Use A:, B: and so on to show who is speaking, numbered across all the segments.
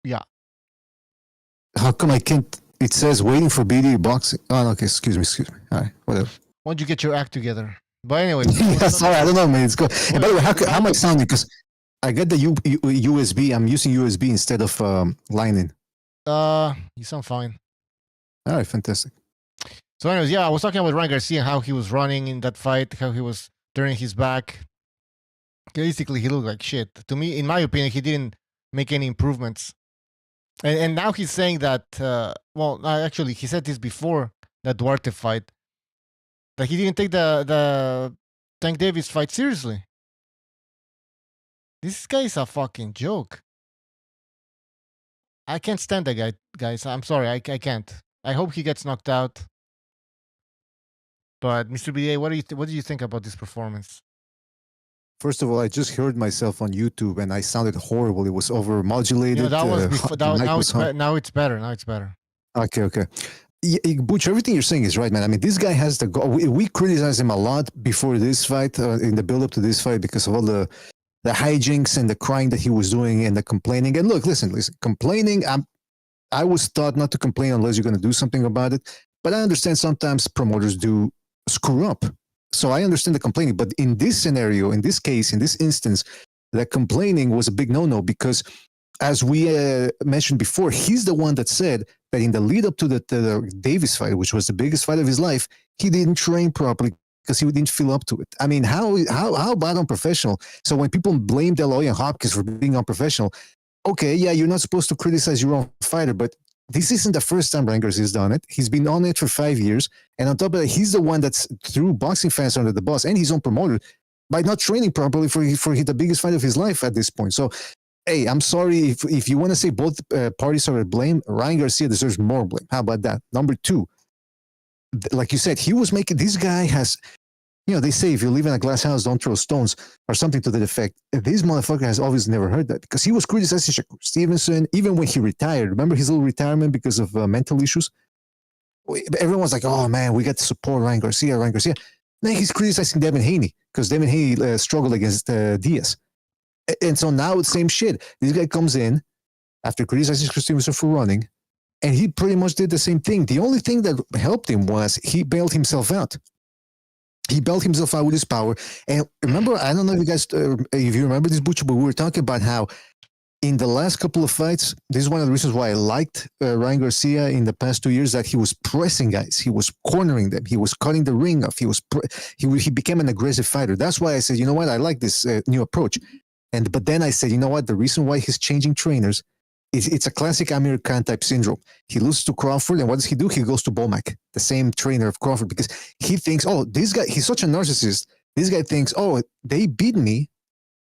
A: Yeah.
B: How come I can't? It says waiting for BD boxing. Oh, no, okay. Excuse me. All right, whatever.
A: Why don't you get your act together? But anyway.
B: Yeah, sorry, I don't know, man. It's good. And by the way, how am I sounding? Because I get the USB. I'm using USB instead of Lightning.
A: You sound fine.
B: All right, fantastic.
A: So anyways, yeah, I was talking about Ryan Garcia and how he was running in that fight, how he was turning his back. Basically, he looked like shit. To me, in my opinion, he didn't make any improvements. And now he's saying that, actually, he said this before that Duarte fight, that he didn't take the Tank Davis fight seriously. This guy is a fucking joke. I can't stand that guy, guys. I'm sorry, I can't. I hope he gets knocked out. But Mr. BA, what do you think about this performance?
B: First of all, I just heard myself on YouTube and I sounded horrible. It was over modulated.
A: Yeah, that was before. Now it's better. Now it's better.
B: Okay. Yeah, Butch, everything you're saying is right, man. I mean, this guy has the goal. We criticized him a lot before this fight, in the build-up to this fight, because of all the hijinks and the crying that he was doing and the complaining. And look, listen, complaining. I was taught not to complain unless you're going to do something about it. But I understand sometimes promoters do screw up. So I understand the complaining. But in this scenario, in this case, in this instance, the complaining was a big no-no because, as we mentioned before, he's the one that said that in the lead up to the Davis fight, which was the biggest fight of his life, he didn't train properly because he didn't feel up to it. I mean, how bad unprofessional? So when people blame Deloy and Hopkins for being unprofessional, okay, yeah, you're not supposed to criticize your own fighter, but this isn't the first time Ryan Garcia's done it. He's been on it for 5 years. And on top of that, he's the one that's threw boxing fans under the bus and his own promoter by not training properly for the biggest fight of his life at this point. So, hey, I'm sorry if you want to say both parties are at blame. Ryan Garcia deserves more blame. How about that? Number two, like you said, he was making, this guy has, they say if you live in a glass house, don't throw stones or something to that effect. This motherfucker has obviously never heard that because he was criticizing Shakur Stevenson even when he retired. Remember his little retirement because of mental issues? Everyone's like, oh man, we got to support Ryan Garcia. Then he's criticizing Devin Haney because Devin Haney struggled against Diaz. And so now it's same shit. This guy comes in after criticizing Shakur Stevenson for running, and he pretty much did the same thing. The only thing that helped him was he bailed himself out. He bailed himself out with his power. And remember, I don't know if you guys, if you remember this, Butcher, but we were talking about how in the last couple of fights, this is one of the reasons why I liked Ryan Garcia in the past 2 years, that he was pressing guys. He was cornering them. He was cutting the ring off. He became an aggressive fighter. That's why I said, you know what? I like this new approach. But then I said, you know what? The reason why he's changing trainers is it's a classic Amir Khan type syndrome. He loses to Crawford, and what does he do? He goes to Bomac, the same trainer of Crawford, because he thinks, oh, this guy, he's such a narcissist. This guy thinks, oh, they beat me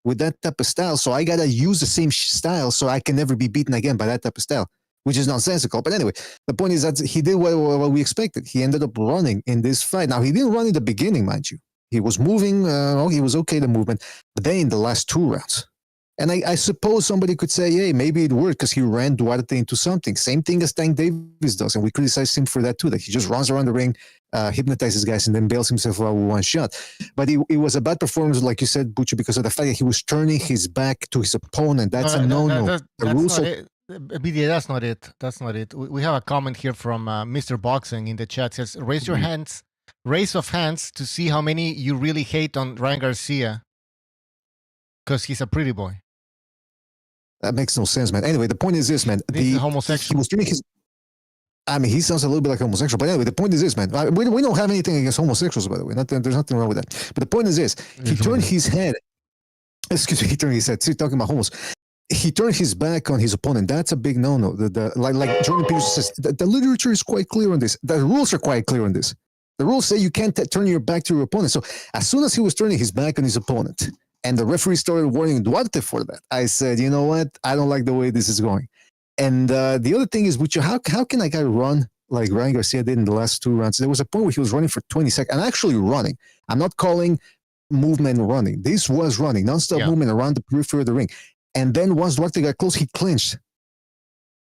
B: with that type of style, so I got to use the same style so I can never be beaten again by that type of style, which is nonsensical. But anyway, the point is that he did what we expected. He ended up running in this fight. Now, he didn't run in the beginning, mind you. He was moving. He was okay, the movement. But then in the last 2 rounds, and I suppose somebody could say, hey, maybe it worked because he ran Duarte into something. Same thing as Tank Davis does. And we criticized him for that too, that he just runs around the ring, hypnotizes guys, and then bails himself out with one shot. But it was a bad performance, like you said, Butcher, because of the fact that he was turning his back to his opponent. That's a no-no.
A: BDA, that's not it. That's not it. We have a comment here from Mr. Boxing in the chat. It says, raise your hands, raise of hands to see how many you really hate on Ryan Garcia because he's a pretty boy.
B: That makes no sense, man. Anyway, the point is this, man.
A: He's homosexual.
B: He was doing his. I mean, he sounds a little bit like a homosexual. But anyway, the point is this, man. We don't have anything against homosexuals, by the way. There's nothing wrong with that. But the point is this. He turned his head. Excuse me. He turned his head. See, talking about homos. He turned his back on his opponent. That's a big no-no. Like Jordan Peterson says, the literature is quite clear on this. The rules are quite clear on this. The rules say you can't turn your back to your opponent. So as soon as he was turning his back on his opponent, and the referee started warning Duarte for that, I said, you know what? I don't like the way this is going. And the other thing is, how can a guy run like Ryan Garcia did in the last 2 rounds? There was a point where he was running for 20 seconds. And actually running. I'm not calling movement running. This was running, nonstop movement around the periphery of the ring. And then once Duarte got close, he clinched.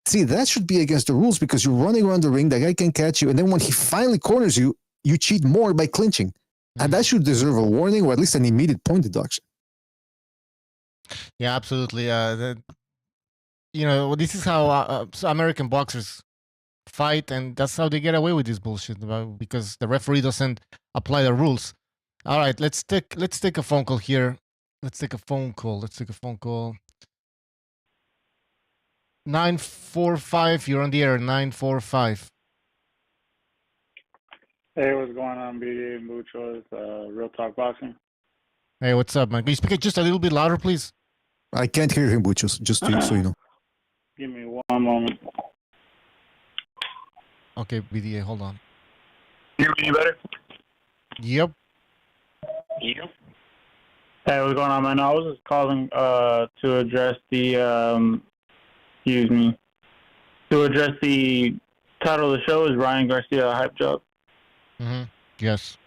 B: See, that should be against the rules because you're running around the ring, the guy can catch you. And then when he finally corners you, you cheat more by clinching. And that should deserve a warning or at least an immediate point deduction.
A: Yeah, absolutely. this is how American boxers fight, and that's how they get away with this bullshit because the referee doesn't apply the rules. All right, let's take a phone call here. Let's take a phone call. 945, you're on the air. 945.
C: Hey, what's going on, BD and Muchos? Real Talk Boxing.
A: Hey, what's up, man? Can you speak it just a little bit louder, please?
B: I can't hear him, Buchos, just so you know.
C: Give me one moment.
A: Okay, BDA, hold on.
C: Hear me better?
A: Yep.
C: Yep. Hey, what's going on, man? I was just calling to address the to address the title of the show is Ryan Garcia, Hypejob.
A: Mm-hmm. Yes.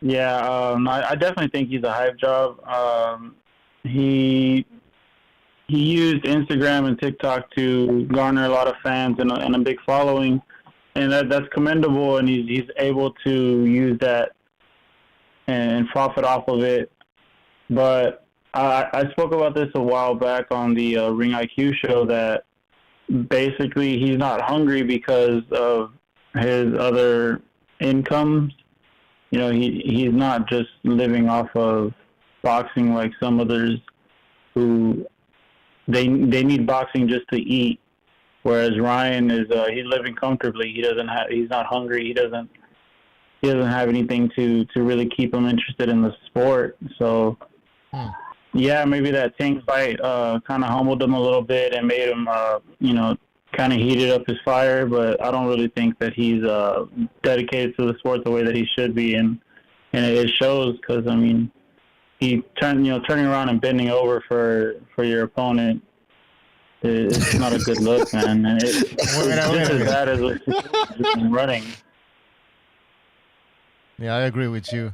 C: Yeah, I definitely think he's a Hypejob. He used Instagram and TikTok to garner a lot of fans and a big following, and that's commendable. And he's able to use that and profit off of it. But I spoke about this a while back on the Ring IQ show that basically he's not hungry because of his other incomes. He's not just living off of boxing like some others who they need boxing just to eat, whereas Ryan is he's living comfortably. He's not hungry. He doesn't have anything to really keep him interested in the sport. So yeah, maybe that Tank fight kind of humbled him a little bit and made him kind of heated up his fire, but I don't really think that he's dedicated to the sport the way that he should be, and it shows because he turning around and bending over for your opponent. It's not a good look, man. And it's just as bad as what's running.
A: Yeah, I agree with you.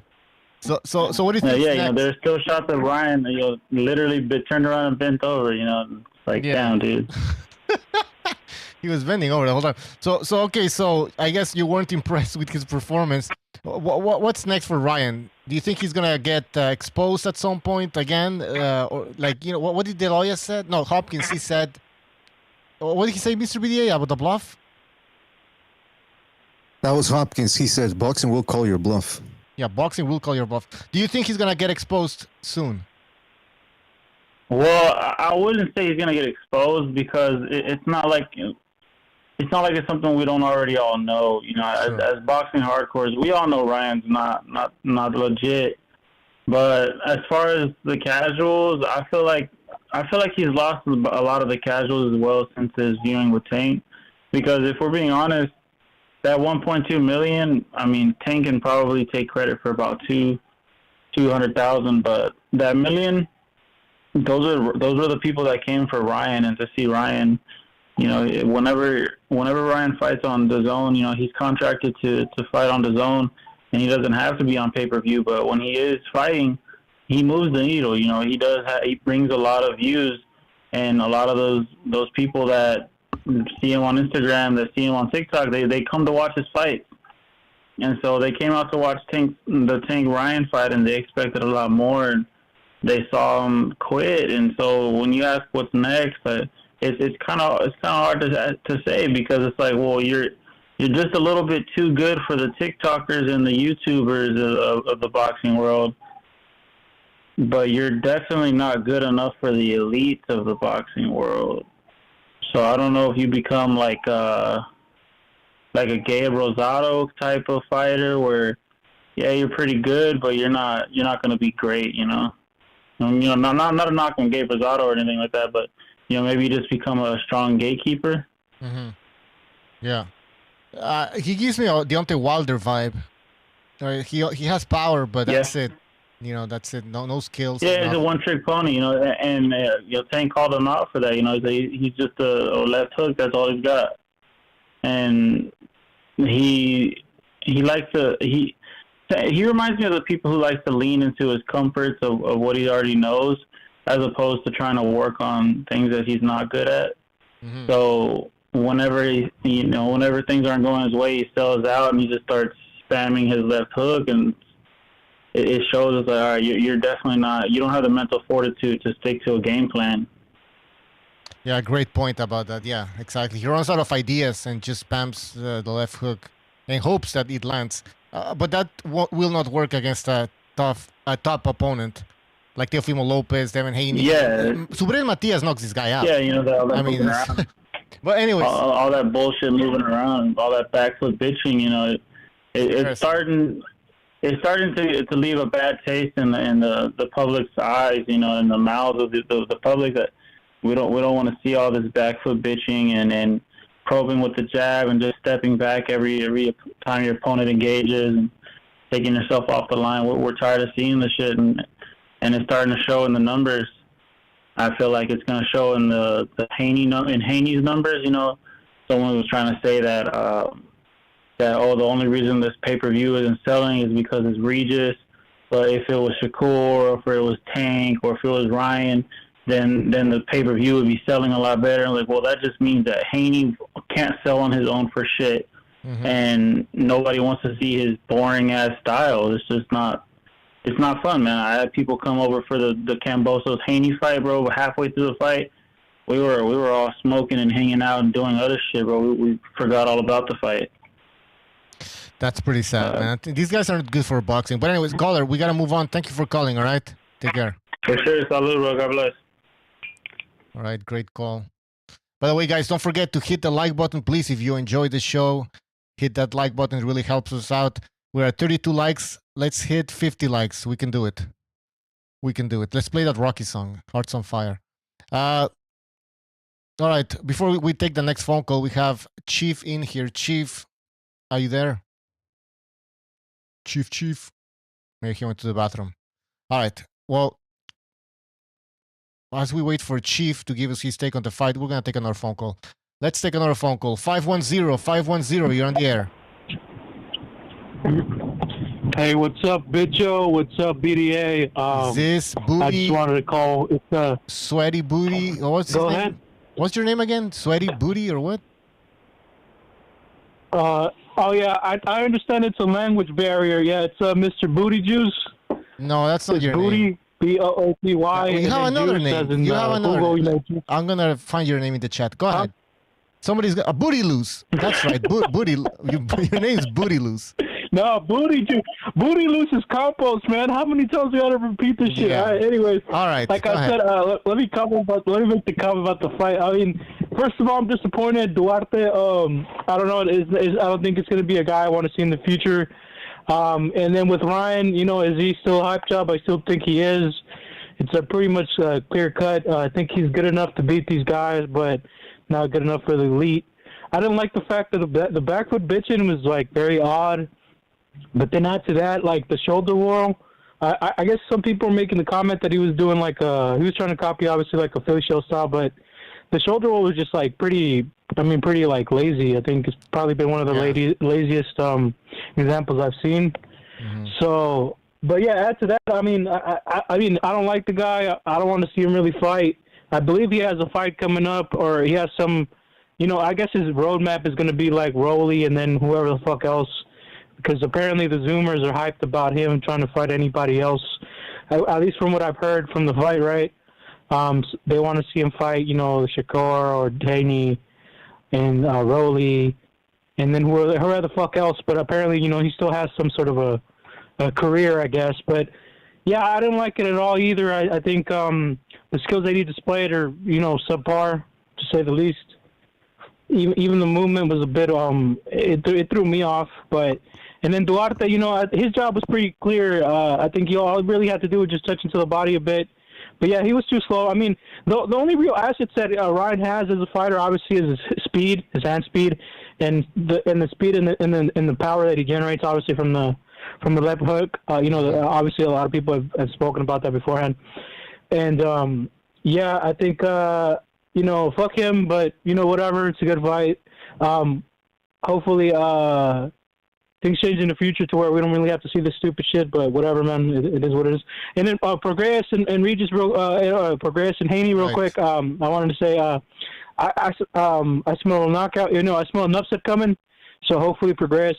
A: So what do you think?
C: Yeah, there's still shots of Ryan. Literally turned around and bent over. It's like, damn, dude.
A: He was bending over the whole time. So okay. So I guess you weren't impressed with his performance. What's next for Ryan? Do you think he's gonna get exposed at some point again? Or what did De La Hoya said? No, Hopkins. He said. What did he say, Mr. BDA, about the bluff?
B: That was Hopkins. He said boxing will call your bluff.
A: Yeah, boxing will call your bluff. Do you think he's gonna get exposed soon?
C: Well, I wouldn't say he's gonna get exposed because it's not like it's something we don't already all know. Sure. As boxing hardcores, we all know Ryan's not legit. But as far as the casuals, I feel like he's lost a lot of the casuals as well since his viewing with Tank. Because if we're being honest, that 1.2 million, Tank can probably take credit for about 200,000, but that million, those are the people that came for Ryan and to see Ryan. Whenever Ryan fights on DAZN, he's contracted to fight on DAZN, and he doesn't have to be on pay-per-view. But when he is fighting, he moves the needle. He brings a lot of views, and a lot of those people that see him on Instagram, that see him on TikTok, they come to watch his fight. And so they came out to watch the Tank Ryan fight, and they expected a lot more. And they saw him quit, and so when you ask what's next, it's kind of hard to say because it's like, well, you're just a little bit too good for the TikTokers and the YouTubers of the boxing world, but you're definitely not good enough for the elites of the boxing world. So I don't know if you become like a Gabe Rosado type of fighter where, yeah, you're pretty good, but you're not going to be great, Not a knock on Gabe Rosado or anything like that, but maybe you just become a strong gatekeeper.
A: Mm-hmm. Yeah, he gives me a Deontay Wilder vibe. He has power, but that's it. That's it. No skills.
C: Yeah, he's a one-trick pony. And Tank called him out for that. He's just a left hook. That's all he's got. And he likes to he reminds me of the people who like to lean into his comforts of what he already knows, as opposed to trying to work on things that he's not good at. Mm-hmm. So whenever whenever things aren't going his way, he sells out and he just starts spamming his left hook, and it shows us like, all right, you're definitely not. You don't have the mental fortitude to stick to a game plan.
A: Yeah, great point about that. Yeah, exactly. He runs out of ideas and just spams the left hook and hopes that it lands. But that will not work against a top opponent like Teofimo Lopez, Devin Haney.
C: Yeah.
A: Subriel Matias knocks this guy out.
C: Yeah, you know, all that
A: I mean,
C: moving around.
A: but anyways,
C: all that bullshit moving around, all that backfoot bitching, you know, it's starting to leave a bad taste in the public's eyes, you know, in the mouths of the public, that we don't want to see all this backfoot bitching and probing with the jab and just stepping back every time your opponent engages and taking yourself off the line. We're tired of seeing the shit, and it's starting to show in the numbers. I feel like it's going to show in the Haney's numbers. You know, someone was trying to say that the only reason this pay-per-view isn't selling is because it's Regis. But if it was Shakur, or if it was Tank, or if it was Ryan, then the pay-per-view would be selling a lot better. Like, well, that just means that Haney can't sell on his own for shit, and nobody wants to see his boring-ass style. It's just not. It's not fun, man. I had people come over for the Kambosos Haney fight, bro. But halfway through the fight, we were all smoking and hanging out and doing other shit, bro. We forgot all about the fight.
A: That's pretty sad, man. These guys aren't good for boxing. But anyways, caller, we gotta move on. Thank you for calling. All right, take care.
C: For sure, salud, bro. God bless.
A: All right, great call. By the way, guys, don't forget to hit the like button, please. If you enjoyed the show, hit that like button. It really helps us out. We're at 32 likes. Let's hit 50 likes. We can do it. We can do it. Let's play that Rocky song, Hearts on Fire. All right, before we take the next phone call, we have Chief in here. Chief, are you there? Chief. Maybe he went to the bathroom. All right, well, as we wait for Chief to give us his take on the fight, we're going to take another phone call. Let's take another phone call. 510, you're on the air.
D: Hey, what's up, Bitcho? What's up, BDA?
A: Is this Booty?
D: I just wanted to call. It's
A: Sweaty Booty. Or what's his
D: Go
A: name?
D: ahead.
A: What's your name again? Sweaty Booty or what?
D: Oh yeah, I understand it's a language barrier. Yeah, it's Mr. Booty Juice.
A: No, that's not
D: It's
A: your
D: Booty,
A: name.
D: Booty.
A: You have another name. You have another
D: Google,
A: name. I'm gonna find your name in the chat. Go ahead. Somebody's got a Booty Loose. That's right. Booty. Your name's Booty Loose.
D: No, Booty Loose is compost, man. How many times we gotta repeat this shit?
A: Yeah.
D: All right, anyways,
A: All right.
D: like
A: go
D: I
A: ahead.
D: said, let me make the comment about the fight. I mean, first of all, I'm disappointed. Duarte, I don't know. I don't think it's gonna be a guy I want to see in the future. And then with Ryan, you know, is he still Hypejob? I still think he is. It's a pretty much clear cut. I think he's good enough to beat these guys, but not good enough for the elite. I didn't like the fact that the backfoot bitching was like very odd. But then after that, like the shoulder whirl, I guess some people were making the comment that he was doing like he was trying to copy obviously like a Philly show style, but the shoulder whirl was just like pretty like lazy. I think it's probably been one of the laziest examples I've seen. So, but yeah, after that, I mean, I don't like the guy. I don't want to see him really fight. I believe he has a fight coming up, or he has some, you know, I guess his roadmap is going to be like Rolly and then whoever the fuck else. Because apparently the Zoomers are hyped about him trying to fight anybody else. At least from what I've heard from the fight, right? They want to see him fight, you know, Shakur or Haney and Rolly, and then whoever the fuck else. But apparently, you know, he still has some sort of a career, I guess. But yeah, I didn't like it at all either. I think the skills that he displayed are, you know, subpar to say the least. Even the movement was a bit it threw me off. And then Duarte, you know, his job was pretty clear. I think all he really had to do was just touch into the body a bit. But yeah, he was too slow. I mean, the only real assets that Ryan has as a fighter, obviously, is his speed, his hand speed, and the speed and the power that he generates, obviously from the left hook. You know, obviously a lot of people have spoken about that beforehand. And yeah, I think you know, fuck him, but you know, whatever. It's a good fight. Hopefully, things change in the future to where we don't really have to see this stupid shit, but whatever, man. It is what it is. And then Prograis and Regis, Prograis and Haney, real quick. I wanted to say, I smell a knockout. You know, I smell an upset coming. So hopefully Prograis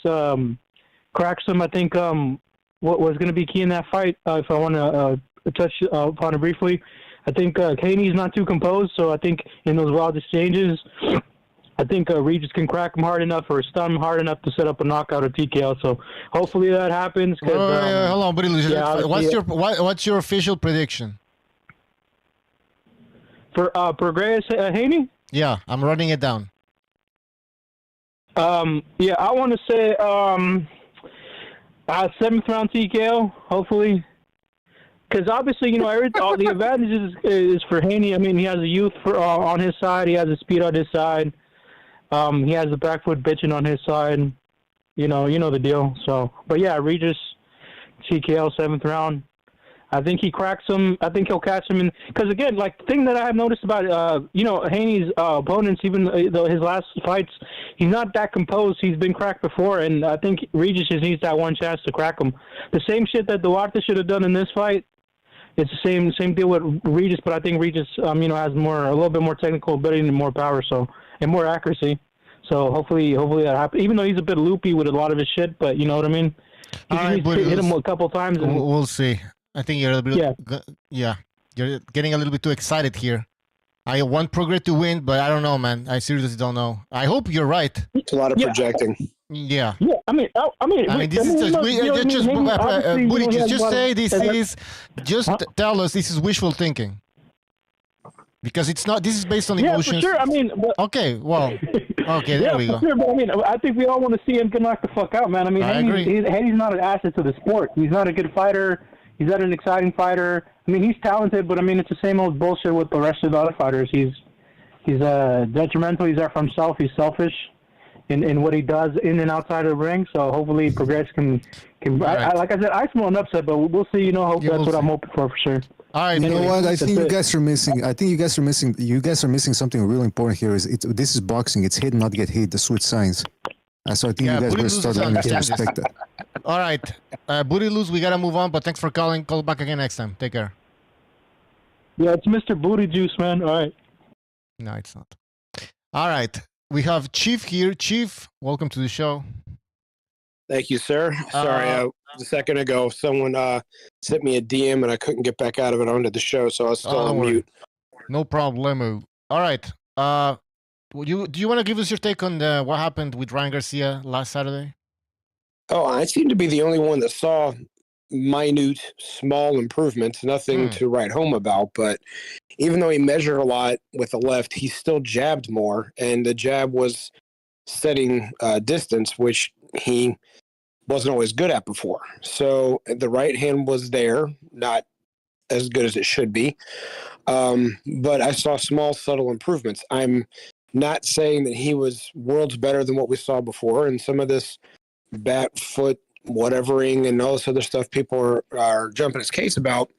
D: cracks him. I think what was going to be key in that fight, if I want to touch upon it briefly, I think Haney's not too composed, so I think in those wild exchanges, I think Regis can crack him hard enough or stun him hard enough to set up a knockout or TKO. So hopefully that happens.
A: Wait, hold on, buddy. What's your official prediction
D: for Prograis Haney?
A: Yeah, I'm running it down.
D: Yeah, I want to say 7th round TKO, hopefully. Because obviously, you know, all the advantage is for Haney. I mean, he has the youth on his side. He has the speed on his side. He has the back foot bitching on his side. You know the deal. So, but yeah, Regis TKO 7th round. I think he cracks him. I think he'll catch him. Because again, like the thing that I have noticed about Haney's opponents, even though his last fights, he's not that composed. He's been cracked before, and I think Regis just needs that one chance to crack him. The same shit that Duarte should have done in this fight. It's the same deal with Regis, but I think Regis, has a little bit more technical ability and more power, and more accuracy. So hopefully that happens. Even though he's a bit loopy with a lot of his shit, but you know what I mean. He needs to hit him a couple times. And
A: we'll see. I think you're a bit, you're getting a little bit too excited here. I want Prograis to win, but I don't know, man. I seriously don't know. I hope you're right.
E: It's a lot of projecting.
A: Yeah.
D: Yeah, I mean,
A: this is just say this is. Just tell us this is wishful thinking. Because it's not. This is based on emotions.
D: Yeah, for sure.
A: Okay. Well. Okay. There we go.
D: Sure, but I think we all want to see him get knocked the fuck out, man.
A: I agree.
D: Haney's not an asset to the sport. He's not a good fighter. He's not an exciting fighter. He's talented, but it's the same old bullshit with the rest of the other fighters. He's detrimental. He's there for himself. He's selfish in what he does in and outside of the ring. So hopefully Prograis can. Right. Like I said, I smell an upset, but we'll see. That's what I'm hoping for sure.
A: All right.
B: You know what? I think you guys are missing. You guys are missing something really important here. This is boxing. It's hit, not get hit. The switch signs. So I think you guys better start learning to respect that.
A: All right. Booty Loose, we got to move on, but thanks for calling. Call back again next time. Take care.
D: Yeah, it's Mr. Booty Juice, man. All right.
A: No, it's not. All right. We have Chief here. Chief, welcome to the show.
E: Thank you, sir. Sorry, a second ago, someone sent me a DM and I couldn't get back out of it onto the show, so I was still on mute.
A: No problem. All right. Do you want to give us your take on what happened with Ryan Garcia last Saturday?
E: Oh, I seem to be the only one that saw minute, small improvements, nothing to write home about. But even though he measured a lot with the left, he still jabbed more, and the jab was setting distance, which he wasn't always good at before. So the right hand was there, not as good as it should be. But I saw small, subtle improvements. I'm not saying that he was worlds better than what we saw before, and some of this bat, foot, whatevering, and all this other stuff people are jumping his case about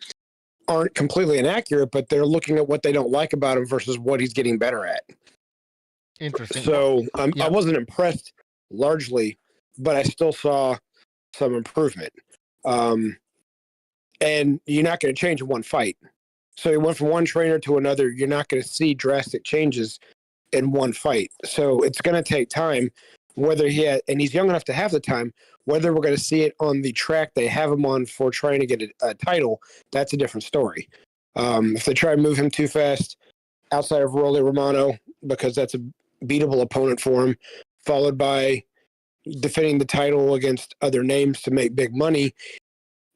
E: aren't completely inaccurate, but they're looking at what they don't like about him versus what he's getting better at.
A: Interesting.
E: So I wasn't impressed largely, but I still saw some improvement. And you're not going to change in one fight. So he went from one trainer to another. You're not going to see drastic changes in one fight. So it's going to take time, and he's young enough to have the time. Whether we're going to see it on the track they have him on for trying to get a title, that's a different story. If they try to move him too fast outside of Rolly Romano, because that's a beatable opponent for him, followed by defending the title against other names to make big money,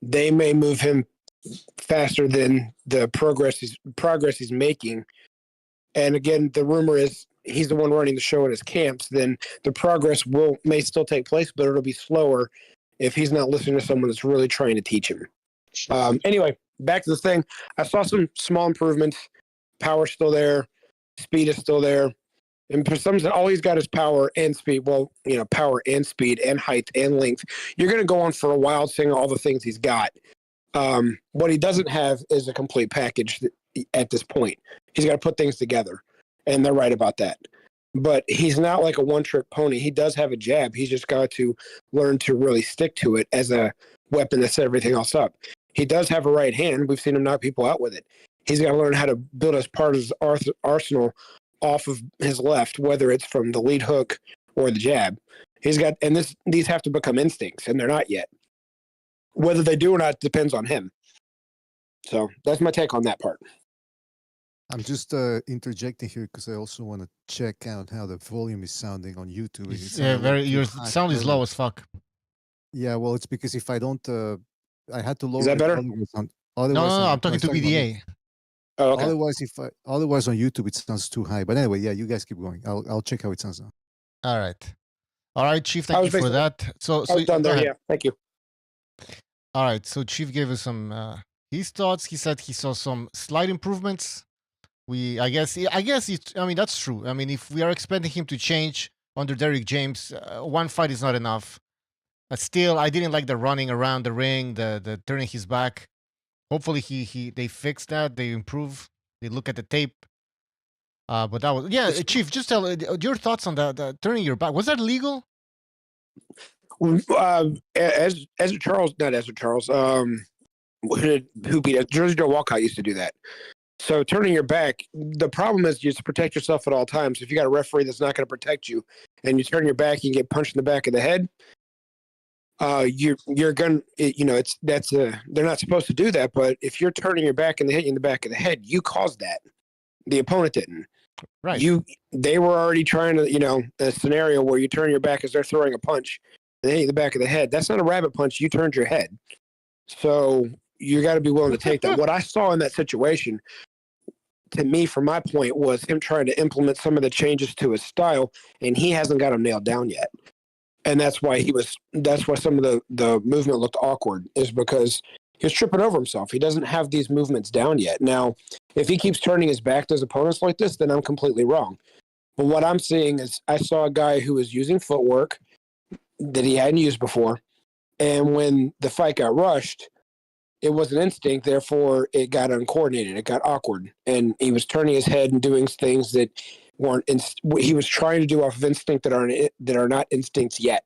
E: they may move him faster than the progress he's making. And again, the rumor is he's the one running the show in his camps. Then the progress may still take place, but it'll be slower if he's not listening to someone that's really trying to teach him. Anyway, back to the thing. I saw some small improvements. Power's still there. Speed is still there. And for some reason, all he's got is power and speed. Well, power and speed and height and length. You're going to go on for a while saying all the things he's got. What he doesn't have is a complete package at this point. He's got to put things together, and they're right about that. But he's not like a one-trick pony. He does have a jab. He's just got to learn to really stick to it as a weapon that set everything else up. He does have a right hand. We've seen him knock people out with it. He's got to learn how to build as part of his arsenal off of his left, whether it's from the lead hook or the jab. These have to become instincts, and they're not yet. Whether they do or not depends on him. So that's my take on that part.
B: I'm just interjecting here because I also want to check out how the volume is sounding on YouTube. It
A: It's,
B: sounded like too
A: your
B: high
A: sound is
B: earlier.
A: low as fuck.
B: Yeah, well, it's because if I don't, I had to lower
E: Is that
B: it.
E: better?
B: Otherwise,
A: No, I'm
B: no,
A: talking to BDA.
E: Oh, okay.
B: Otherwise on YouTube it sounds too high. But anyway, yeah, you guys keep going. I'll check how it sounds now.
A: All right, Chief. Thank you for that. So
E: I was done
A: go
E: there.
A: ahead.
E: Yeah, thank you.
A: All right, so Chief gave us some his thoughts. He said he saw some slight improvements. I guess I mean that's true. I mean, if we are expecting him to change under Derrick James, one fight is not enough. Still, I didn't like the running around the ring, the turning his back. Hopefully, they fix that. They improve. They look at the tape. But that was Chief. Just tell your thoughts on the turning your back. Was that legal?
E: Ezra Charles, not Ezra Charles. Who beat us? Jersey Joe Walcott used to do that. So turning your back, the problem is you have to protect yourself at all times. If you got a referee that's not going to protect you, and you turn your back, you get punched in the back of the head. You're gonna, they're not supposed to do that. But if you're turning your back and they hit you in the back of the head, you caused that. The opponent didn't.
A: Right.
E: They were already trying to, a scenario where you turn your back as they're throwing a punch, and they hit you in the back of the head. That's not a rabbit punch. You turned your head. So you got to be willing to take that. What I saw in that situation, to me, from my point, was him trying to implement some of the changes to his style, and he hasn't got them nailed down yet. And that's why some of the movement looked awkward, is because he was tripping over himself. He doesn't have these movements down yet. Now, if he keeps turning his back to his opponents like this, then I'm completely wrong. But what I'm seeing is I saw a guy who was using footwork that he hadn't used before. And when the fight got rushed, it was an instinct. Therefore, it got uncoordinated. It got awkward. And he was turning his head and doing things that weren't. He was trying to do off of instinct that are not instincts yet.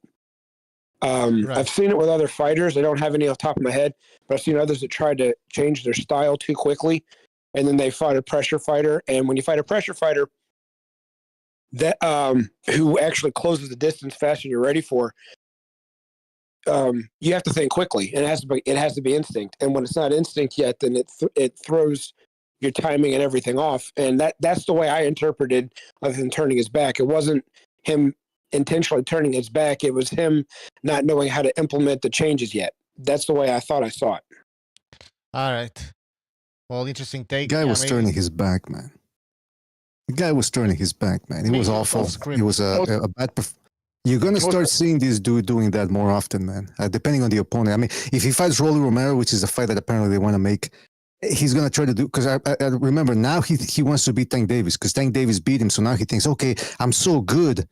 E: Right. I've seen it with other fighters. I don't have any off the top of my head, but I've seen others that tried to change their style too quickly, and then they fought a pressure fighter. And when you fight a pressure fighter that who actually closes the distance faster than you're ready for, you have to think quickly, and it has to be instinct. And when it's not instinct yet, then it throws your timing and everything off. And that's the way I interpreted of him turning his back. It wasn't him intentionally turning his back. It was him not knowing how to implement the changes yet. That's the way I thought I saw it.
A: All right. Well, interesting take.
B: The guy was turning his back, man. The guy was turning his back, man. It was awful. It was a bad. You're gonna start seeing this dude doing that more often, man. Depending on the opponent. I mean, if he fights Rolly Romero, which is a fight that apparently they want to make, he's gonna try to do. Because I remember now he wants to beat Tank Davis, because Tank Davis beat him. So now he thinks, okay, I'm so good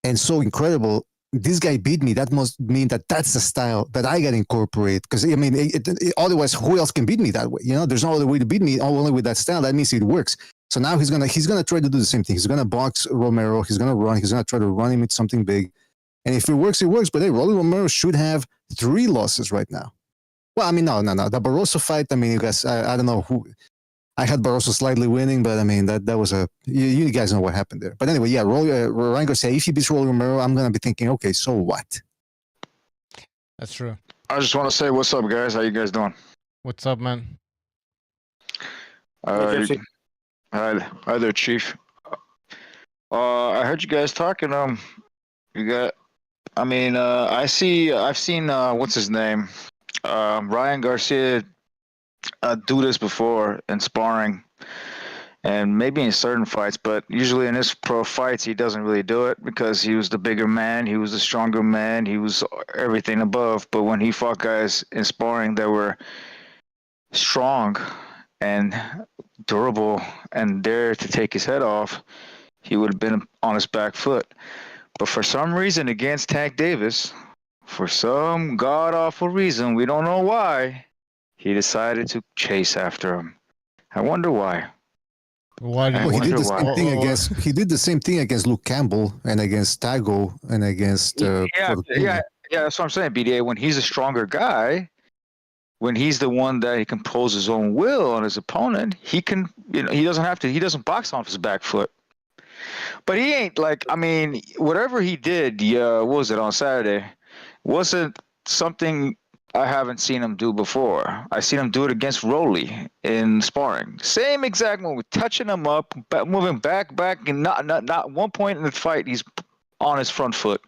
B: and so incredible. This guy beat me. That must mean that's the style that I got to incorporate. Because I mean, otherwise, who else can beat me that way? There's no other way to beat me only with that style. That means it works. So now he's gonna try to do the same thing. He's gonna box Romero. He's gonna run. He's gonna try to run him with something big. And if it works, it works. But hey, Rolly Romero should have 3 losses right now. Well, I mean, no. The Barroso fight. I mean, you guys, I don't know who. I had Barroso slightly winning, but I mean that was you guys know what happened there. But anyway, yeah, Ryan Garcia, if he beats Rolly Romero, I'm gonna be thinking, okay, so what?
A: That's true.
F: I just want to say, what's up, guys? How you guys doing?
A: What's up, man?
F: Hi there, Chief. I heard you guys talking. I've seen what's his name, Ryan Garcia, do this before in sparring, and maybe in certain fights, but usually in his pro fights he doesn't really do it because he was the bigger man, he was the stronger man, he was everything above. But when he fought guys in sparring that were strong and durable and dare to take his head off, he would have been on his back foot. But for some reason against Tank Davis, for some god-awful reason, we don't know why, he decided to chase after him. I wonder why.
B: He did the same thing against Luke Campbell and against Tago and against
F: that's what I'm saying, BDA. When he's a stronger guy, when he's the one that he can impose his own will on his opponent, he can, he doesn't box off his back foot. But he ain't whatever he did, what was it, on Saturday, wasn't something I haven't seen him do before. I seen him do it against Rolly in sparring. Same exact move, touching him up, moving back, and not one point in the fight he's on his front foot,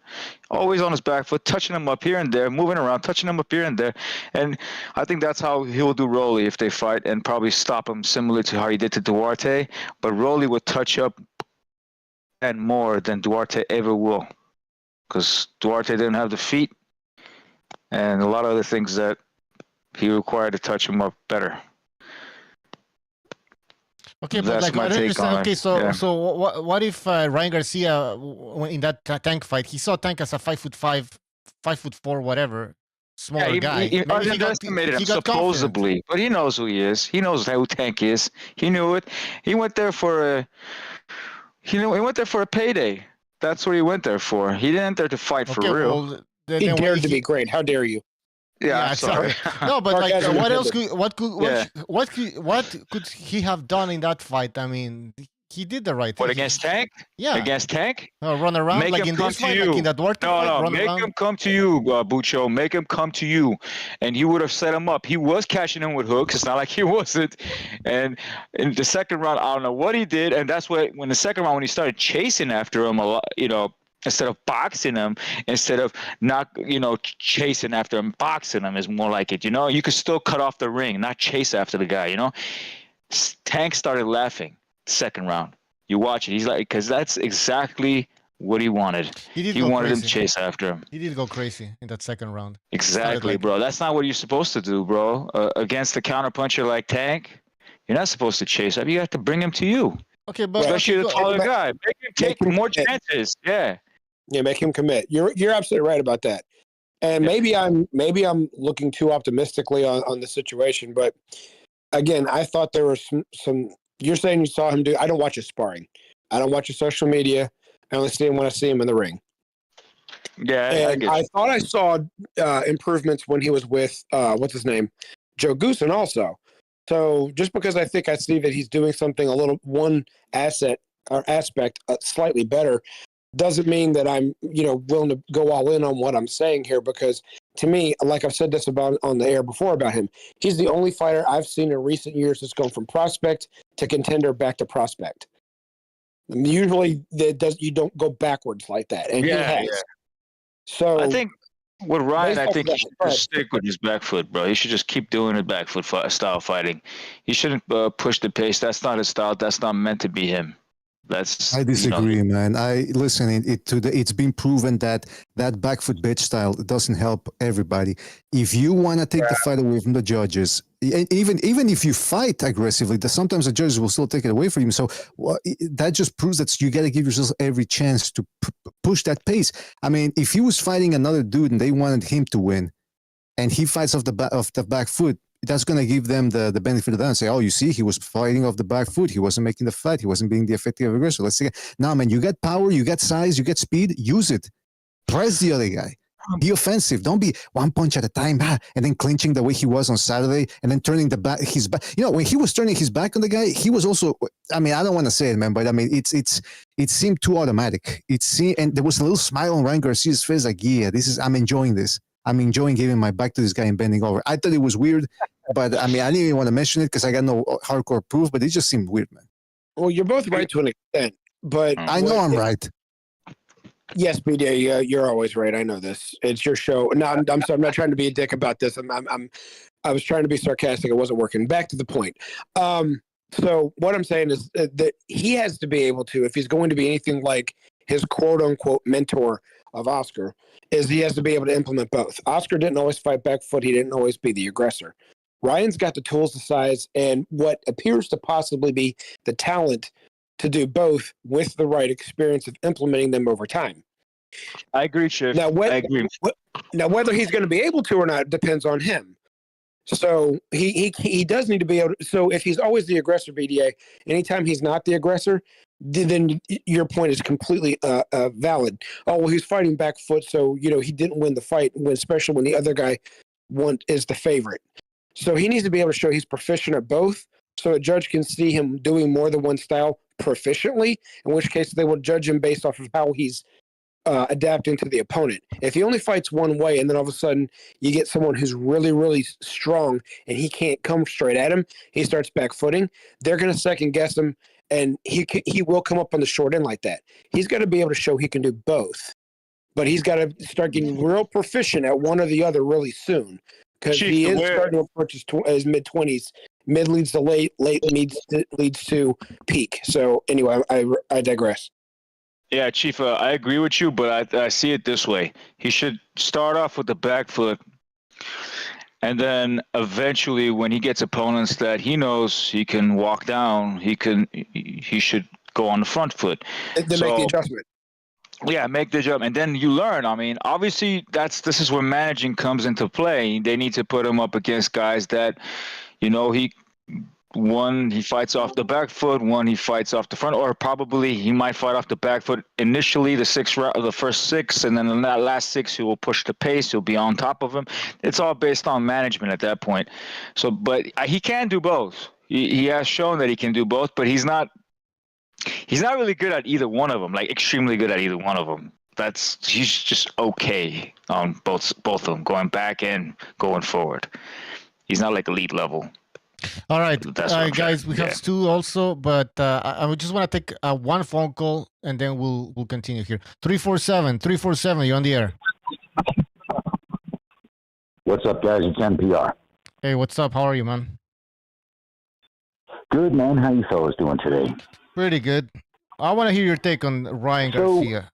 F: always on his back foot, touching him up here and there, moving around, touching him up here and there. And I think that's how he'll do Rolly if they fight, and probably stop him similar to how he did to Duarte. But Rolly would touch up and more than Duarte ever will, because Duarte didn't have the feet and a lot of other things that he required to touch him up better.
A: Okay, but
F: That's
A: like
F: my
A: I don't
F: take
A: understand.
F: on
A: Okay,
F: it.
A: so
F: Yeah.
A: what if Ryan Garcia in that Tank fight, he saw Tank as a 5'5", 5'4", whatever, smaller guy.
F: He
A: Maybe
F: underestimated him
A: he got confident.
F: supposedly, but he knows who he is. He knows who Tank is. He knew it. He went there for a payday. That's what he went there for. He didn't enter to fight
A: Okay,
F: for real.
A: well,
E: He
A: then
E: dared to be great. How dare you?
F: Yeah, I'm
A: exactly.
F: sorry.
A: No, but like,
E: Sarcasm
A: what else
E: intended.
A: what could he have done in that fight? I mean, he did the right thing.
F: What, against Tank?
A: Yeah,
F: Against Tank?
A: run around
F: Make
A: like
F: him
A: in
F: come
A: this
F: to
A: fight,
F: you.
A: like in that Duarte fight,
F: No,
A: run
F: make
A: around.
F: him come to you, Bucho. Make him come to you, and you would have set him up. He was cashing in with hooks. It's not like he wasn't. And in the second round, I don't know what he did, and that's what when the second round when he started chasing after him a lot, instead of boxing him, instead of not, chasing after him, boxing him is more like it. You could still cut off the ring, not chase after the guy. Tank started laughing second round. You watch it. He's like, because that's exactly what he wanted. He wanted him to chase after him.
A: He did go crazy in that second round.
F: Exactly, bro. That's not what you're supposed to do, bro. Against a counterpuncher like Tank, you're not supposed to chase up. You have to bring him to you.
A: Okay, but
F: Especially the taller
E: Make-
F: guy. Make him take
E: make him
F: more
E: commit.
F: chances. Yeah.
E: Yeah, make him commit. You're absolutely right about that. And maybe I'm looking too optimistically on the situation, but again, I thought there was some. You're saying you saw him do. I don't watch his sparring. I don't watch his social media. I only see him when I see him in the ring.
F: Yeah,
E: And I thought I saw improvements when he was with what's his name, Joe Goosen also. So just because I think I see that he's doing something one aspect slightly better, doesn't mean that I'm willing to go all in on what I'm saying here, because to me, like I've said this about on the air before about him, he's the only fighter I've seen in recent years that's gone from prospect to contender back to prospect. Usually you don't go backwards like that, and he has.
F: Yeah.
E: So
F: I think with Ryan, I think he should
E: that,
F: just stick with his back foot, bro. He should just keep doing his back foot style fighting. He shouldn't push the pace. That's not his style. That's not meant to be him.
B: I disagree, man. It's been proven that back foot bitch style doesn't help everybody. If you want to take the fight away from the judges, even if you fight aggressively, sometimes the judges will still take it away from you. So that just proves that you got to give yourself every chance to push that pace. I mean, if he was fighting another dude and they wanted him to win, and he fights off the back foot, that's going to give them the benefit of that and say, oh, you see, he was fighting off the back foot. He wasn't making the fight. He wasn't being the effective aggressor. Let's say, no, man, you got power, you got size, you got speed. Use it. Press the other guy. Be offensive. Don't be one punch at a time, and then clinching the way he was on Saturday, and then turning his back. When he was turning his back on the guy, he was also. I mean, I don't want to say it, man, but I mean, it seemed too automatic. And there was a little smile on Ryan Garcia's face, like, yeah, I'm enjoying this. I'm enjoying giving my back to this guy and bending over. I thought it was weird, but I mean, I didn't even want to mention it because I got no hardcore proof, but it just seemed weird, man.
E: Well, you're both right to an extent, but
B: I know I'm right.
E: Yes, BD, you're always right. I know this. It's your show. No, I'm sorry. I'm not trying to be a dick about this. I was trying to be sarcastic. It wasn't working. Back to the point. So what I'm saying is that he has to be able to, if he's going to be anything like his quote unquote mentor of Oscar, is he has to be able to implement both. Oscar didn't always fight back foot. He didn't always be the aggressor. Ryan's got the tools, the size, and what appears to possibly be the talent to do both with the right experience of implementing them over time.
F: I agree, Chief.
E: Now,
F: I agree.
E: Now, whether he's going to be able to or not depends on him. So he does need to be able to. So if he's always the aggressor, BDA, anytime he's not the aggressor, then your point is completely valid. Oh, well, he's fighting back foot, so he didn't win the fight, especially when the other guy is the favorite. So he needs to be able to show he's proficient at both, so a judge can see him doing more than one style proficiently. In which case, they will judge him based off of how he's adapting to the opponent. If he only fights one way and then all of a sudden you get someone who's really, really strong and he can't come straight at him, he starts back footing, they're going to second guess him, and he will come up on the short end like that. He's got to be able to show he can do both, but he's got to start getting real proficient at one or the other really soon, because he is starting to approach his mid-20s. Mid leads to late leads to peak. So anyway, I digress.
F: Yeah, Chief, I agree with you, but I see it this way. He should start off with the back foot, and then eventually when he gets opponents that he knows he can walk down, he should go on the front foot.
E: And then make the adjustment.
F: Yeah, make the jump, and then you learn. I mean, obviously, this is where managing comes into play. They need to put him up against guys that, one, he fights off the back foot, one, he fights off the front, or probably he might fight off the back foot initially, the first six, and then in that last six, he will push the pace, he'll be on top of him. It's all based on management at that point. So, but he can do both. He has shown that he can do both, but he's not really good at either one of them, like extremely good at either one of them. He's just okay on both of them, going back and going forward. He's not like elite level.
A: All right, guys, we have Stu also, but I just want to take one phone call and then we'll continue here. 347, you're on the air.
G: What's up, guys? It's NPR.
A: Hey, what's up? How are you, man?
G: Good, man. How you fellas doing today?
A: Pretty good. I want to hear your take on Ryan Garcia.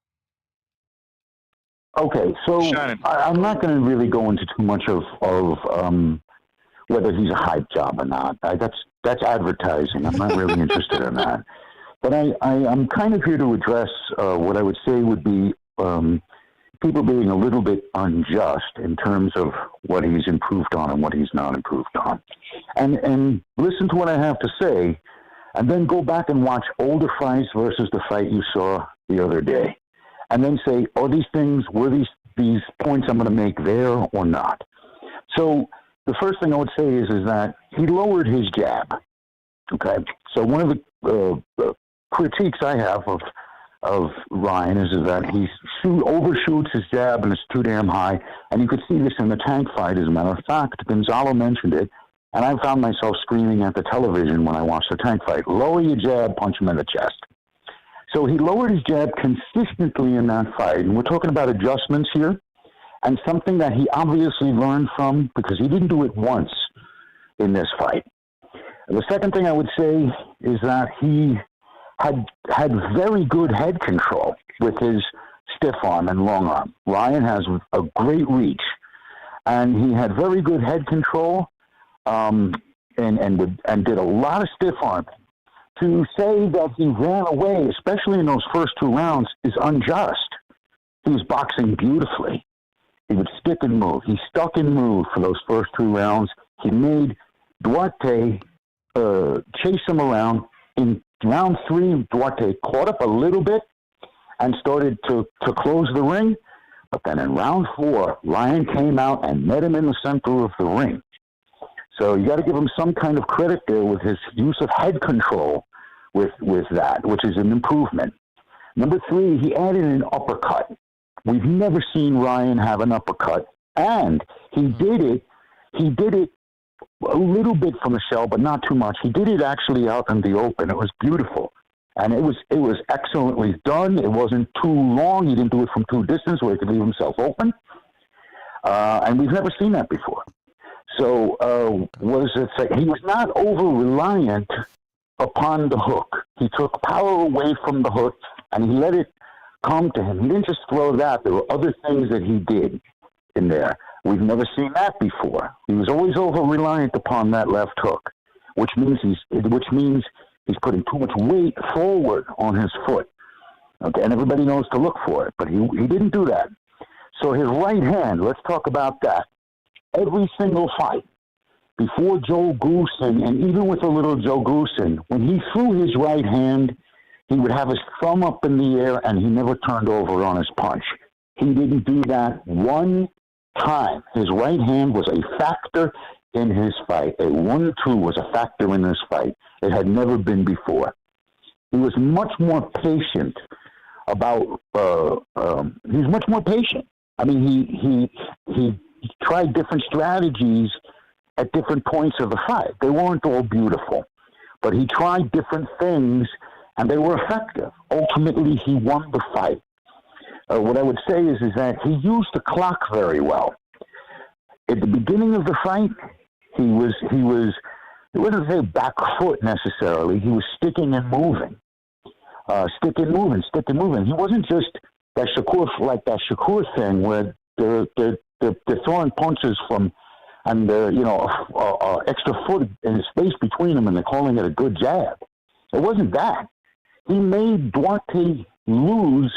G: Okay, so I'm not going to really go into too much of whether he's a hype job or not. That's advertising. I'm not really interested in that. But I'm kind of here to address what I would say would be people being a little bit unjust in terms of what he's improved on and what he's not improved on. And listen to what I have to say, and then go back and watch older fights versus the fight you saw the other day. And then say, are these things, were these points I'm going to make there or not? So the first thing I would say is that he lowered his jab. Okay, so one of the critiques I have of Ryan is that he overshoots his jab and it's too damn high. And you could see this in the Tank fight, as a matter of fact. Gonzalo mentioned it, and I found myself screaming at the television when I watched the Tank fight. Lower your jab, punch him in the chest. So he lowered his jab consistently in that fight, and we're talking about adjustments here. And something that he obviously learned from, because he didn't do it once in this fight. The second thing I would say is that he had very good head control with his stiff arm and long arm. Ryan has a great reach, and he had very good head control, and did a lot of stiff arming. To say that he ran away, especially in those first two rounds, is unjust. He was boxing beautifully. He would stick and move. He stuck and moved for those first two rounds. He made Duarte chase him around. In round three, Duarte caught up a little bit and started to close the ring. But then in round four, Ryan came out and met him in the center of the ring. So you got to give him some kind of credit there with his use of head control with that, which is an improvement. Number three, he added an uppercut. We've never seen Ryan have an uppercut, and he did it a little bit from the shell, but not too much. He did it actually out in the open. It was beautiful, and it was excellently done. It wasn't too long. He didn't do it from too distance where he could leave himself open, and we've never seen that before. So he was not over-reliant upon the hook. He took power away from the hook, and he let it come to him. He didn't just throw that. There were other things that he did in there. We've never seen that before. He was always over-reliant upon that left hook, which means he's putting too much weight forward on his foot. Okay, and everybody knows to look for it, but he didn't do that. So his right hand, let's talk about that. Every single fight, before Joe Goosen, and even with a little Joe Goosen, when he threw his right hand, he would have his thumb up in the air, and he never turned over on his punch. He didn't do that one time. His right hand was a factor in his fight. A 1-2 was a factor in this fight. It had never been before. He was much more patient about he's much more patient. I mean, he tried different strategies at different points of the fight. They weren't all beautiful, but he tried different things, and they were effective. Ultimately, he won the fight. What I would say is that he used the clock very well. At the beginning of the fight, he wasn't say back foot necessarily. He was sticking and moving. Stick and moving. He wasn't just that Shakur thing where they're throwing punches from, and extra foot in the space between them, and they're calling it a good jab. It wasn't that. He made Duarte lose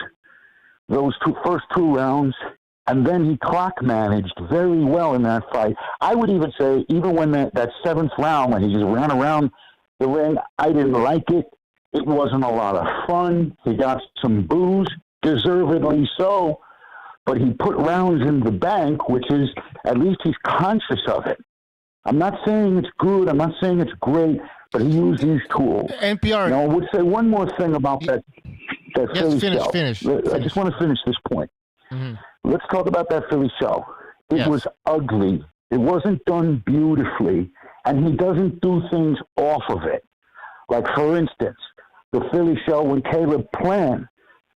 G: those first two rounds, and then he clock managed very well in that fight. I would even say, even when that seventh round, when he just ran around the ring, I didn't like it. It wasn't a lot of fun. He got some boos, deservedly so, but he put rounds in the bank, which is, at least he's conscious of it. I'm not saying it's good. I'm not saying it's great, but he used these tools.
A: NPR.
G: Now, I would say one more thing about that Philly show.
A: Finish.
G: I just want to finish this point.
A: Mm-hmm.
G: Let's talk about that Philly show. It was ugly. It wasn't done beautifully, and he doesn't do things off of it. Like, for instance, the Philly show, when Caleb Plant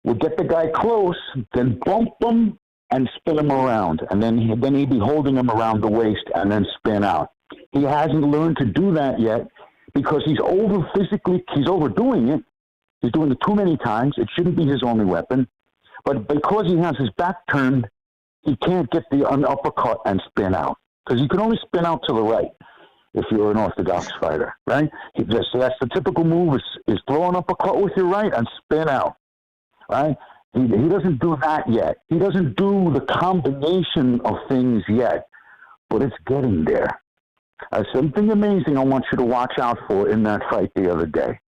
G: would get the guy close, then bump him and spin him around, and then he'd be holding him around the waist and then spin out. He hasn't learned to do that yet because he's overdoing it. He's doing it too many times. It shouldn't be his only weapon. But because he has his back turned, he can't get the uppercut and spin out. Because you can only spin out to the right if you're an orthodox fighter, right? So that's the typical move is throw an uppercut with your right and spin out, right? He doesn't do that yet. He doesn't do the combination of things yet, but it's getting there. Something amazing I want you to watch out for in that fight the other day.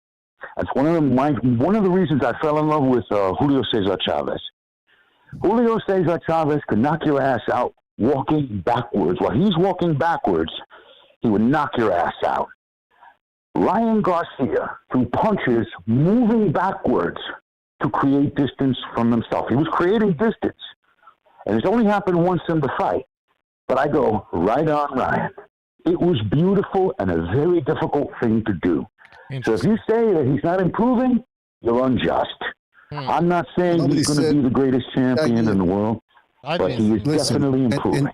G: That's one of the reasons I fell in love with Julio Cesar Chavez. Julio Cesar Chavez could knock your ass out walking backwards. While he's walking backwards, he would knock your ass out. Ryan Garcia threw punches moving backwards to create distance from himself. He was creating distance. And it's only happened once in the fight. But I go, right on, Ryan. It was beautiful and a very difficult thing to do. So if you say that he's not improving, you're unjust. I'm not saying he's going to be the greatest champion in the world, but he is definitely improving.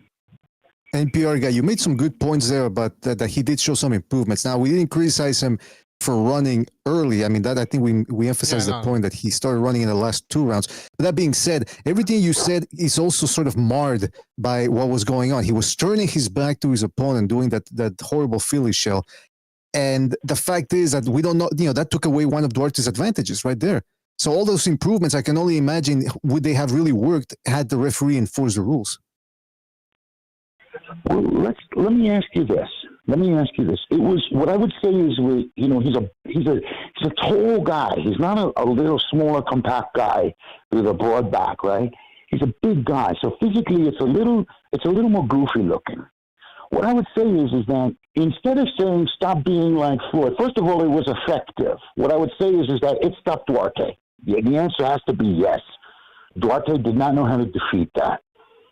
B: NPR guy, you made some good points there about that he did show some improvements. Now, we didn't criticize him for running early. I mean, that I think we emphasized the point that he started running in the last two rounds. But that being said, everything you said is also sort of marred by what was going on. He was turning his back to his opponent, doing that horrible Philly shell. And the fact is that we don't know, that took away one of Duarte's advantages right there. So all those improvements, I can only imagine, would they have really worked had the referee enforced the rules?
G: Well, let me ask you this. It was, what I would say is, he's a tall guy. He's not a little smaller, compact guy with a broad back, right? He's a big guy. So physically, it's a little more goofy looking. What I would say is that instead of saying stop being like Floyd, first of all, it was effective. What I would say is that it stopped Duarte. The answer has to be yes. Duarte did not know how to defeat that.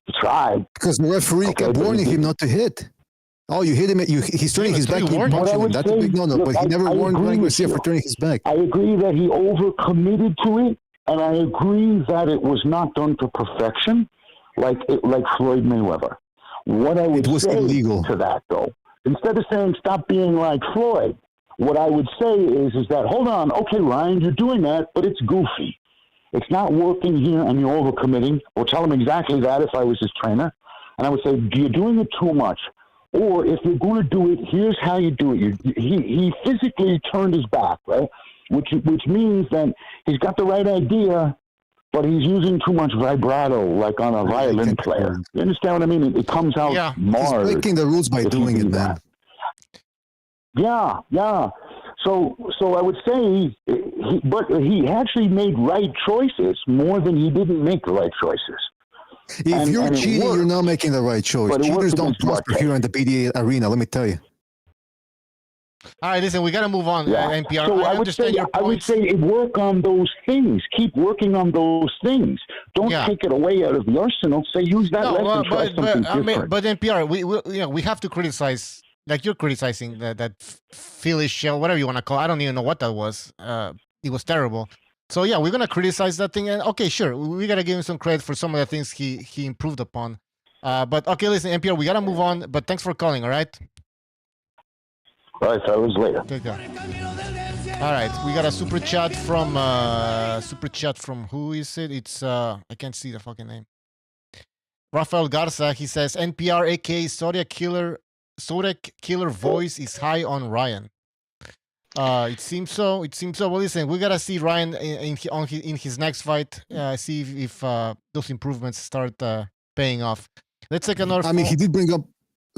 G: He tried.
B: Because the referee kept warning him not to hit. Oh, you hit him. He's turning his back. You punch him. That's a big no-no. But he never warned Ryan Garcia for turning his back.
G: I agree that he overcommitted to it, and I agree that it was not done to perfection, like Floyd Mayweather. What I would say illegal to that, though, instead of saying stop being like Floyd, what I would say is that, hold on, okay, Ryan, you're doing that, but it's goofy. It's not working here, and you're overcommitting. Or tell him exactly that if I was his trainer. And I would say, you're doing it too much. Or if you're going to do it, here's how you do it. He physically turned his back, right? Which means that he's got the right idea, but he's using too much vibrato, like on a violin player. You understand what I mean? It comes out marred.
B: He's breaking the rules by doing it, man.
G: Yeah. So I would say, he actually made right choices more than he didn't make the right choices.
B: If you're cheating, you're not making the right choice. Cheaters don't prosper here in the PDA arena, let me tell you.
A: All right, listen, we got to move on,
G: Yeah.
A: NPR.
G: So
A: I
G: I would
A: understand
G: say,
A: your points.
G: work on those things. Keep working on those things. Don't
A: Yeah.
G: take it away out of the arsenal. Say use that lesson. Try something different.
A: But NPR, we have to criticize, like you're criticizing that Philly shell, whatever you want to call it. I don't even know what that was. It was terrible. So yeah, we're gonna criticize that thing, and okay, sure, we gotta give him some credit for some of the things he improved upon. But okay, listen, NPR, we gotta move on. But thanks for calling. All right.
G: All right, fellas, later.
A: Take care. All right, we got a super chat from who is it? It's I can't see the fucking name. Rafael Garza. He says NPR, aka Zodiac Killer voice is high on Ryan. It seems so. Well, listen, we gotta see Ryan in his next fight. See if those improvements start paying off. Let's take another.
B: I mean, he did bring up.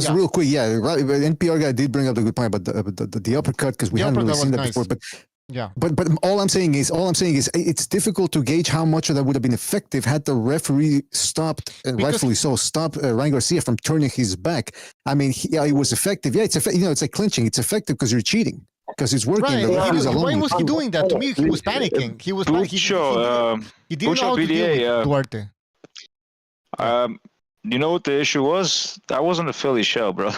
B: So
A: Yeah.
B: real quick, yeah, right, NPR guy did bring up the good point about the uppercut because we
A: The
B: haven't really
A: uppercut
B: seen
A: was
B: that
A: nice.
B: before. But
A: Yeah.
B: But all I'm saying is it's difficult to gauge how much of that would have been effective had the referee stopped, and
A: Because-
B: rightfully so, stopped Ryan Garcia from turning his back. I mean, it was effective. Yeah, it's it's like clinching. It's effective because you're cheating, because it's working.
A: Right.
B: The lead is
A: Why
B: alone.
A: was he doing that? To me, he was panicking. He was panicking. He didn't know how to deal with Duarte.
F: You know what the issue was? That wasn't a Philly shell, bro.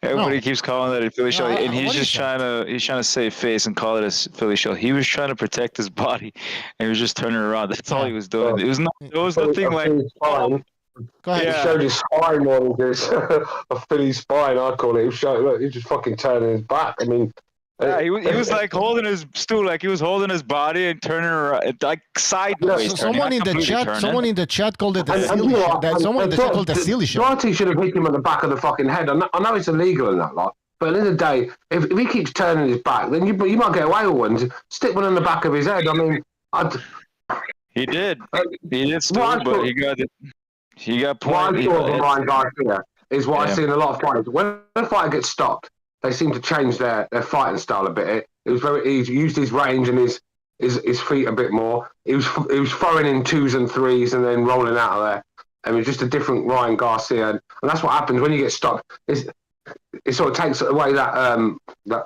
F: Everybody keeps calling that a Philly shell, and he's just trying to save face and call it a Philly shell. He was trying to protect his body, and he was just turning around. That's all he was doing. It was nothing like.
A: Go ahead.
H: He showed his spine more than this. A Philly spine, I call it. He showed, look, he's just fucking turning his back. I mean,
F: yeah, he was like holding his stool, like he was holding his body and turning around, like sideways.
A: So someone in the chat called it a silly shell. Someone in the chat called it a silly shell.
H: Duarte should have hit him on the back of the fucking head. I know it's illegal and that lot, but at the end of the day, if he keeps turning his back, then you might get away with one. Stick one on the back of his head. I mean,
F: he did still, but he got
H: point. What I saw from Ryan Garcia is what I see in a lot of fighters. When a fighter gets stopped, they seem to change their fighting style a bit. It was he used his range and his feet a bit more. He was throwing in 2s and 3s and then rolling out of there. And it was just a different Ryan Garcia, and that's what happens when you get stopped. It sort of takes away that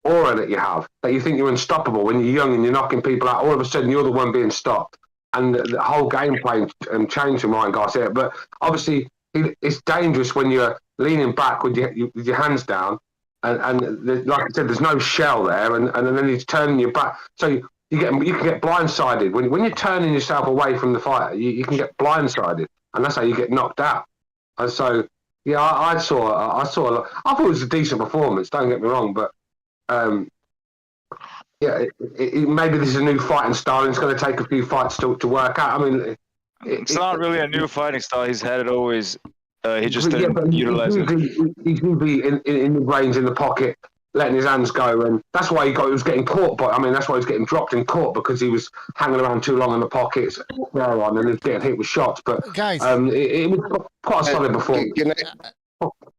H: aura that you have, that you think you're unstoppable when you're young and you're knocking people out. All of a sudden, you're the one being stopped, and the whole gameplay changed from Ryan Garcia. But obviously, it's dangerous when you're leaning back with your hands down. And like I said, there's no shell there, and then he's turning your back. So you can get blindsided when you're turning yourself away from the fighter. You can get blindsided, and that's how you get knocked out. And so, yeah, I saw a lot. I thought it was a decent performance. Don't get me wrong, but yeah, maybe this is a new fighting style, and it's going to take a few fights to work out. I mean,
F: it's not really a new fighting style. He's had it always. He just didn't utilize it.
H: He's usually in the range, in the pocket, letting his hands go, and that's why he was getting caught. But I mean, that's why he was getting dropped in court, because he was hanging around too long in the pockets, and he was getting hit with shots. But
A: guys,
H: it was quite a solid performance.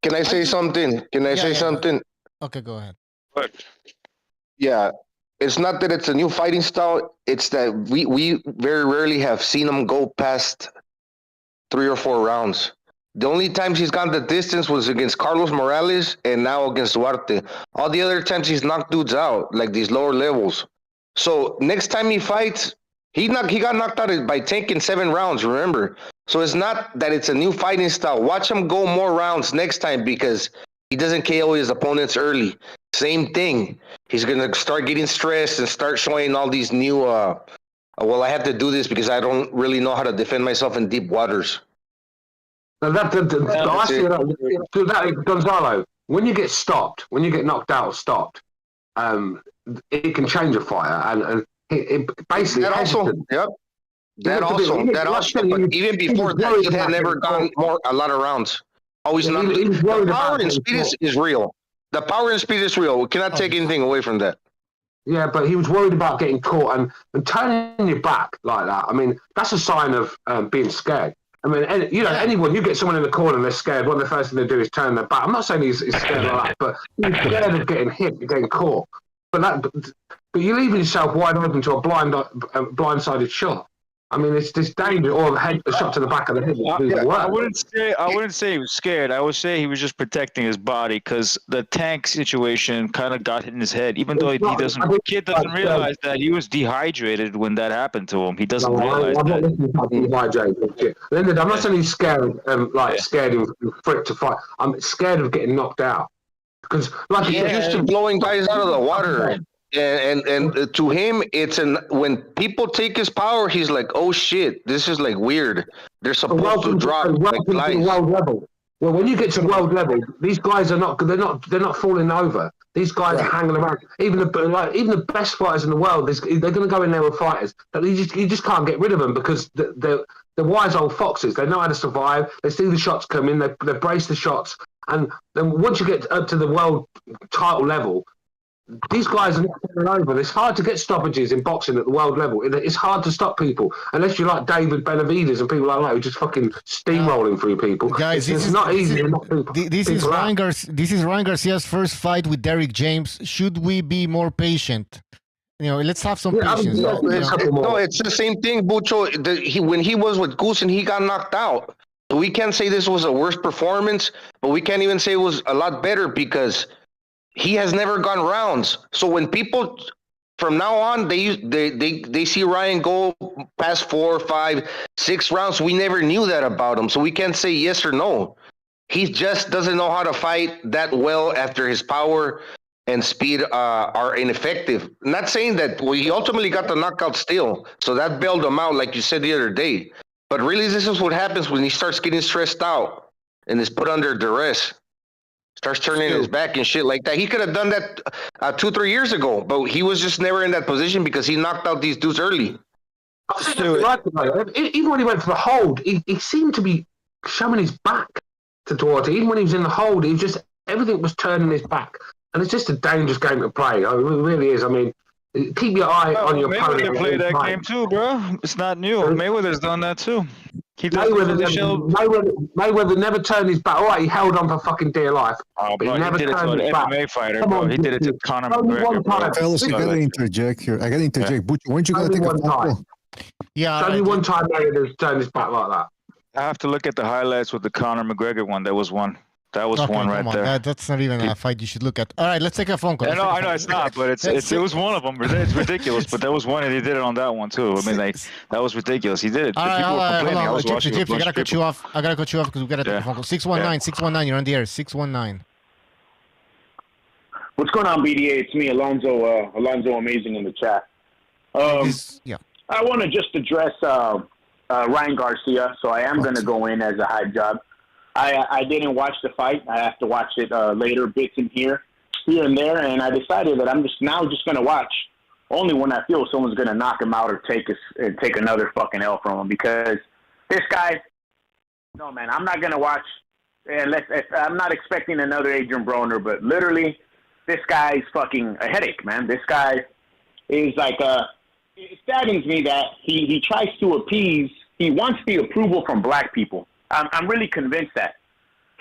I: Can I say something? Can I say something?
A: Okay, go ahead.
F: What?
I: Yeah, it's not that it's a new fighting style. It's that we very rarely have seen him go past 3 or 4 rounds. The only times he's gone the distance was against Carlos Morales and now against Duarte. All the other times he's knocked dudes out, like these lower levels. So next time he fights, he got knocked out by taking 7 rounds, remember? So it's not that it's a new fighting style. Watch him go more rounds next time, because he doesn't KO his opponents early. Same thing. He's going to start getting stressed and start showing all these new, well, I have to do this because I don't really know how to defend myself in deep waters.
H: Gonzalo, when you get stopped, when you get knocked out or stopped, it can change a fighter, and it basically
I: that also, yep. That also, but even before that, he had never gone a lot of rounds. Always not. The power and speed is real. The power and speed is real. We cannot take anything away from that.
H: Yeah, but he was worried about getting caught and turning your back like that. I mean, that's a sign of being scared. I mean, anyone, you get someone in the corner and they're scared, one of the first thing they do is turn their back. I'm not saying he's scared like that, but he's scared of getting hit, getting caught. But you're leaving yourself wide open to a blindsided shot. I mean, it's this danger or a shot to the back of the head.
F: I wouldn't say he was scared. I would say he was just protecting his body because the tank situation kind of got in his head. Even though kid doesn't realize that he was dehydrated when that happened to him. He doesn't realize
H: I'm
F: that.
H: not listening to dehydrated shit. Leonard, I'm not saying he's scared, scared him for it to fight. I'm scared of getting knocked out because, like,
I: He's used to blowing guys out of the water. And to him, when people take his power, he's like, oh shit, this is like weird. They're supposed to drop like flies.
H: World level. Well, when you get to world level, these guys are they're not falling over. These guys are hanging around. Even the best fighters in the world, they're going to go in there with fighters. But you just can't get rid of them because they're wise old foxes. They know how to survive. They see the shots coming. They brace the shots. And then once you get up to the world title level, these guys are not falling over. It's hard to get stoppages in boxing at the world level. It's hard to stop people unless you're like David Benavidez and people like that who just fucking steamrolling through people.
A: Guys,
H: it's not easy to knock people.
A: This is Ryan Garcia's first fight with Derek James. Should we be more patient? Let's have some patience.
I: No, it's the same thing, Bucho. When he was with Goose and he got knocked out. We can't say this was a worse performance, but we can't even say it was a lot better because he has never gone rounds. So when people from now on they see Ryan go past 4, 5, 6 rounds, we never knew that about him. So we can't say yes or no. He just doesn't know how to fight that well after his power and speed are ineffective. Not saying that he ultimately got the knockout still, so that bailed him out, like you said the other day. But really, this is what happens when he starts getting stressed out and is put under duress. Starts turning his back and shit like that. He could have done that 2, 3 years ago, but he was just never in that position because he knocked out these dudes early.
H: Even when he went for the hold, he seemed to be showing his back to Duarte. Even when he was in the hold, everything was turning his back. And it's just a dangerous game to play. It really is. I mean, keep your eye on your opponent.
F: Mayweather played that game too, bro. It's not new. Mayweather's done that too.
H: Mayweather never turned his back. All right, he held on for fucking dear life.
F: Oh, but he never did it to an MMA fighter, bro. He did it to Conor McGregor.
B: Fellas, I gotta interject here. Butch, weren't you gonna take a phone call?
H: Yeah. Only one time Mayweather's turned his back like that.
F: I have to look at the highlights with the Conor McGregor one. That was one. That was one right there.
A: That's not even a fight you should look at. All right, let's take a phone call.
F: I know it's not, but it was one of them. It's ridiculous, but there was one, and he did it on that one too. I mean, that was ridiculous. He did it.
A: All right,
F: people were complaining. I was watching.
A: I gotta cut you off. Because we gotta take a phone call. 619, you're on the air. 619.
J: What's going on, BDA? It's me, Alonzo Amazing in the chat. I want to just address Ryan Garcia. So I am going to go in as a Hypejob. I didn't watch the fight. I have to watch it later, bits in here and there, and I decided that I'm just going to watch only when I feel someone's going to knock him out or take another fucking L from him, because this guy, no, man, I'm not going to watch unless I'm not expecting another Adrian Broner, but literally this guy's fucking a headache, man. This guy is like it saddens me that he tries to appease, he wants the approval from black people. I'm really convinced that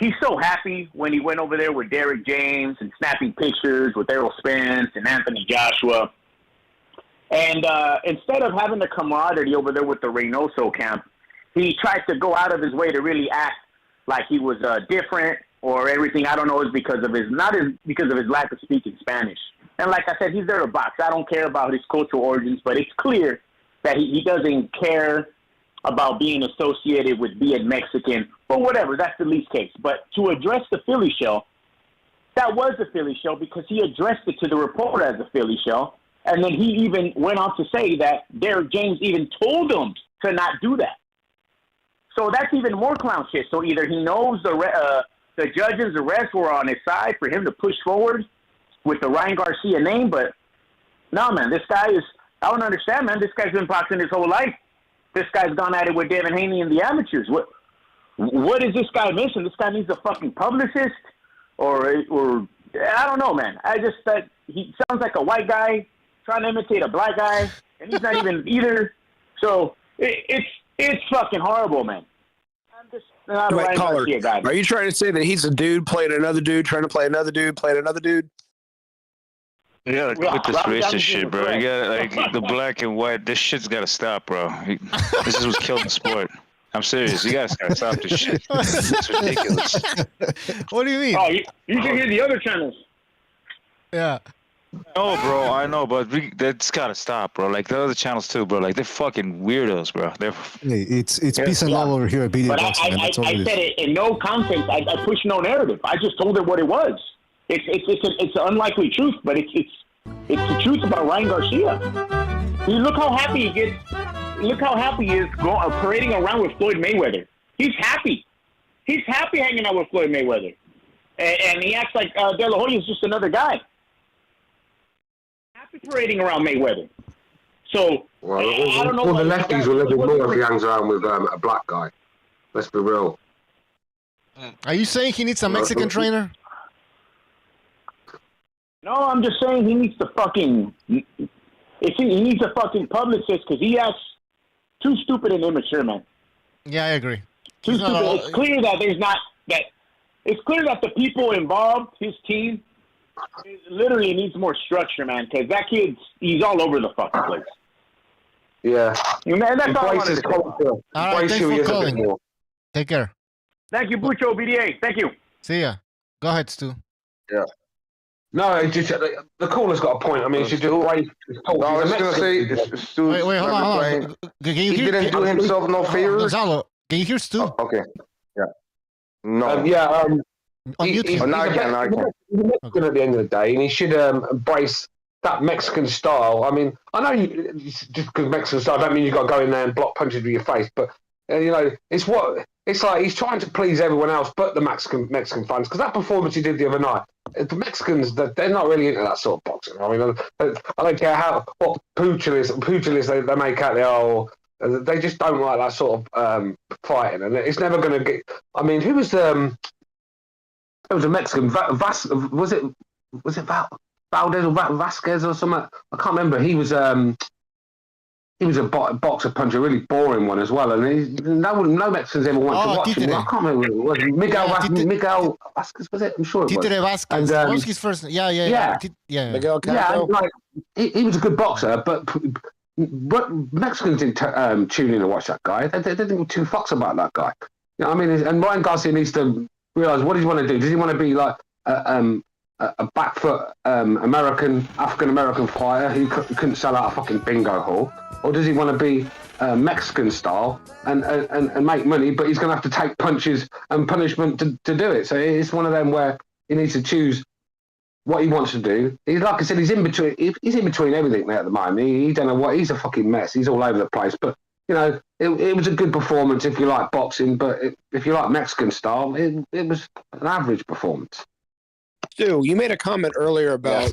J: he's so happy when he went over there with Derek James and snapping pictures with Errol Spence and Anthony Joshua. And instead of having the camaraderie over there with the Reynoso camp, he tried to go out of his way to really act like he was different or everything. I don't know, is because of his lack of speaking Spanish. And like I said, he's there to box. I don't care about his cultural origins, but it's clear that he doesn't care about being associated with being Mexican, but whatever, that's the least case. But to address the Philly show, that was a Philly show because he addressed it to the reporter as a Philly show, and then he even went on to say that Derek James even told him to not do that. So that's even more clown shit. So either he knows the judges, the refs were on his side for him to push forward with the Ryan Garcia name, but no, man, this guy is, I don't understand, man. This guy's been boxing his whole life. This guy's gone at it with Devin Haney and the amateurs. What is this guy missing? This guy needs a fucking publicist, or I don't know, man. I just he sounds like a white guy trying to imitate a black guy, and he's not even either. So it's fucking horrible, man. I'm just not a Ryan Garcia guy.
E: Are you trying to say that he's a dude playing another dude, trying to play another dude, playing another dude?
F: You gotta quit this racist shit, bro. You gotta like the black and white. This shit's gotta stop, bro. This is what's killing the sport. I'm serious. You guys gotta stop this shit. It's ridiculous.
A: What do you mean?
J: Oh, you should hear the other channels.
A: Yeah.
F: No, bro, I know, but that's gotta stop, bro. Like the other channels too, bro. Like they're fucking weirdos, bro. They're.
B: Hey, it's peace and love over here at BD
J: But
B: Boxing, man. That's all
J: I
B: it
J: said
B: is.
J: it in no context. I pushed no narrative. I just told it what it was. It's an unlikely truth, but it's the truth about Ryan Garcia. See, look how happy he gets. Look how happy he is parading around with Floyd Mayweather. He's happy. He's happy hanging out with Floyd Mayweather, and he acts like De La Hoya is just another guy. Happy parading around Mayweather. So I don't know.
H: Well, the lefties will live more if he hangs around with a black guy. Let's be real.
A: Are you saying he needs a Mexican trainer?
J: No, I'm just saying he needs to fucking. He needs a fucking publicist because he acts too stupid and immature, man.
A: Yeah, I agree.
J: Too stupid. It's clear that there's not that. It's clear that the people involved, his team, literally needs more structure, man. Because that he's all over the fucking place.
H: Yeah.
J: Man, that's all I wanted to say.
A: All right, thanks for calling. Take care.
J: Thank you, Bucho BDA. Thank you.
A: See ya. Go ahead, Stu.
H: Yeah. No, it's just the caller's got a point. I mean, she just raised his talk.
I: No, I was just gonna say, Stu.
A: Wait, hold on. Can you
I: He
A: hear?
I: didn't do himself no favors.
A: Gonzalo, can you hear Stu?
I: Oh, okay. Yeah. No.
A: Unmute him.
I: Now I can.
H: He's Mexican at the end of the day, and he should embrace that Mexican style. I mean, I know just because Mexican style, I don't mean you've got to go in there and block punches with your face, but it's like he's trying to please everyone else but the Mexican fans, because that performance he did the other night, the Mexicans, they're not really into that sort of boxing. I mean, I don't care what pugilis they make out they are, or they just don't like that sort of fighting, and it's never going to get. I mean, who was it was a Mexican, was it Valdez or Vasquez or something? I can't remember. He was a boxer puncher, a really boring one as well. And no Mexicans ever wanted to watch him. I can't remember who it was. Miguel Vasquez, was it? I'm sure it was.
A: Titere Vasquez. What was his first? Yeah.
H: Miguel Castro. Yeah, like, he was a good boxer, but Mexicans didn't tune in to watch that guy. They didn't give two fucks about that guy. You know what I mean? And Ryan Garcia needs to realize, what does he want to do? Does he want to be like a back foot African-American fighter who couldn't sell out a fucking bingo hall? Or does he want to be Mexican style and make money, but he's going to have to take punches and punishment to do it? So it's one of them where he needs to choose what he wants to do. He's, like I said, he's in between everything there at the moment. He don't know what, he's a fucking mess. He's all over the place. But, you know, it was a good performance if you like boxing, but if you like Mexican style, it was an average performance.
E: Stu, you made a comment earlier about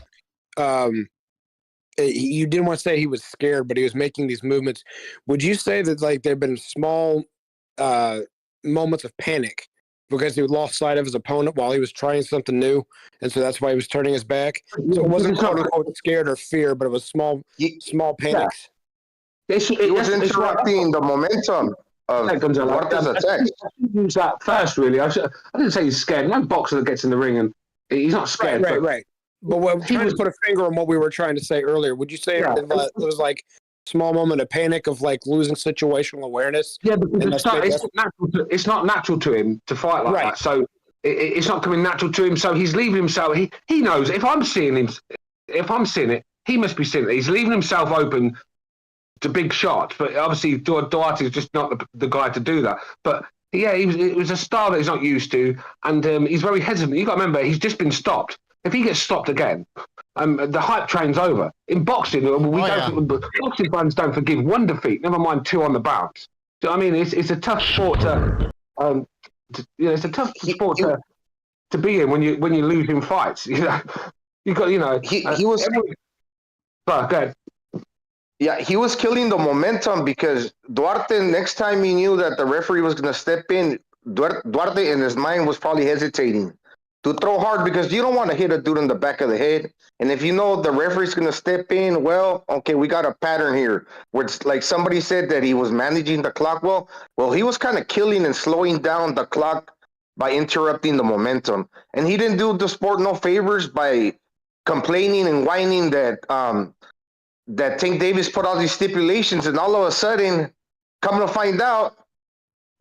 E: you didn't want to say he was scared, but he was making these movements. Would you say that like there have been small moments of panic because he lost sight of his opponent while he was trying something new, and so that's why he was turning his back? So it wasn't quote unquote scared or fear, but it was small panics.
I: Yeah. He was interrupting the momentum of Duarte's attack.
H: Use that first, really. I didn't say he's scared. No boxer that gets in the ring and he's not scared.
E: Right. But we're trying to put a finger on what we were trying to say earlier. Would you say it was like small moment of panic of like losing situational awareness?
H: Yeah, because it's not natural to him to fight like that. So it's not coming natural to him. So he's leaving himself. He knows if I'm seeing it, he must be seeing it. He's leaving himself open to big shots. But obviously, Duarte is just not the guy to do that. But yeah, it was a style that he's not used to, and he's very hesitant. You got to remember, he's just been stopped. If he gets stopped again, the hype train's over. In boxing, boxing fans don't forgive one defeat, never mind two on the bounce. So, I mean, it's a tough sport it's a tough sport to be in when you lose in fights. You know,
I: he was.
H: Go ahead.
I: Yeah, he was killing the momentum because Duarte, next time he knew that the referee was going to step in, Duarte in his mind was probably hesitating to throw hard because you don't want to hit a dude in the back of the head. And if you know the referee's going to step in, well, okay, we got a pattern here where it's like somebody said that he was managing the clock well. Well, he was kind of killing and slowing down the clock by interrupting the momentum. And he didn't do the sport no favors by complaining and whining that that Tank Davis put all these stipulations, and all of a sudden, come to find out,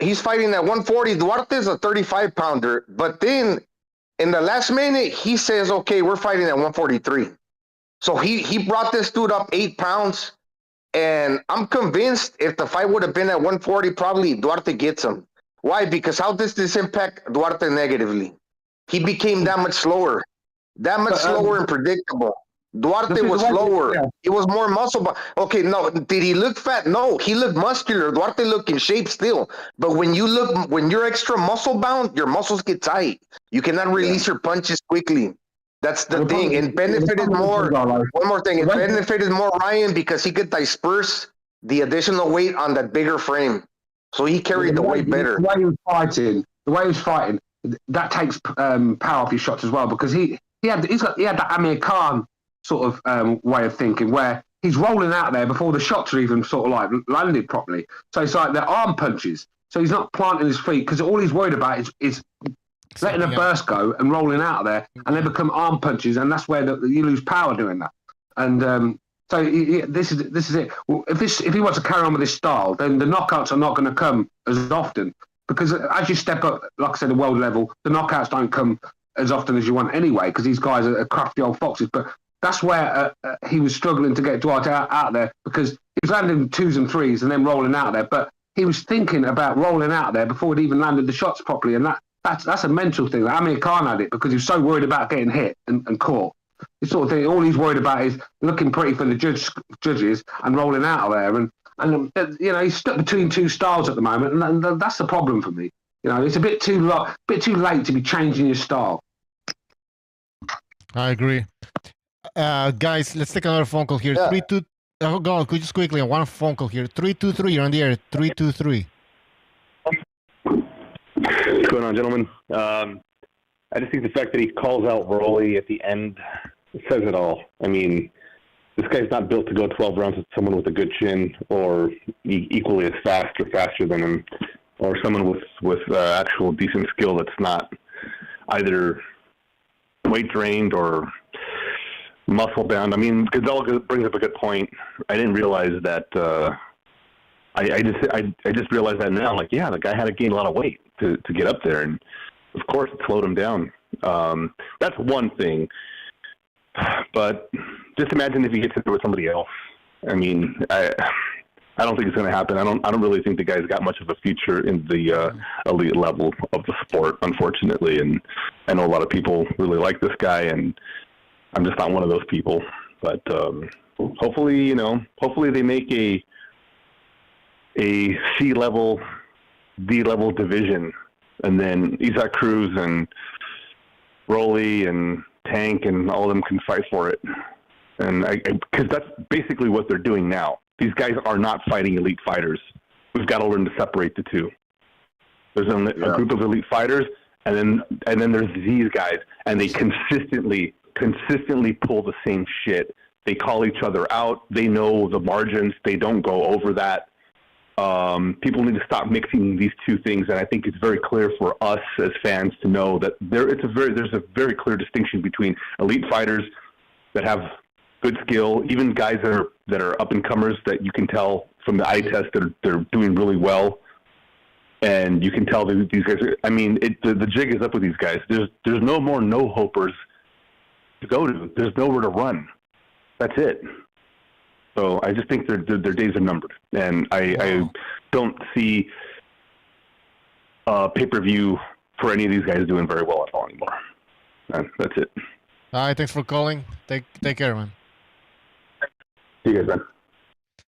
I: he's fighting at 140. Duarte's a 35-pounder, but then in the last minute, he says, "Okay, we're fighting at 143." So he brought this dude up 8 pounds, and I'm convinced if the fight would have been at 140, probably Duarte gets him. Why? Because how does this impact Duarte negatively? He became that much slower and predictable. Duarte was slower. Yeah. He was more muscle. Okay, no, did he look fat? No, he looked muscular. Duarte looked in shape still. But when you're extra muscle bound, your muscles get tight. You cannot release your punches quickly. That's the thing. It benefited more. One more thing. It benefited more Ryan because he could disperse the additional weight on that bigger frame. So he carried the weight better.
H: The way he was fighting, that takes power off your shots as well, because he had that Amir Khan sort of way of thinking where he's rolling out there before the shots are even sort of like landed properly. So it's like they're arm punches. So he's not planting his feet because all he's worried about is letting a burst go and rolling out of there, and they become arm punches, and that's where you lose power doing that. And so this is it. Well, if he wants to carry on with this style, then the knockouts are not going to come as often, because as you step up, like I said, the world level, the knockouts don't come as often as you want anyway, because these guys are crafty old foxes. But that's where he was struggling to get Duarte out there, because he was landing 2s and 3s and then rolling out there. But he was thinking about rolling out there before he'd even landed the shots properly, and that's a mental thing. Amir Khan had it because he was so worried about getting hit and caught. This sort of thing. All he's worried about is looking pretty for the judges and rolling out of there. And he's stuck between two styles at the moment, and that's the problem for me. It's a bit too late to be changing your style.
A: I agree. Guys, let's take another phone call here.
I: Yeah.
A: 3-2. Go on, just quickly. One phone call here. 323. You're on the air. 323.
K: What's going on, gentlemen? I just think the fact that he calls out Rolly at the end says it all. I mean, this guy's not built to go 12 rounds with someone with a good chin, or equally as fast or faster than him, or someone with actual decent skill that's not either weight drained or muscle bound. I mean, Gonzalo brings up a good point. I didn't realize that. I just realized that now. Like, yeah, the guy had to gain a lot of weight to get up there, and of course it slowed him down. That's one thing. But just imagine if he gets into it with somebody else. I mean, I don't think it's going to happen. I don't really think the guy's got much of a future in the elite level of the sport, unfortunately. And I know a lot of people really like this guy, and I'm just not one of those people. But hopefully they make a C level, D level division, and then Isaac Cruz and Rolly and Tank and all of them can fight for it. And because that's basically what they're doing now. These guys are not fighting elite fighters. We've got to learn to separate the two. There's a group of elite fighters, and then there's these guys, and they consistently pull the same shit. They call each other out. They know the margins. They don't go over that. People need to stop mixing these two things, and I think it's very clear for us as fans to know that there's a very clear distinction between elite fighters that have good skill, even guys that are up and comers that you can tell from the eye test that they're doing really well, and you can tell that these guys. The jig is up with these guys. There's no more no hopers to go to. There's nowhere to run. That's it. So I just think their days are numbered, and I don't see pay-per-view for any of these guys doing very well at all anymore. That's it.
A: All right, thanks for calling. Take care, man.
K: See you guys, man.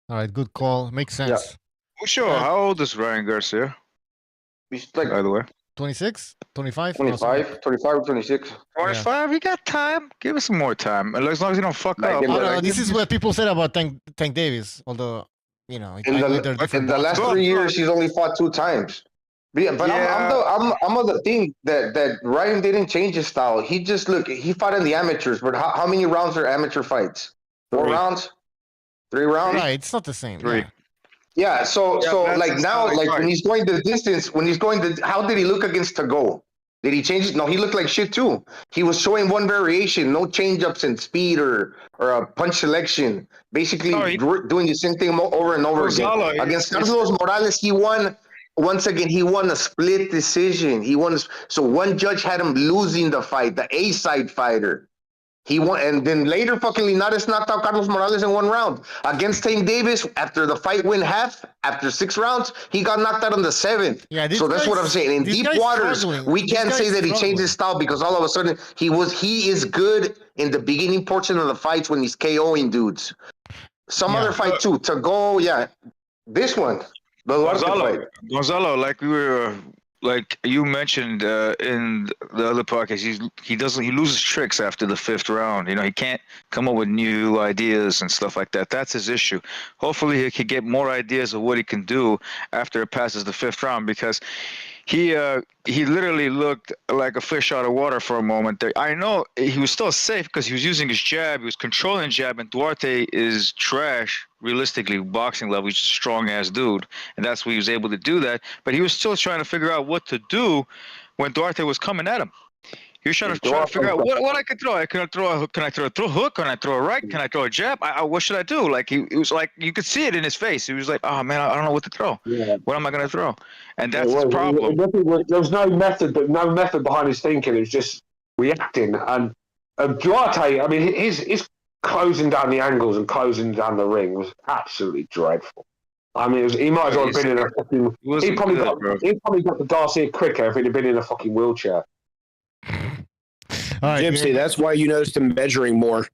A: All right, good call. Makes sense.
F: Yeah. Well, sure. How old is Ryan Garcia?
I: He's like,
F: by the way,
A: 26, 25,
I: 25 or 26.
F: 25. Yeah. You got time. Give us some more time. As long as you don't fuck up.
A: This is what people said about Tank Davis. Although, in
I: the last 3 years, he's only fought 2 times. But I'm of the thing that Ryan didn't change his style. He just he fought in the amateurs. But how many rounds are amateur fights? 4 rounds, 3 rounds.
A: Right, it's not the same.
F: 3.
I: Yeah, so like now, like when he's going the distance, how did he look against Tago? Did he change it? No, he looked like shit too. He was showing one variation, no change-ups in speed or a punch selection. Basically, doing the same thing over and over again. Against Carlos Morales, he won. Once again, he won a split decision. So one judge had him losing the fight, the A-side fighter. He won, and then later, fucking Linares knocked out Carlos Morales in 1 round. Against Tank Davis, after the fight went half, after 6 rounds, he got knocked out on the 7th.
A: Yeah,
I: so that's what I'm saying. In deep waters, we can't say that he changed his style because all of a sudden he is good in the beginning portion of the fights when he's KOing dudes. Some other fight too. To go, this one, the
F: Gonzalo, like you mentioned in the other podcast, he loses tricks after the 5th round. You know, he can't come up with new ideas and stuff like that. That's his issue. Hopefully he can get more ideas of what he can do after it passes the 5th round, because he literally looked like a fish out of water for a moment there. I know he was still safe because he was using his jab, he was controlling jab, and Duarte is trash, realistically, boxing level. He's just a strong-ass dude, and that's why he was able to do that. But he was still trying to figure out what to do when Duarte was coming at him. He was trying to figure out what I could throw. Can I throw a hook? Can I throw a right? Can I throw a jab? What should I do? Like it was like you could see it in his face. He was like, "Oh man, I don't know what to throw.
H: Yeah.
F: What am I going to throw?" And that's his problem.
H: There was no method behind his thinking. It was just reacting. And Duarte, I mean, his closing down the angles and closing down the ring was absolutely dreadful. I mean, he might as well have been in a fucking. He probably got the Garcia quicker if he'd have been in a fucking wheelchair.
A: All right,
E: Gypsy, that's why you noticed him measuring more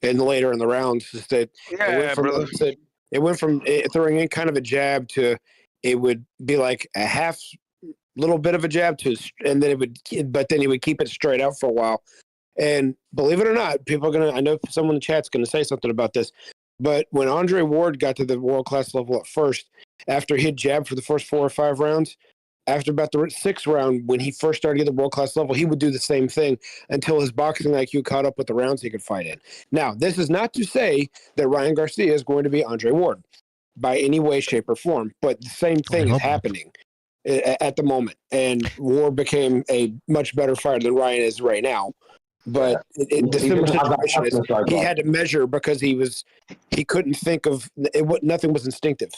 E: later in the rounds. Is that it went from throwing in kind of a jab to it would be like a half little bit of a jab and then he would keep it straight out for a while. And believe it or not, I know someone in the chat's going to say something about this, but when Andre Ward got to the world class level at first, after he had jabbed for the first 4 or 5 rounds, after about the 6th round, when he first started at the world-class level, he would do the same thing until his boxing IQ caught up with the rounds he could fight in. Now, this is not to say that Ryan Garcia is going to be Andre Ward by any way, shape, or form, but the same thing is happening at the moment. And Ward became a much better fighter than Ryan is right now. But the similar situation is he had to measure because he couldn't think of – nothing was instinctive.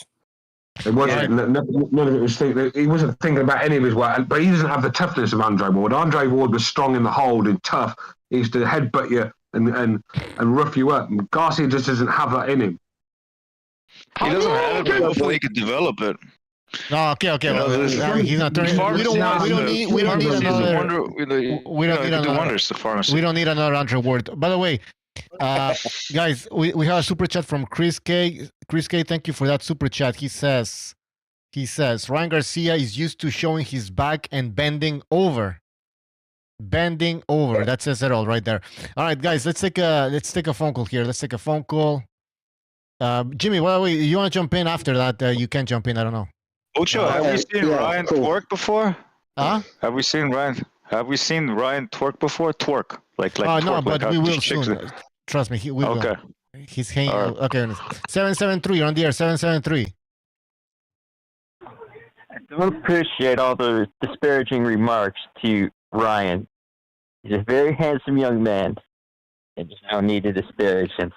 H: It wasn't. None of it was he wasn't thinking about any of his work, but he doesn't have the toughness of Andre Ward. Andre Ward was strong in the hold and tough. He used to headbutt you and rough you up. And Garcia just doesn't have that in him.
F: He doesn't have it, but hopefully he could develop it.
A: No, okay. He's not turning. We don't need another Andre Ward. By the way, guys, we have a super chat from Chris K. Chris K, thank you for that super chat. He says Ryan Garcia is used to showing his back and bending over. That says it all right there. All right, guys, let's take a phone call here. Jimmy, by the way, you want to jump in after that? You can jump in. I don't know.
F: Ocho, have we seen Ryan twerk before?
A: Huh?
F: Have we seen Ryan twerk before? Twerk. Like
A: no,
F: twerk,
A: but we will soon. Trust me, we will.
F: Okay.
A: He's hanging. Right. Okay. 773. You're on the air. 773.
L: I don't appreciate all the disparaging remarks to Ryan. He's a very handsome young man, and there's no need to disparage him.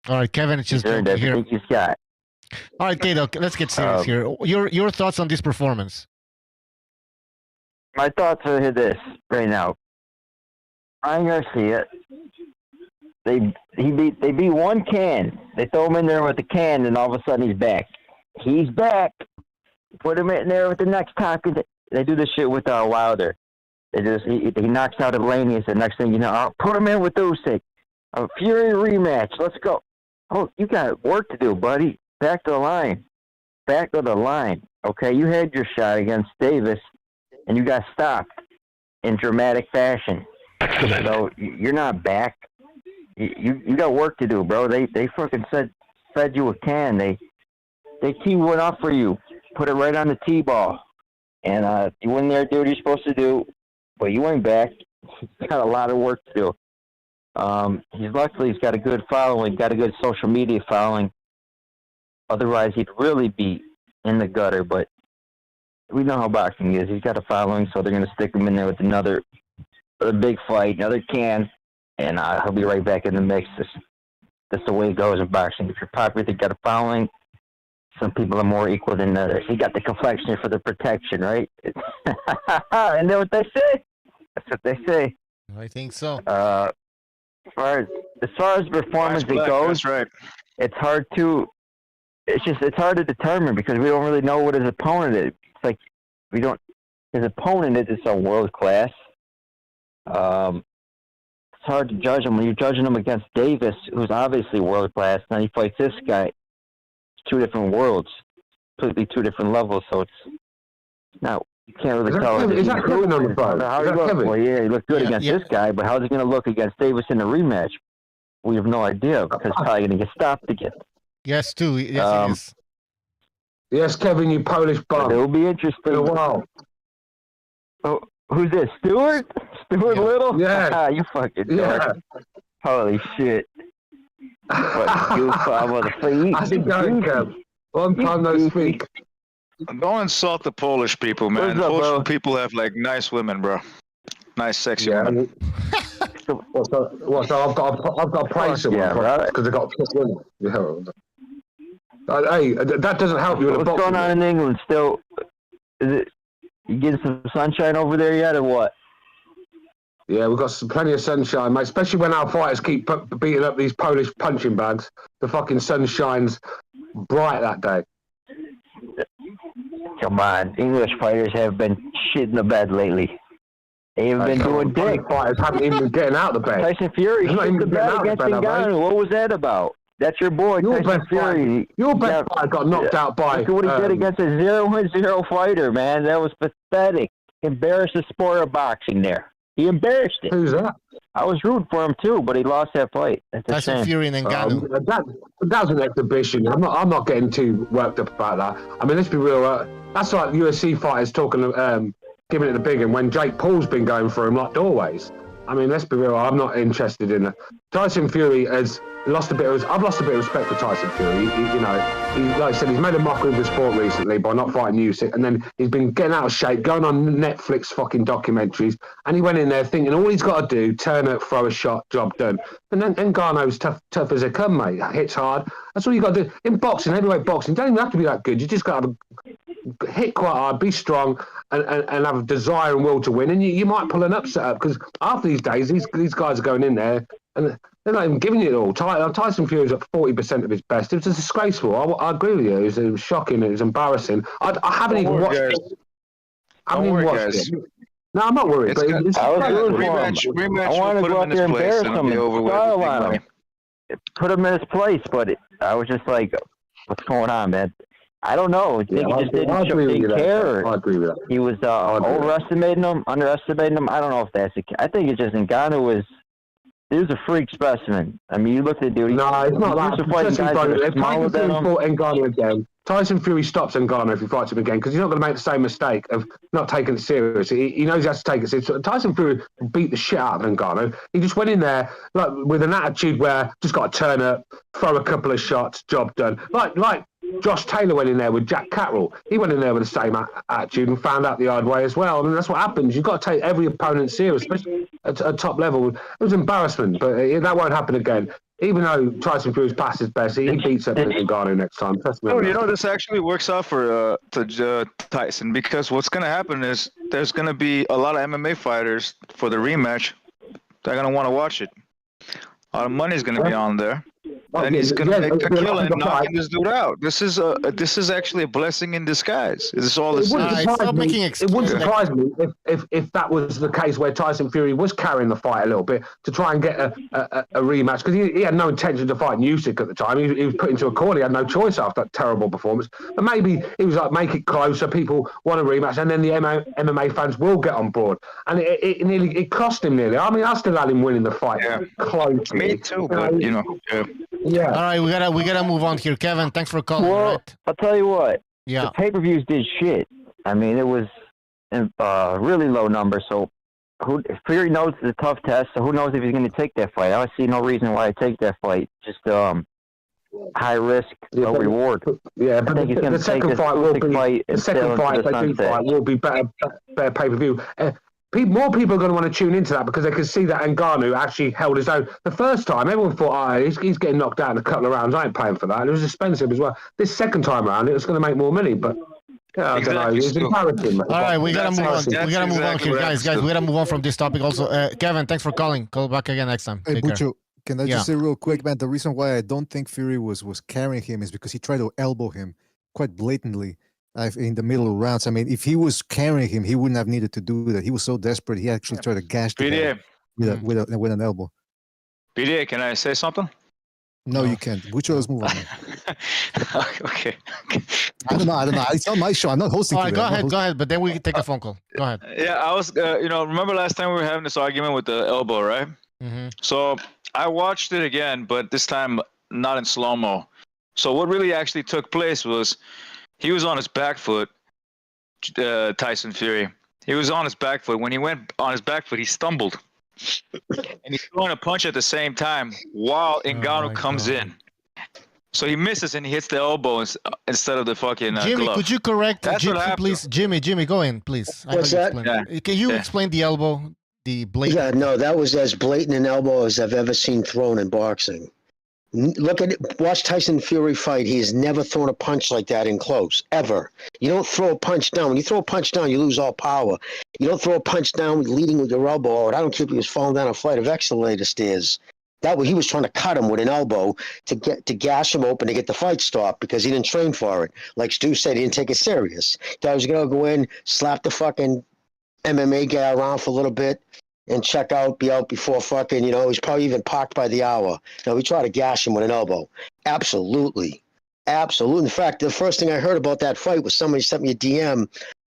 A: All right, Kevin, it's just
L: earned everything he's got.
A: All right, Kato, let's get serious here. Your thoughts on this performance?
L: My thoughts are this right now. Ryan Garcia, they beat one can. They throw him in there with the can, and all of a sudden he's back. He's back. Put him in there with the next topic. They do this shit with Wilder. He knocks out Elenius, and next thing you know, I'll put him in with Usyk. A Fury rematch. Let's go. Oh, you got work to do, buddy. Back to the line. Okay, you had your shot against Davis, and you got stopped in dramatic fashion. So you're not back. You got work to do, bro. They fucking fed you a can. They teed one up for you, put it right on the tee-ball, and you went there, do what you're supposed to do, but you went back. You got a lot of work to do. He's got a good following, got a good social media following. Otherwise, he'd really be in the gutter. But we know how boxing is. He's got a following, so they're going to stick him in there with another big fight, another can, and he'll be right back in the mix. That's the way it goes in boxing. If you're popular, you got a following. Some people are more equal than others. You got the complexion for the protection, right? And then what they say? That's what they say.
A: I think so.
L: As far as performance goes,
F: right.
L: it's hard to determine because we don't really know what his opponent is. It's like his opponent is so world class. It's hard to judge him when you're judging him against Davis, who's obviously world class. Then he fights this guy. It's two different worlds, completely two different levels. So it's now you can't really tell.
H: Is that Kevin on the phone?
L: How he look? Well, yeah, he looked good against this guy, but how's he going to look against Davis in the rematch? We have no idea because he's probably going to get stopped again.
A: Yes, too. Yes, it is.
H: Yes, Kevin, you Polish bum.
L: It'll be interesting.
H: Wow.
L: Oh, who's this? Stewart? Stewart Little?
H: Yeah.
L: You fucking dork. Holy shit. What goofball motherfucker.
H: How's it going, Kev? Long time no speak.
F: Don't insult the Polish people, man.
L: What's up,
F: Polish
L: bro?
F: people have like nice women, bro. Nice, sexy women.
H: So I've got to praise someone because I got pissed women. Hey, that doesn't help you in a boxing.
L: What's going on in England still? Is it you getting some sunshine over there yet, or what?
H: Yeah, we've got plenty of sunshine, mate. Especially when our fighters keep beating up these Polish punching bags. The fucking sun shines bright that day.
L: Come on, English fighters have been shitting the bed lately. They haven't been doing dick.
H: Fighters haven't even been getting out of the bed.
L: Tyson Fury shit the bed against Ngannou. What was that about? That's your boy, Tyson Fury.
H: Your best fighter got knocked out by...
L: Look at what he did against a 0-0 fighter, man. That was pathetic. Embarrassed the sport of boxing there. He embarrassed it.
H: Who's that?
L: I was rooting for him, too, but he lost that fight. That's a
A: Tyson
L: shame.
A: Fury and Ngannou.
H: That was an exhibition. I'm not getting too worked up about that. I mean, let's be real. That's like UFC fighters talking, giving it the big one when Jake Paul's been going for him like doorways. I mean, let's be real. I'm not interested in it. Tyson Fury has lost a bit of. I've lost a bit of respect for Tyson Fury. Like I said, he's made a mockery of the sport recently by not fighting Usyk, and then he's been getting out of shape, going on Netflix fucking documentaries, and he went in there thinking all he's got to do, turn up, throw a shot, job done. And then Ngannou's tough as they come, mate. Hits hard. That's all you got to do in boxing, heavyweight boxing. You don't even have to be that good. You just got to hit quite hard, be strong, and have a desire and will to win. And you might pull an upset up because after these days, these guys are going in there and they're not even giving it all. Tyson Fury's at 40% of his best. It was disgraceful. I agree with you. It was shocking. It was embarrassing. I haven't even watched it. I haven't even watched it. No, I'm not worried. But it's
F: rematch.
L: I want to go out there and embarrass him. Put him in his place, but I was just like, what's going on, man? I don't know. I think he just didn't care.
H: I agree with that.
L: He was overestimating him, underestimating him. I don't know if that's the case. I think it's just Ngannou was a freak specimen. I mean, you look at the dude.
H: No, it's not that. If Tyson Fury fought Ngannou again, Tyson Fury stops Ngannou if he fights him again because he's not going to make the same mistake of not taking it seriously. He knows he has to take it seriously. Tyson Fury beat the shit out of Ngannou. He just went in there like with an attitude where just got to turn up, throw a couple of shots, job done. Like Josh Taylor went in there with Jack Catterall. He went in there with the same attitude and found out the hard way as well. I mean, that's what happens. You've got to take every opponent serious, especially at top level. It was embarrassment, but that won't happen again. Even though Tyson Fury's past his best, he beats up Ngannou next time.
F: This actually works out for Tyson because what's going to happen is there's going to be a lot of MMA fighters for the rematch. They're going to want to watch it. A lot of money's going to be on there. And he's gonna make a kill and knocking this dude out. This is actually a blessing in disguise. This is all this.
H: It wouldn't surprise me if that was the case where Tyson Fury was carrying the fight a little bit to try and get a rematch because he had no intention to fight Usyk at the time. He was put into a corner. He had no choice after that terrible performance. But maybe he was like, make it closer. People want a rematch, and then the MMA fans will get on board. And it cost him nearly. I mean, I still had him winning the fight.
F: Yeah.
H: Close.
F: Me too, but
H: Yeah.
A: All right, we gotta move on here, Kevin. Thanks for calling.
L: Well,
A: right?
L: I'll tell you what.
A: Yeah.
L: The pay-per-views did shit. I mean, it was really low number. So, Fury knows it's a tough test. So who knows if he's going to take that fight? I see no reason why I take that fight. Just high risk, low reward.
H: Yeah, but the second fight will be the second fight. If they do fight, will be better pay-per-view. More people are going to want to tune into that because they can see that Ngannou actually held his own. The first time, everyone thought, he's getting knocked out in a couple of rounds. I ain't paying for that. It was expensive as well. This second time around, it was going to make more money, but yeah, I don't know. It's embarrassing, mate.
A: All right, we got to move on. We got to move on here, guys. We got to move on from this topic also. Kevin, thanks for calling. Call back again next time.
B: Hey, Bucho, can I just say real quick, man, the reason why I don't think Fury was carrying him is because he tried to elbow him quite blatantly. In the middle rounds. I mean, if he was carrying him, he wouldn't have needed to do that. He was so desperate, he actually tried to gash the guy with an elbow.
F: PDA, can I say something?
B: No, you can't. Bucho, let's move on.
F: Okay.
B: I don't know. It's on my show. I'm not hosting.
A: All right, go ahead. But then we can take a phone call. Go ahead.
F: Yeah, I was, remember last time we were having this argument with the elbow, right?
A: Mm-hmm.
F: So I watched it again, but this time not in slow-mo. So what really actually took place was he was on his back foot, Tyson Fury. He was on his back foot. When he went on his back foot, he stumbled. And he's throwing a punch at the same time while Ngannou comes in. So he misses and he hits the elbow instead of the fucking
A: Jimmy,
F: glove.
A: could you correct Jimmy, please? Jimmy, go in, please.
M: What's that?
A: Can you explain the elbow, the blade?
M: Yeah, no, that was as blatant an elbow as I've ever seen thrown in boxing. Watch Tyson Fury fight. He has never thrown a punch like that in close, ever. You don't throw a punch down. When you throw a punch down, you lose all power. You don't throw a punch down leading with your elbow. I don't care if he was falling down a flight of escalator stairs. He was trying to cut him with an elbow to gash him open to get the fight stopped because he didn't train for it. Like Stu said, he didn't take it serious. He thought he was going to go in, slap the fucking MMA guy around for a little bit, and check out, be out before fucking, he's probably even parked by the hour. We try to gash him with an elbow. Absolutely. In fact, the first thing I heard about that fight was somebody sent me a DM,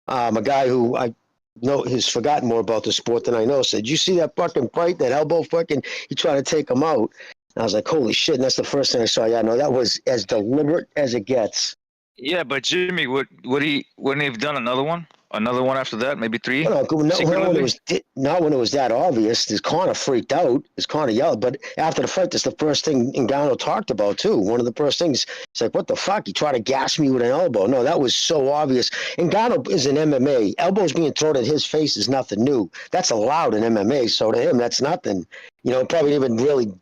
M: a guy who I know has forgotten more about the sport than I know, said, you see that fucking fight, that elbow fucking, he tried to take him out. And I was like, holy shit, and that's the first thing I saw. Yeah, no, that was as deliberate as it gets.
F: Yeah, but Jimmy, wouldn't he have done another one? Another one after that, maybe three?
M: Not when it was that obvious. His corner freaked out. His corner yelled. But after the fight, that's the first thing Ngannou talked about, too. One of the first things, he's like, what the fuck? He tried to gash me with an elbow. No, that was so obvious. Ngannou is an MMA. Elbows being thrown at his face is nothing new. That's allowed in MMA. So to him, that's nothing. Probably didn't even really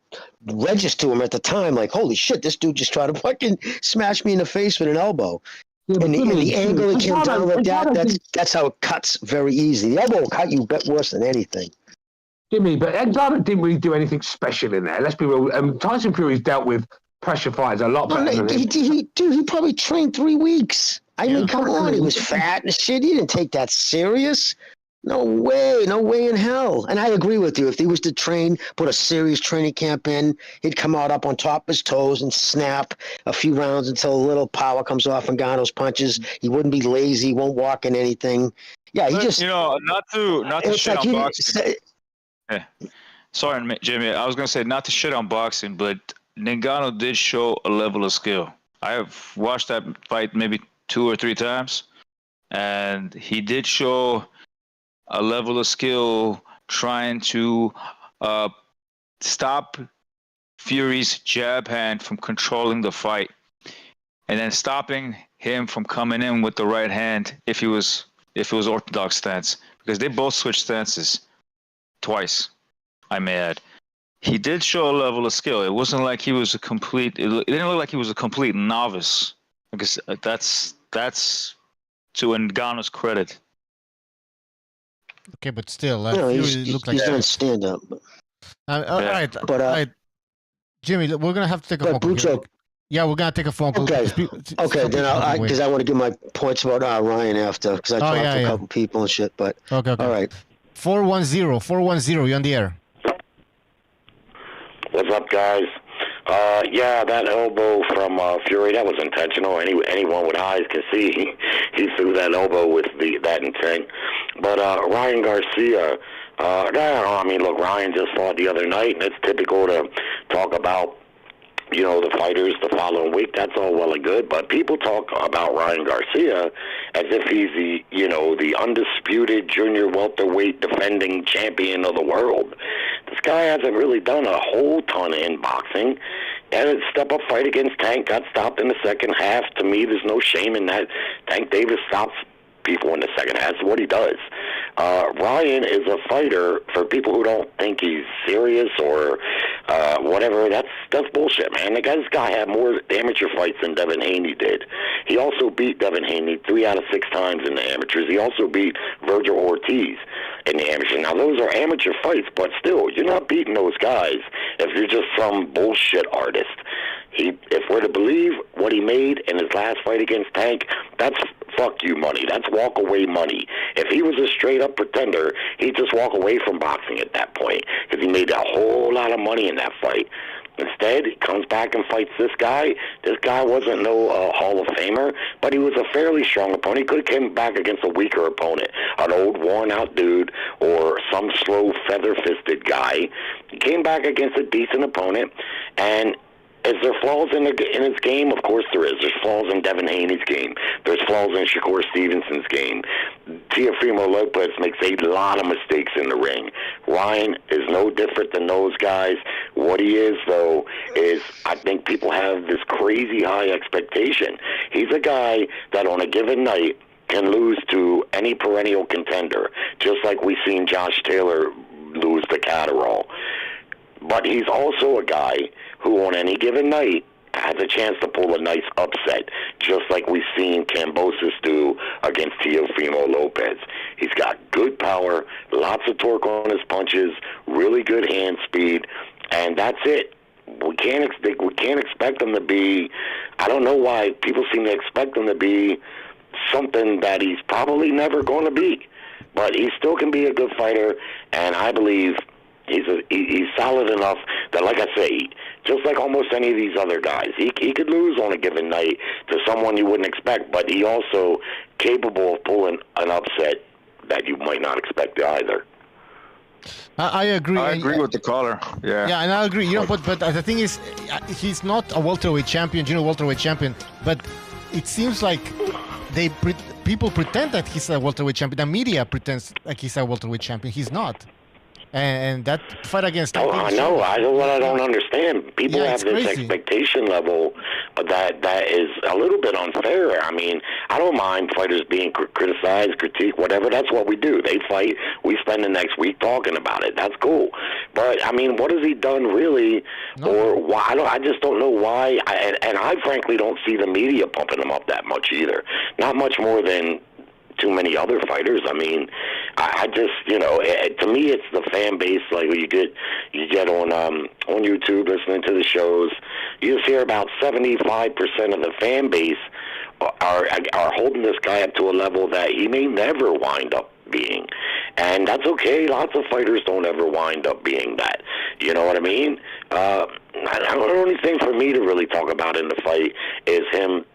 M: register to him at the time. Like, holy shit, this dude just tried to fucking smash me in the face with an elbow. Yeah, and the angle it came down like that's how it cuts very easy. The elbow will cut you worse than anything.
H: Jimmy, but Ngannou didn't really do anything special in there. Let's be real. Tyson Fury's dealt with pressure fighters a lot better than him.
M: He probably trained 3 weeks. I mean, come on. He was fat and shit. He didn't take that serious. No way in hell. And I agree with you. If he was to train, put a serious training camp in, he'd come out up on top of his toes and snap a few rounds until a little power comes off Ngannou's punches. He wouldn't be lazy, won't walk in anything. Yeah, he just...
F: not to shit on boxing. Sorry, Jimmy. I was going to say not to shit on boxing, but Ngannou did show a level of skill. I have watched that fight maybe 2 or 3 times, and he did show a level of skill trying to stop Fury's jab hand from controlling the fight, and then stopping him from coming in with the right hand if it was orthodox stance, because they both switched stances twice, I may add. He did show a level of skill. It wasn't like he was it didn't look like he was a complete novice, because that's to Ngannou's credit.
A: Okay, but still,
M: he's done stand up.
A: All right, Jimmy, we're gonna have to take a phone call. Yeah, we're gonna take a phone call.
M: Okay, then because I want to give my points about Ryan after, because I talked to a couple people and shit. But
A: okay.
M: All right,
A: 410, you're on the air.
N: What's up, guys? Yeah, that elbow from Fury, that was intentional. Anyone with eyes can see he threw that elbow with that intent. But Ryan Garcia, look, Ryan just fought the other night, and it's typical to talk about, the fighters the following week. That's all well and good, but people talk about Ryan Garcia as if he's the undisputed junior welterweight defending champion of the world. This guy hasn't really done a whole ton in boxing. had a step-up fight against Tank, got stopped in the second half. To me, there's no shame in that. Tank Davis stops people in the second half. That's what he does. Ryan is a fighter. For people who don't think he's serious or whatever, that's bullshit, man. This guy had more amateur fights than Devin Haney did. He also beat Devin Haney 3 out of 6 times in the amateurs. He also beat Virgil Ortiz in the amateurs. Now, those are amateur fights, but still, you're not beating those guys if you're just some bullshit artist. If we're to believe what he made in his last fight against Tank, that's fuck you money. That's walk away money. If he was a straight up pretender, he'd just walk away from boxing at that point because he made a whole lot of money in that fight. Instead, he comes back and fights this guy. This guy wasn't no Hall of Famer, but he was a fairly strong opponent. He could have come back against a weaker opponent, an old worn-out dude or some slow, feather-fisted guy. He came back against a decent opponent, and is there flaws in his game? Of course there is. There's flaws in Devin Haney's game. There's flaws in Shakur Stevenson's game. Teofimo Lopez makes a lot of mistakes in the ring. Ryan is no different than those guys. What he is, though, is I think people have this crazy high expectation. He's a guy that on a given night can lose to any perennial contender, just like we've seen Josh Taylor lose to Catterall. But he's also a guy who on any given night has a chance to pull a nice upset, just like we've seen Kambosos do against Teofimo Lopez. He's got good power, lots of torque on his punches, really good hand speed, and that's it. We can't expect him to be, I don't know why people seem to expect him to be something that he's probably never going to be. But he still can be a good fighter, and I believe he's solid enough that, like I say, just like almost any of these other guys, he could lose on a given night to someone you wouldn't expect, but he also capable of pulling an upset that you might not expect either.
A: I agree.
F: I agree with the caller. Yeah.
A: Yeah, and I agree. But the thing is, he's not a welterweight champion, junior welterweight champion. But it seems like people pretend that he's a welterweight champion. The media pretends like he's a welterweight champion. He's not. And that fight against...
N: Oh, I know. I don't understand. People have this crazy expectation level that is a little bit unfair. I mean, I don't mind fighters being criticized, critiqued, whatever. That's what we do. They fight. We spend the next week talking about it. That's cool. But, I mean, what has he done really? No. Or why? I just don't know why. And I frankly don't see the media pumping him up that much either. Not much more than too many other fighters. I mean, I just, to me, it's the fan base. Like you get on YouTube listening to the shows, you just hear about 75% of the fan base are holding this guy up to a level that he may never wind up being, and that's okay. Lots of fighters don't ever wind up being that. You know what I mean? The only thing for me to really talk about in the fight is him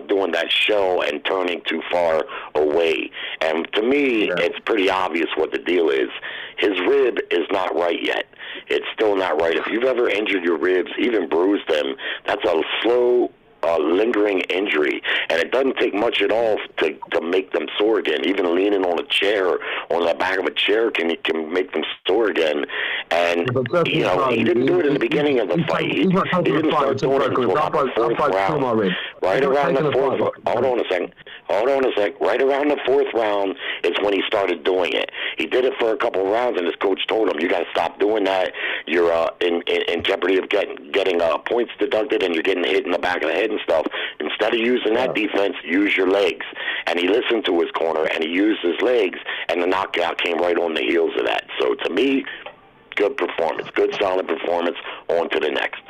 N: doing that show and turning too far away. And to me, it's pretty obvious what the deal is. His rib is not right yet. It's still not right. If you've ever injured your ribs, even bruised them, that's a slow, lingering injury, and it doesn't take much at all to make them sore again. Even leaning on a chair, on the back of a chair, can make them sore again. And he didn't do it in the beginning of the fight. He didn't start doing it until about the fourth round. Right around the fourth. Hold on a second. Right around the fourth round is when he started doing it. He did it for a couple of rounds, and his coach told him, "You got to stop doing that. You're in jeopardy of getting points deducted, and you're getting hit in the back of the head and stuff. Instead of using that defense, use your legs." And he listened to his corner, and he used his legs, and the knockout came right on the heels of that. So to me, good performance, good solid performance. On to the next.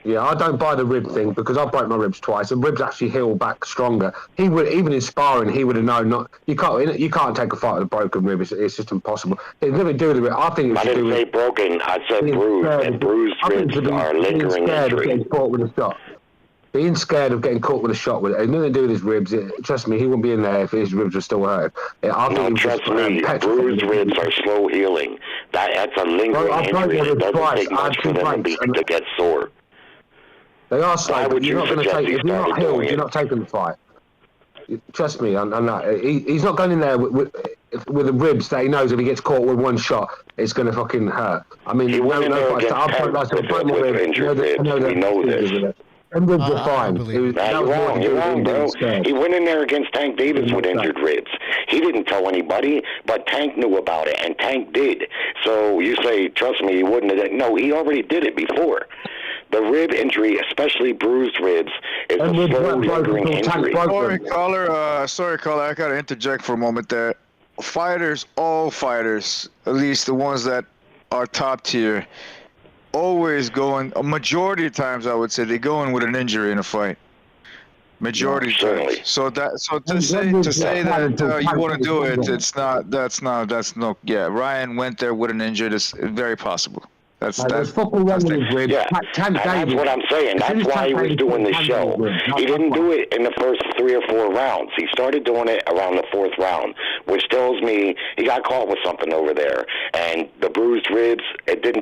H: Yeah, I don't buy the rib thing because I broke my ribs twice, and ribs actually heal back stronger. He would, even in sparring, he would have known you can't take a fight with a broken rib. It's just impossible. It's nothing to do with the rib. I think
N: I didn't say broken. I said bruised. And bruised ribs are a lingering injury.
H: Being scared of getting caught with a shot with it. It has nothing to do with his ribs. Trust me, he wouldn't be in there if his ribs were still hurt.
N: Trust me, bruised ribs are slow healing. That's a lingering injury. It doesn't take much for them to get sore.
H: They are slow. If you're not taking the fight. Trust me, I'm not. He's not going in there with with the ribs that he knows if he gets caught with one shot, it's going to fucking hurt. I mean,
N: he went in there against Tank with injured ribs. We know this.
H: And ribs were fine.
N: You're wrong, bro. He went in there against Tank Davis with injured ribs. He didn't tell anybody, but Tank knew about it, and Tank did. So you say, trust me, he wouldn't have. No, he already did it before. The rib injury, especially bruised ribs, is a slow lingering injury.
F: Sorry, caller, I gotta interject for a moment there. Fighters, all fighters, at least the ones that are top tier, always going, a majority of times I would say, they go in with an injury in a fight. Majority of times. So to say that you want to do it, that's no, yeah, Ryan went there with an injury, it's very possible. That's
N: what I'm saying. That's why he was doing the show. He didn't do it in the first 3 or 4 rounds. He started doing it around the 4th round, which tells me he got caught with something over there. And the bruised ribs,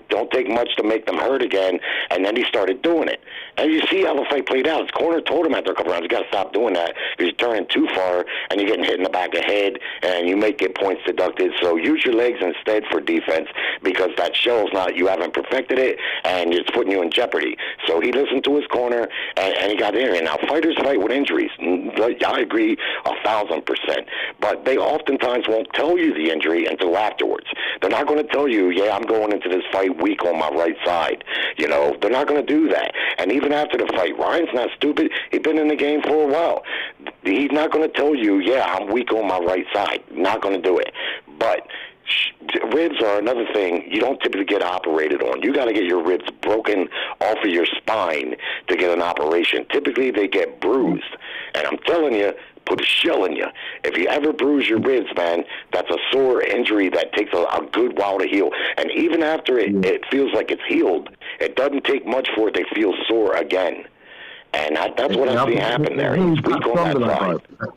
N: don't take much to make them hurt again. And then he started doing it. And you see how the fight played out. His corner told him after a couple rounds, you got to stop doing that because you're turning too far and you're getting hit in the back of the head and you may get points deducted. So use your legs instead for defense because that shows you haven't perfected it and it's putting you in jeopardy. So he listened to his corner and he got in there. Now fighters fight with injuries. I agree 1,000%, but they oftentimes won't tell you the injury until afterwards. They're not going to tell you, yeah, I'm going into this fight weak on my right side. You know, they're not going to do that. And even after the fight, Ryan's not stupid. He's been in the game for a while. He's not going to tell you, yeah, I'm weak on my right side. Not going to do it. But ribs are another thing you don't typically get operated on. You got to get your ribs broken off of your spine to get an operation. Typically, they get bruised. And I'm telling you, put a shell in you. If you ever bruise your ribs, man, that's a sore injury that takes a good while to heal. And even after it feels like it's healed, it doesn't take much for it to feel sore again. And that's what I see happen there. He's weak on that side.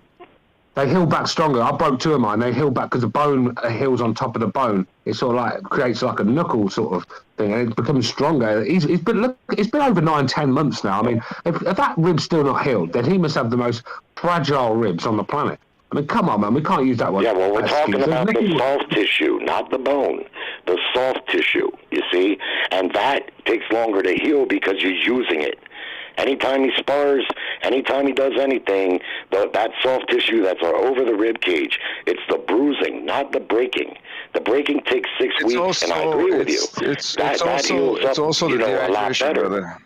H: They heal back stronger. I broke 2 of mine. They heal back because the bone heals on top of the bone. It sort of like creates like a knuckle sort of thing, and it becomes stronger. It's been over 9-10 months now. I mean, if that rib's still not healed, then he must have the most fragile ribs on the planet. I mean, come on, man. We can't use that one.
N: Yeah, well, we're talking about the soft tissue, not the bone. The soft tissue, you see? And that takes longer to heal because you're using it. Anytime he spars, anytime he does anything, that soft tissue that's over the rib cage, it's the bruising, not the breaking. The breaking takes 6 weeks, and I agree with you.
F: It's also the dehydration, brother.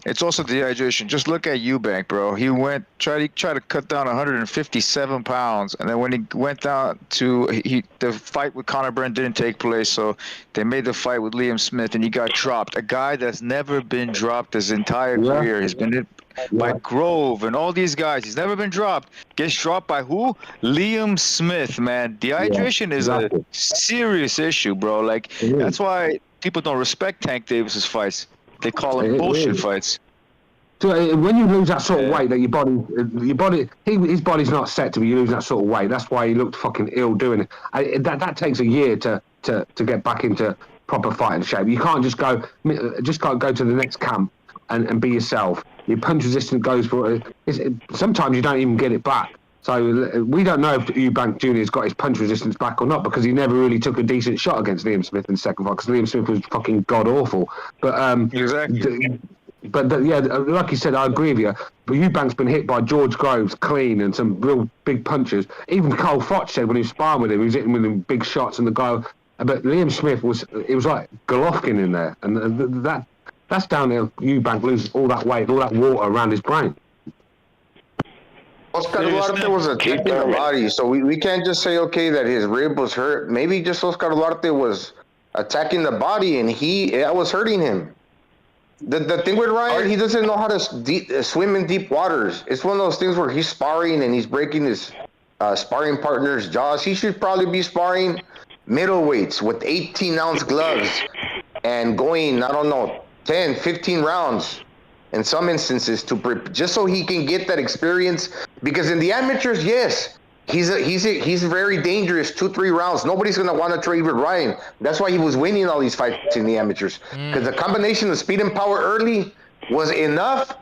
F: It's also dehydration. Just look at Eubank, bro. He tried to cut down 157 pounds, and then when he went down to the fight with Conor Brent didn't take place, so they made the fight with Liam Smith, and he got dropped. A guy that's never been dropped his entire career. He's been hit by Grove and all these guys. He's never been dropped. Gets dropped by who? Liam Smith, man. Dehydration is a serious issue, bro. Like that's why people don't respect Tank Davis's fights. They call them bullshit fights.
H: So when you lose that sort of weight, that his body's not set to be losing that sort of weight. That's why he looked fucking ill doing it. That takes a year to get back into proper fighting shape. You can't just go to the next camp and be yourself. Your punch resistance goes for sometimes you don't even get it back. So we don't know if Eubank Jr. has got his punch resistance back or not because he never really took a decent shot against Liam Smith in the second fight because Liam Smith was fucking god awful. But
F: exactly.
H: Yeah, like you said, I agree with you. But Eubank's been hit by George Groves clean and some real big punches. Even Cole Foch said when he was sparring with him, he was hitting with him big shots and the guy. But Liam Smith was like Golovkin in there, and that's down there. Eubank loses all that weight, all that water around his brain.
I: Oscar Duarte was attacking the body, so we can't just say, okay, that his rib was hurt. Maybe just Oscar Duarte was attacking the body, and that was hurting him. The thing with Ryan, he doesn't know how to swim in deep waters. It's one of those things where he's sparring and he's breaking his sparring partner's jaws. He should probably be sparring middleweights with 18-ounce gloves and going, 10, 15 rounds. In some instances, just so he can get that experience, because in the amateurs, yes, he's very dangerous. 2-3 rounds, nobody's gonna want to trade with Ryan. That's why he was winning all these fights in the amateurs, because the combination of speed and power early was enough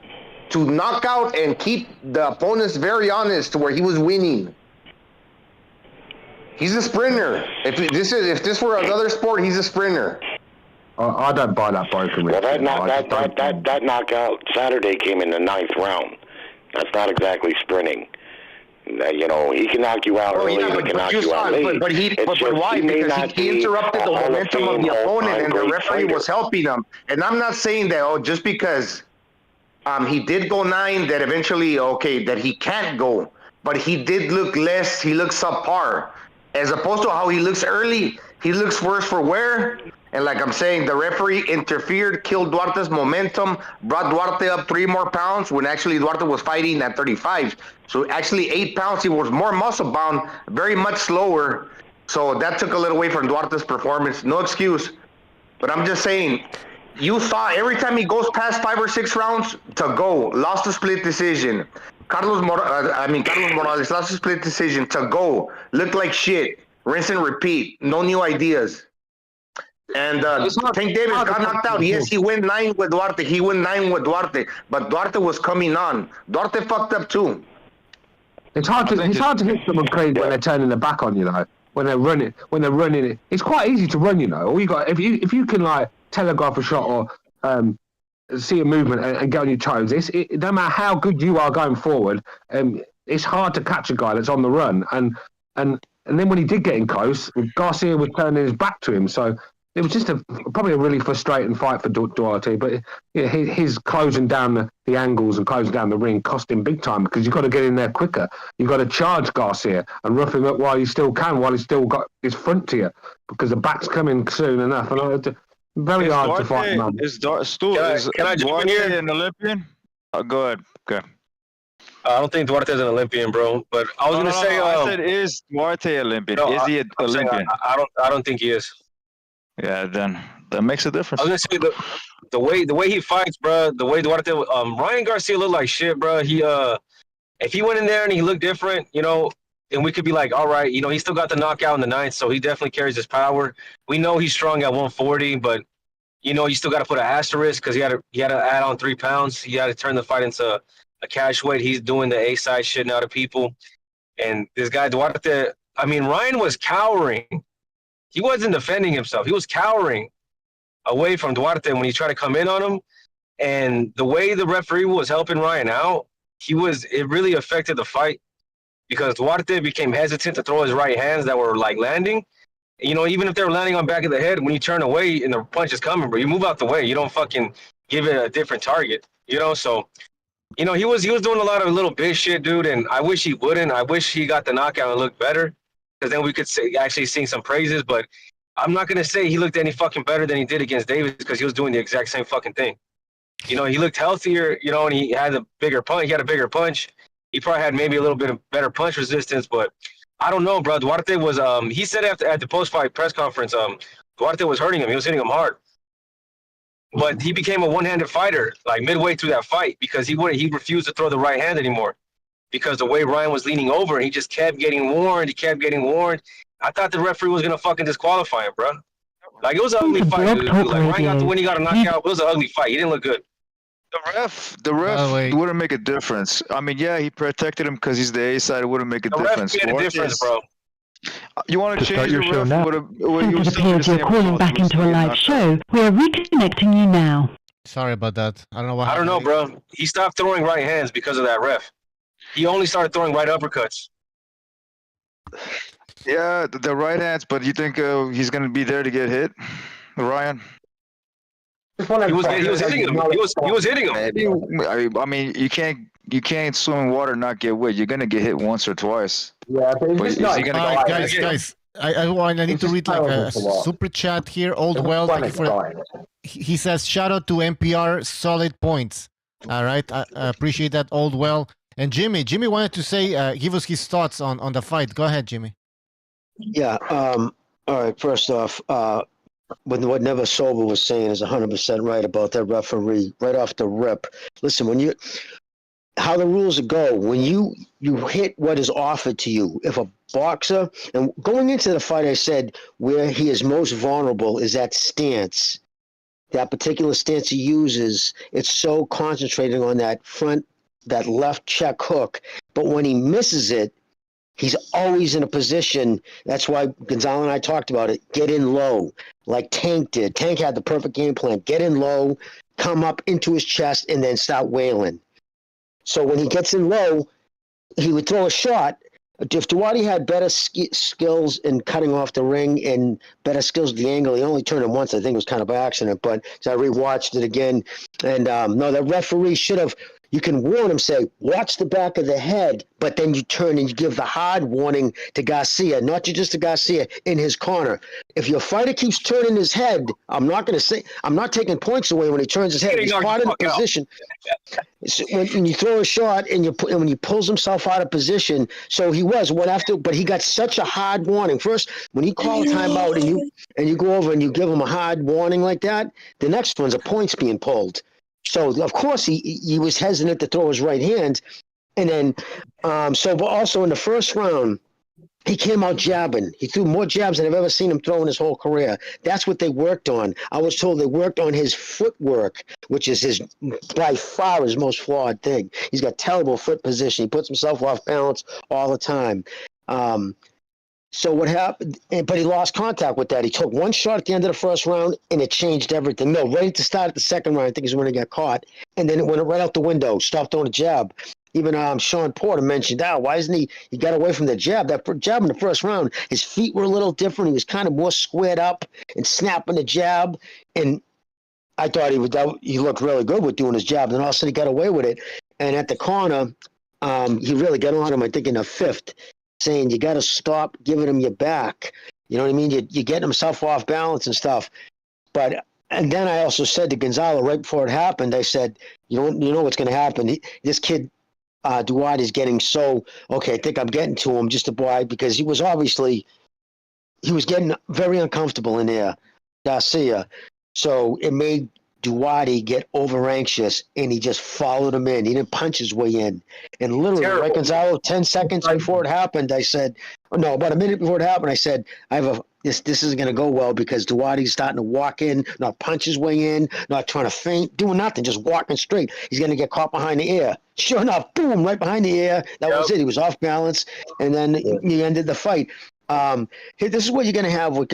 I: to knock out and keep the opponents very honest to where he was winning. He's a sprinter. If this were another sport, he's a sprinter.
H: I don't buy that broken.
N: Well, that knockout Saturday came in the 9th round. That's not exactly sprinting. You know, he can knock you out early. He can knock you out late.
I: But why? Because he interrupted the momentum of the opponent, and the referee was helping him. And I'm not saying that just because he did go 9, that eventually that he can't go. But he did look less. He looks subpar, as opposed to how he looks early. He looks worse for wear. And like I'm saying, the referee interfered, killed Duarte's momentum, brought Duarte up 3 more pounds when actually Duarte was fighting at 35. So actually 8 pounds, he was more muscle bound, very much slower. So that took a little away from Duarte's performance. No excuse. But I'm just saying, you saw every time he goes past 5 or 6 rounds to go, lost a split decision. Carlos Morales lost a split decision to go, looked like shit, rinse and repeat, no new ideas. And Tank Davis got knocked out. Yes, he went 9 with Duarte. But Duarte was coming on. Duarte fucked up too.
H: It's hard to hit someone clean when they're turning their back on you, though. When they're running it. It's quite easy to run, you know. All you got if you can like telegraph a shot or see a movement and get on your toes. No matter how good you are going forward, it's hard to catch a guy that's on the run. And then when he did get in close, Garcia was turning his back to him. So it was just probably a really frustrating fight for Duarte, but his closing down the angles and closing down the ring cost him big time, because you've got to get in there quicker. You've got to charge Garcia and rough him up while you still can, while he's still got his front to you, because the back's coming soon enough. And very hard to fight, man.
F: Is Duarte an Olympian? Go ahead. Okay.
O: I don't think Duarte's an Olympian, bro. But I was going to say...
F: I said, is Duarte Olympian? Is he an Olympian?
O: I don't think he is.
F: Yeah, then that makes a difference.
O: I was gonna say the way he fights, bro. The way Duarte, Ryan Garcia looked like shit, bro. He if he went in there and he looked different, you know, then we could be like, all right, you know, he still got the knockout in the 9th, so he definitely carries his power. We know he's strong at 140, but you know, you still got to put an asterisk because he had to add on 3 pounds. He had to turn the fight into a cash weight. He's doing the A side shit now to people, and this guy Duarte. I mean, Ryan was cowering. He wasn't defending himself. He was cowering away from Duarte when he tried to come in on him. And the way the referee was helping Ryan out, it really affected the fight, because Duarte became hesitant to throw his right hands that were like landing. You know, even if they were landing on back of the head, when you turn away and the punch is coming, bro, you move out the way. You don't fucking give it a different target, you know? So, you know, he was doing a lot of little bitch shit, dude. And I wish he wouldn't. I wish he got the knockout and looked better, because then we could actually sing some praises. But I'm not going to say he looked any fucking better than he did against Davis, because he was doing the exact same fucking thing. You know, he looked healthier, you know, and he had a bigger punch. He had a bigger punch. He probably had maybe a little bit of better punch resistance, but I don't know, bro. Duarte was, he said at the post-fight press conference, Duarte was hurting him. He was hitting him hard. But he became a one-handed fighter, like midway through that fight, because he refused to throw the right hand anymore, because the way Ryan was leaning over, he just kept getting warned. He kept getting warned. I thought the referee was going to fucking disqualify him, bro. Like, it was an ugly fight, dude. Like, Ryan got the win, he got a knockout. It was an ugly fight. He didn't look good.
F: The ref wouldn't make a difference. I mean, yeah, he protected him because he's the A side. It wouldn't make a difference.
O: The ref made a difference, bro.
F: You want to change
P: your
F: the
P: show
F: ref?
P: now?
F: Since
P: it appears you're calling back into a live show, we are reconnecting you now.
A: Sorry about that. I don't know what
O: I don't know, bro. He stopped throwing right hands because of that ref. He only started throwing right uppercuts.
F: Yeah, the right hands, but you think he's going to be there to get hit, Ryan?
O: He was hitting him. He was hitting him.
F: Maybe, I mean, you can't swim in water and not get wet. You're gonna get hit once or twice.
H: Yeah, but
A: guys. I need to read like a super chat here. Old well, thank you for. He says, shout out to NPR, solid points. All right, I appreciate that, Old well. And Jimmy wanted to say, give us his thoughts on the fight. Go ahead, Jimmy.
M: Yeah. All right. First off, what Never Sober was saying is 100% right about that referee right off the rip. Listen, how the rules go, when you hit what is offered to you, if a boxer, and going into the fight, I said where he is most vulnerable is that stance. That particular stance he uses, it's so concentrating on that left check hook. But when he misses it, He's always in a position. That's why Gonzalo and I talked about it. Get in low, like Tank did. Tank had the perfect game plan. Get in low, come up into his chest, and then start wailing. So when he gets in low, he would throw a shot. If Duarte had better skills in cutting off the ring and better skills at the angle, he only turned him once. I think it was kind of by accident, but so I rewatched it again. And no, the referee should have. You can warn him, say, watch the back of the head, but then you turn and you give the hard warning to Garcia, not just to Garcia, in his corner. If your fighter keeps turning his head, I'm not taking points away when he turns his head. He's part of the position. So when you throw a shot and when he pulls himself out of position, so he went after, but he got such a hard warning. First, when he called timeout and you go over and you give him a hard warning like that, the next one's a point's being pulled. So, of course, he was hesitant to throw his right hand. And then, but also in the first round, he came out jabbing. He threw more jabs than I've ever seen him throw in his whole career. That's what they worked on. I was told they worked on his footwork, which is by far his most flawed thing. He's got terrible foot position. He puts himself off balance all the time. So what happened? But he lost contact with that. He took one shot at the end of the first round, and it changed everything. No, right at the start of the second round, I think is when he got caught, and then it went right out the window. Stopped throwing a jab. Even Sean Porter mentioned, why isn't he? He got away from the jab. That jab in the first round, his feet were a little different. He was kind of more squared up and snapping the jab. And I thought he looked really good with doing his jab. And all of a sudden, he got away with it. And at the corner, he really got on him. I think in the fifth, saying you got to stop giving him your back. You know what I mean? You're getting himself off balance and stuff. And then I also said to Gonzalo right before it happened, I said, you know what's going to happen. This kid, Duarte, is getting I think I'm getting to him just because he was getting very uncomfortable in there, Garcia. So it made Duarte get over anxious, and he just followed him in. He didn't punch his way in. And literally, right, Gonzalo, 10 seconds before it happened, I said, about a minute before it happened, I said, this isn't going to go well because Duarte's starting to walk in, not punch his way in, not trying to feint, doing nothing, just walking straight. He's going to get caught behind the ear. Sure enough, boom, right behind the ear. That was it. He was off balance, and then he ended the fight. This is what you're going to have with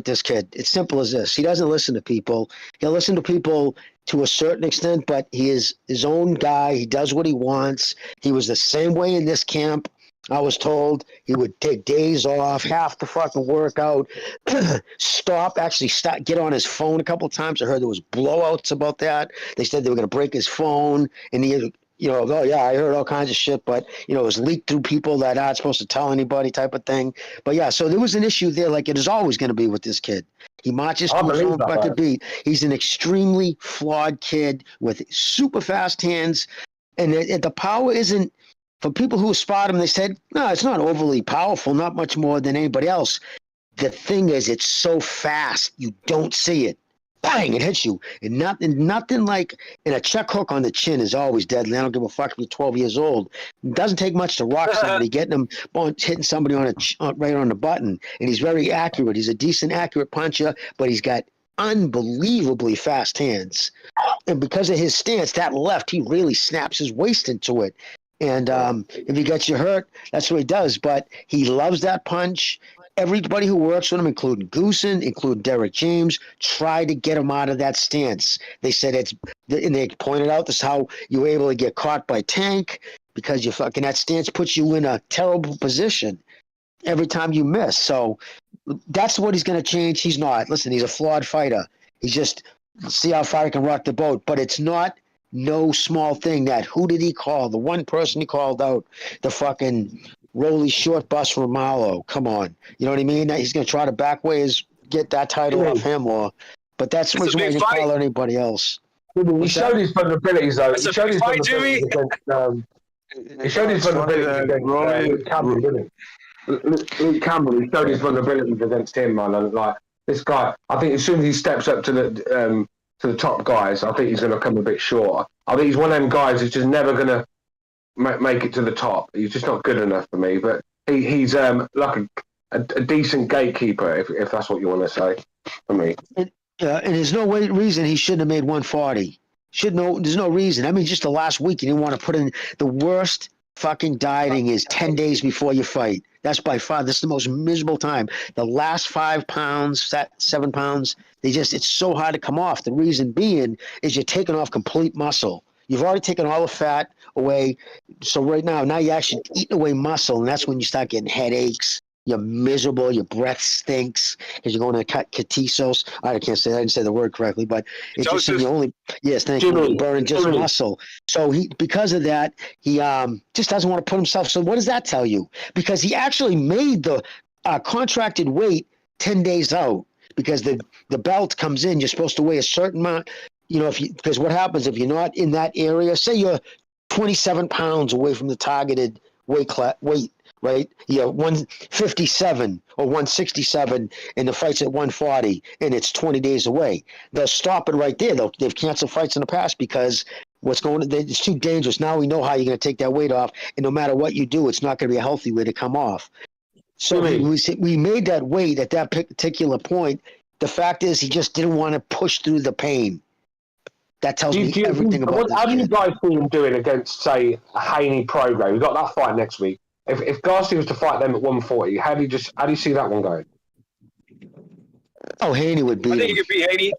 M: this kid. It's simple as this. He doesn't listen to people. He'll listen to people to a certain extent, but he is his own guy. He does what he wants. He was the same way in this camp. I was told he would take days off, half the fucking workout, get on his phone a couple of times. I heard there was blowouts about that. They said they were going to break his phone, and he, I heard all kinds of shit, but, it was leaked through people that aren't supposed to tell anybody type of thing. But, yeah, so there was an issue there like it is always going to be with this kid. He marches to his own fucking beat. He's an extremely flawed kid with super fast hands, and the power isn't – for people who spot him, they said, no, it's not overly powerful, not much more than anybody else. The thing is, it's so fast, you don't see it. Bang, it hits you. And nothing like, and a check hook on the chin is always deadly. I don't give a fuck if you're 12 years old. It doesn't take much to rock somebody, hitting somebody right on the button. And he's very accurate. He's a decent, accurate puncher, but he's got unbelievably fast hands. And because of his stance, that left, he really snaps his waist into it. And if he gets you hurt, that's what he does. But he loves that punch. Everybody who works with him, including Goosen, including Derek James, try to get him out of that stance. They said and they pointed out this is how you were able to get caught by Tank because that stance puts you in a terrible position every time you miss. So that's what he's going to change. He's not. Listen, he's a flawed fighter. He's just see how far he can rock the boat. But it's not. No small thing who did he call? The one person he called out, the fucking Rolly short bus Romalo. Come on. You know what I mean? He's going to try to get that title off him but that's the reason why he didn't call anybody else.
H: He showed his vulnerabilities though.
O: He showed his vulnerabilities
H: against Campbell, didn't he? Luke Campbell, he showed his vulnerabilities against him, man. Like this guy, I think as soon as he steps up to the top guys, I think he's going to come a bit short. I think he's one of them guys who's just never going to make it to the top. He's just not good enough for me. But he's like a decent gatekeeper, if that's what you want to say, for me.
M: And there's no reason he shouldn't have made 140. There's no reason. I mean, just the last week, he didn't want to put in the worst fucking dieting is 10 days before you fight. That's by far, this is the most miserable time. The last 5 pounds, 7 pounds, it's so hard to come off. The reason being is you're taking off complete muscle. You've already taken all the fat away. So right now you're actually eating away muscle, and that's when you start getting headaches. You're miserable. Your breath stinks because you're going to ketosis. I can't say, I didn't say the word correctly, but it's just you only, yes, thank you, burning just muscle. So because of that, he just doesn't want to put himself. So what does that tell you? Because he actually made the contracted weight 10 days out because the belt comes in. You're supposed to weigh a certain amount. You know, because what happens if you're not in that area? Say you're 27 pounds away from the targeted weight, right? You're 157 or 167, and the fight's at 140, and it's 20 days away. They'll stop it right there. They've canceled fights in the past because it's too dangerous. Now we know how you're going to take that weight off, and no matter what you do, it's not going to be a healthy way to come off. So we made that weight at that particular point. The fact is, he just didn't want to push through the pain. That tells me everything about this.
H: How do you guys see him doing against, say, Haney Prograis? We've got that fight next week. If Garcia was to fight them at 140, how do you see that one going?
M: Oh, Haney would beat him.
O: I think you could beat Haney.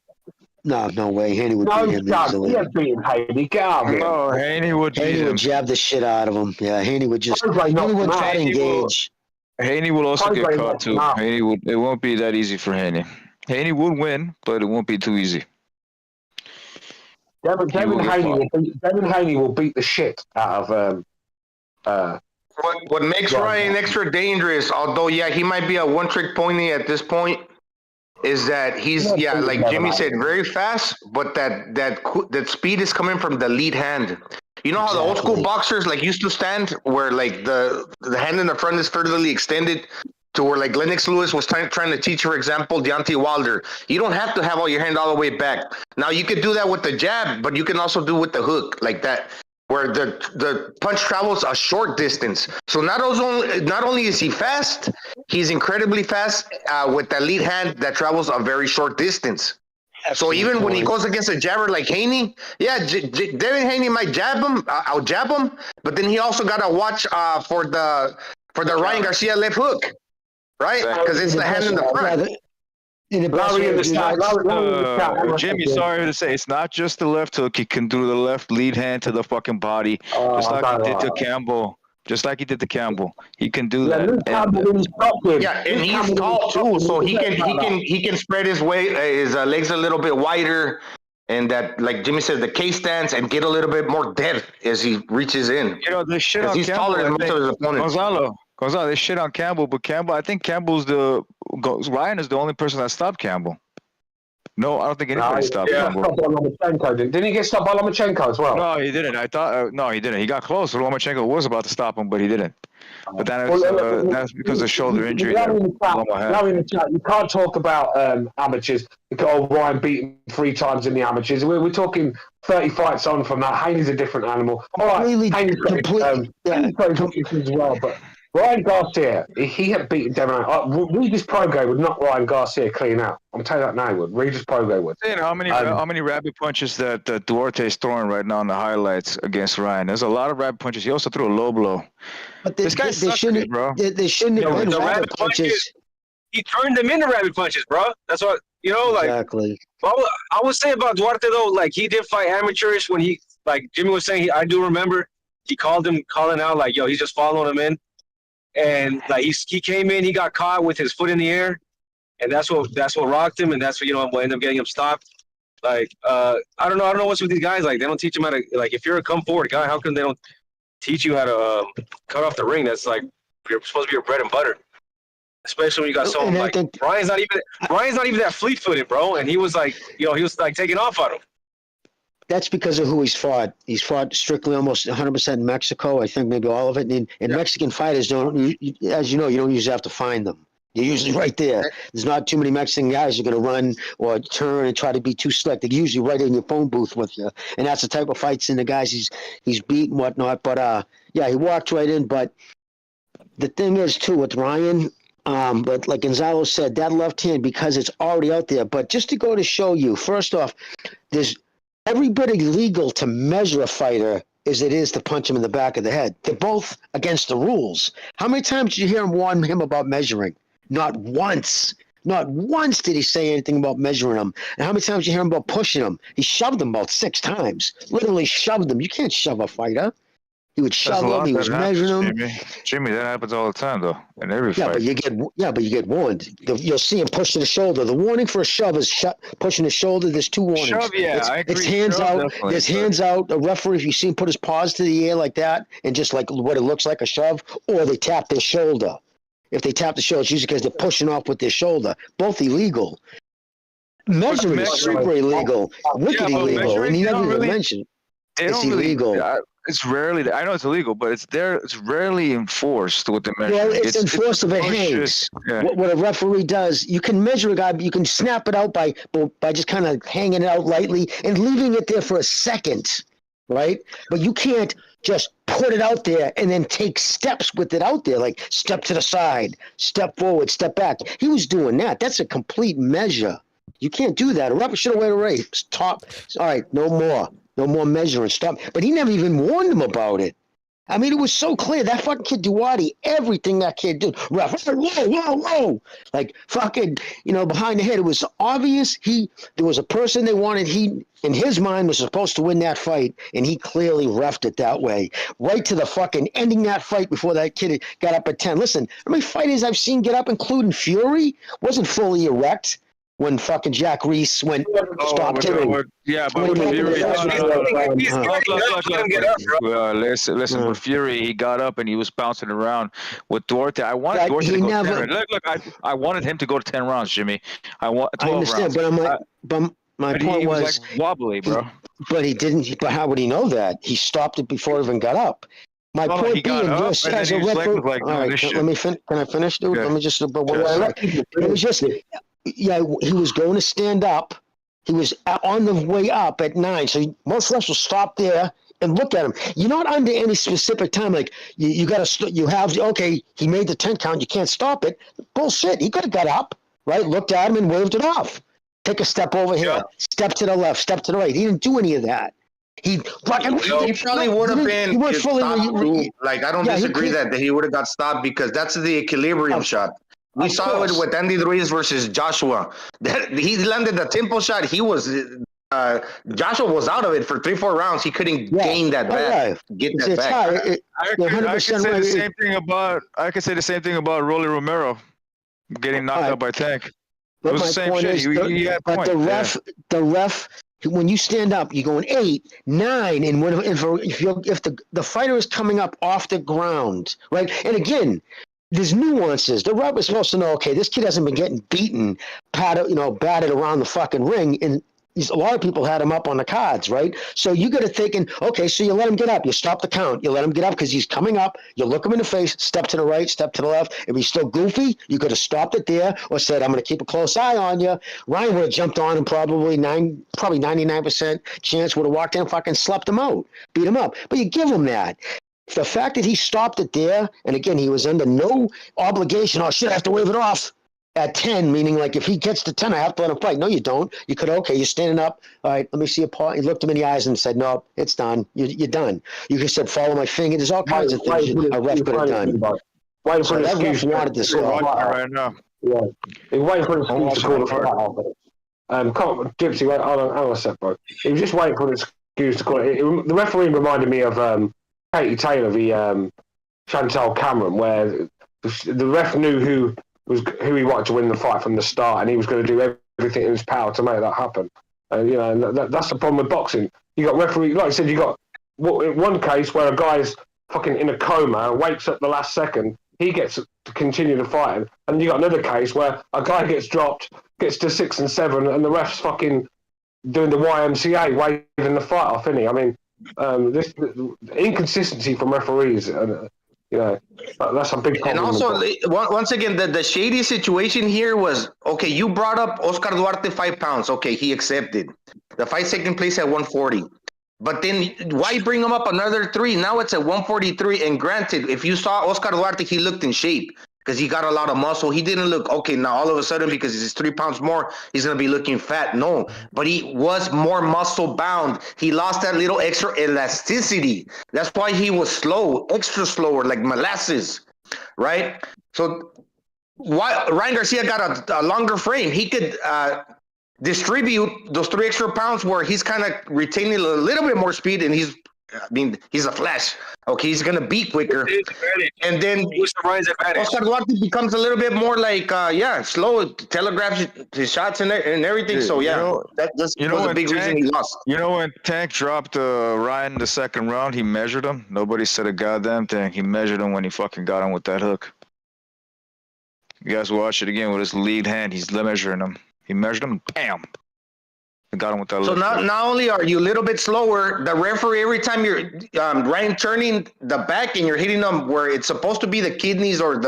M: No way. Haney would beat him easily.
H: No, beating Haney. Get out of here.
F: No, Haney would beat him.
M: Haney would jab the shit out of him. Yeah, Haney would just. Haney would try to engage.
F: Haney will also get caught too. It won't be that easy for Haney. Haney would win, but it won't be too easy.
H: Devin Haney will beat the shit out of.
I: What makes Ryan extra dangerous, although he might be a one-trick pony at this point, is that he's like Jimmy said, very fast, but that speed is coming from the lead hand. You know how the old school boxers used to stand, where the hand in the front is furtherly extended to where Lennox Lewis was trying to teach, for example, Deontay Wilder. You don't have to have all your hand all the way back. Now you could do that with the jab, but you can also do with the hook like that, where the punch travels a short distance. So not only is he fast, he's incredibly fast with that lead hand that travels a very short distance. So even when he goes against a jabber like Haney, Devin Haney might out jab him, but then he also got to watch for the Ryan Garcia left hook, right? Because it's the hand in the front.
F: Jimmy, sorry to say, it's not just the left hook. He can do the left lead hand to the fucking body, just like he did to Campbell. Just like he did to Campbell, he can do that.
I: And he's tall too, so he can spread his legs a little bit wider, and that, like Jimmy says, the K stance, and get a little bit more depth as he reaches in.
F: You know, the shit on
I: he's
F: Campbell,
I: taller than most of his opponents.
F: Gonzalo, they shit on Campbell, but I think Ryan is the only person that stopped Campbell. No, I don't think anybody stopped Campbell.
H: Didn't he get stopped by Lomachenko as well?
F: No, he didn't. I thought no, he didn't. He got close. Lomachenko was about to stop him, but he didn't. But that's because of shoulder injury.
H: Now in the chat, you can't talk about amateurs. Ryan beat him 3 times in the amateurs. We're talking 30 fights on from that. Haney's a different animal. All right, Haney's as well, but Ryan Garcia, he had beaten Devin. Regis Prograis would knock Ryan Garcia clean out. I'm telling you that now, he would. Regis Prograis would.
F: You know how many rabbit punches that Duarte's throwing right now in the highlights against Ryan? There's a lot of rabbit punches. He also threw a low blow.
M: But this guy shouldn't, bro. They shouldn't have been rabbit punches.
O: He turned them into rabbit punches, bro. That's what exactly. I would say about Duarte though, he did fight amateurish when he, like Jimmy was saying. I do remember he calling out he's just following him in. And he came in, he got caught with his foot in the air, and that's what rocked him, and that's what what ended up getting him stopped. I don't know what's with these guys. They don't teach him how to if you're a come forward guy, how come they don't teach you how to cut off the ring? That's you're supposed to be your bread and butter. Especially when you got someone Ryan's not even that fleet-footed, bro, and he was he was taking off on him.
M: That's because of who he's fought. He's fought strictly almost 100% in Mexico. I think maybe all of it. And Mexican fighters don't, as you know, you don't usually have to find them. They're usually right there. There's not too many Mexican guys who are going to run or turn and try to be too slick. They're usually right in your phone booth with you. And that's the type of fights in the guys he's beat and whatnot. But, he walked right in. But the thing is, too, with Ryan, but like Gonzalo said, that left hand, because it's already out there. But just to go to show you, first off, there's everybody legal to measure a fighter as it is to punch him in the back of the head. They're both against the rules. How many times did you hear him warn him about measuring? Not once. Not once did he say anything about measuring him. And how many times did you hear him about pushing him? He shoved him about 6 times. Literally shoved him. You can't shove a fighter. He would shove him. He was measuring him.
F: Jimmy, that happens all the time, though, in every fight.
M: But you get warned. You'll see him push to the shoulder. The warning for a shove is pushing the shoulder. There's 2 warnings.
F: Shove, yeah, I agree.
M: It's hands
F: Shove,
M: out.
F: definitely.
M: There's hands out. A referee, if you see him put his paws to the air like that, and just like what it looks like a shove, or they tap their shoulder. If they tap the shoulder, it's usually because they're pushing off with their shoulder. Both illegal. Measuring is super illegal. Wicked illegal. And he never even mentioned it's illegal.
F: It's rarely. I know it's illegal, but it's there. It's rarely enforced with the measure.
M: Well, it's enforced if it hangs.
F: Yeah.
M: What a referee does, you can measure a guy, but you can snap it out by just kind of hanging it out lightly and leaving it there for a second, right? But you can't just put it out there and then take steps with it out there, like step to the side, step forward, step back. He was doing that. That's a complete measure. You can't do that. A referee should have waited a race. Top. All right, no more. No more measuring, stop. But he never even warned him about it. I mean, it was so clear. That fucking kid Duarte, everything that kid did. Ref, whoa. Like fucking, behind the head. It was obvious there was a person they wanted, he, in his mind, was supposed to win that fight, and he clearly refed it that way. Right to the fucking ending that fight before that kid got up at 10. Listen, how many fighters I've seen get up, including Fury, wasn't fully erect when fucking Jack Reese stopped him.
F: Yeah, but Fury. Listen. With Fury, he got up and he was bouncing around. With Duarte, I wanted Duarte to go 10 rounds. Look, I wanted him to go to 10 rounds, Jimmy. I understand,
M: rounds. But my point was
F: like wobbly, bro.
M: But he didn't. But how would he know that? He stopped it before he even got up. My point being, as a referee. All right, let me finish. Can I finish, dude? Let me just. But it was just. Yeah, he was going to stand up. He was on the way up at 9. So most refs will stop there and look at him. You're not under any specific time. Like you got to. You have he made the 10 count. You can't stop it. Bullshit. He could have got up, right? Looked at him and waved it off. Take a step over here. Step to the left. Step to the right. He didn't do any of that. He
I: probably would have been stopped. Like I don't disagree that he would have got stopped because that's the equilibrium shot. We saw it with Andy Ruiz versus Joshua. He landed the tempo shot. He was Joshua was out of it for 3-4 rounds. He couldn't gain that back. Get that back.
F: I can say the same thing about. I can say the same thing about Rolly Romero getting knocked out by Tank. It was the same shit. He had
M: but the ref. When you stand up, you're going 8, 9, and if the fighter is coming up off the ground, right? And again. There's nuances. The ref is supposed to know, okay, this kid hasn't been getting beaten, batted around the fucking ring, and a lot of people had him up on the cards, right? So you got to thinking, okay, so you let him get up. You stop the count. You let him get up because he's coming up. You look him in the face, step to the right, step to the left. If he's still goofy, you could have stopped it there or said, I'm going to keep a close eye on you. Ryan would have jumped on him probably 99% chance would have walked in and fucking slept him out, beat him up. But you give him that. The fact that he stopped it there, and again, he was under no obligation, I have to wave it off at 10, meaning like if he gets to 10, I have to let him fight. No, you don't. You could, you're standing up. All right, let me see a paw. He looked him in the eyes and said, no, it's done. You're done. You could have said, follow my finger. There's all kinds of things a ref could have done. So that ref wanted to stop.
F: Right now.
H: Yeah. He's waiting for an excuse to call the fight off. Gypsy, wait, hold on a sec, bro. He was just waiting for an excuse to call it. The referee reminded me of Katie Taylor, the Chantal Cameron, where the ref knew who he wanted to win the fight from the start, and he was going to do everything in his power to make that happen. And that's the problem with boxing. You got referee, like I said, you got one case where a guy's fucking in a coma, wakes up the last second, he gets to continue the fight, and you got another case where a guy gets dropped, gets to 6 and 7, and the ref's fucking doing the YMCA, waving the fight off, isn't he? I mean. This inconsistency from referees, that's a big problem.
I: And also, once again, the shady situation here was you brought up Oscar Duarte 5 pounds. Okay, he accepted. The fight's taking place at 140. But then why bring him up another 3? Now it's at 143. And granted, if you saw Oscar Duarte, he looked in shape. because he got a lot of muscle. He didn't look okay. Now all of a sudden, because he's 3 pounds more, he's gonna be looking fat. No, but he was more muscle bound. He lost that little extra elasticity. That's why he was slow, extra slower, like molasses, right? So why Ryan Garcia got a longer frame? He could distribute those 3 extra pounds where he's kind of retaining a little bit more speed, and he's a flash. Okay, he's gonna be quicker, and then Oscar Duarte becomes a little bit more like slow, telegraphs his shots and everything.
F: Dude,
I: so that was a big reason he lost.
F: You know when Tank dropped Ryan in the second round, he measured him. Nobody said a goddamn thing. He measured him when he fucking got him with that hook. You guys watch it again with his lead hand. He's measuring him. He measured him, bam. He got him with that.
I: So not only are you a little bit slower, the referee, every time you're Ryan turning the back and you're hitting them where it's supposed to be the kidneys or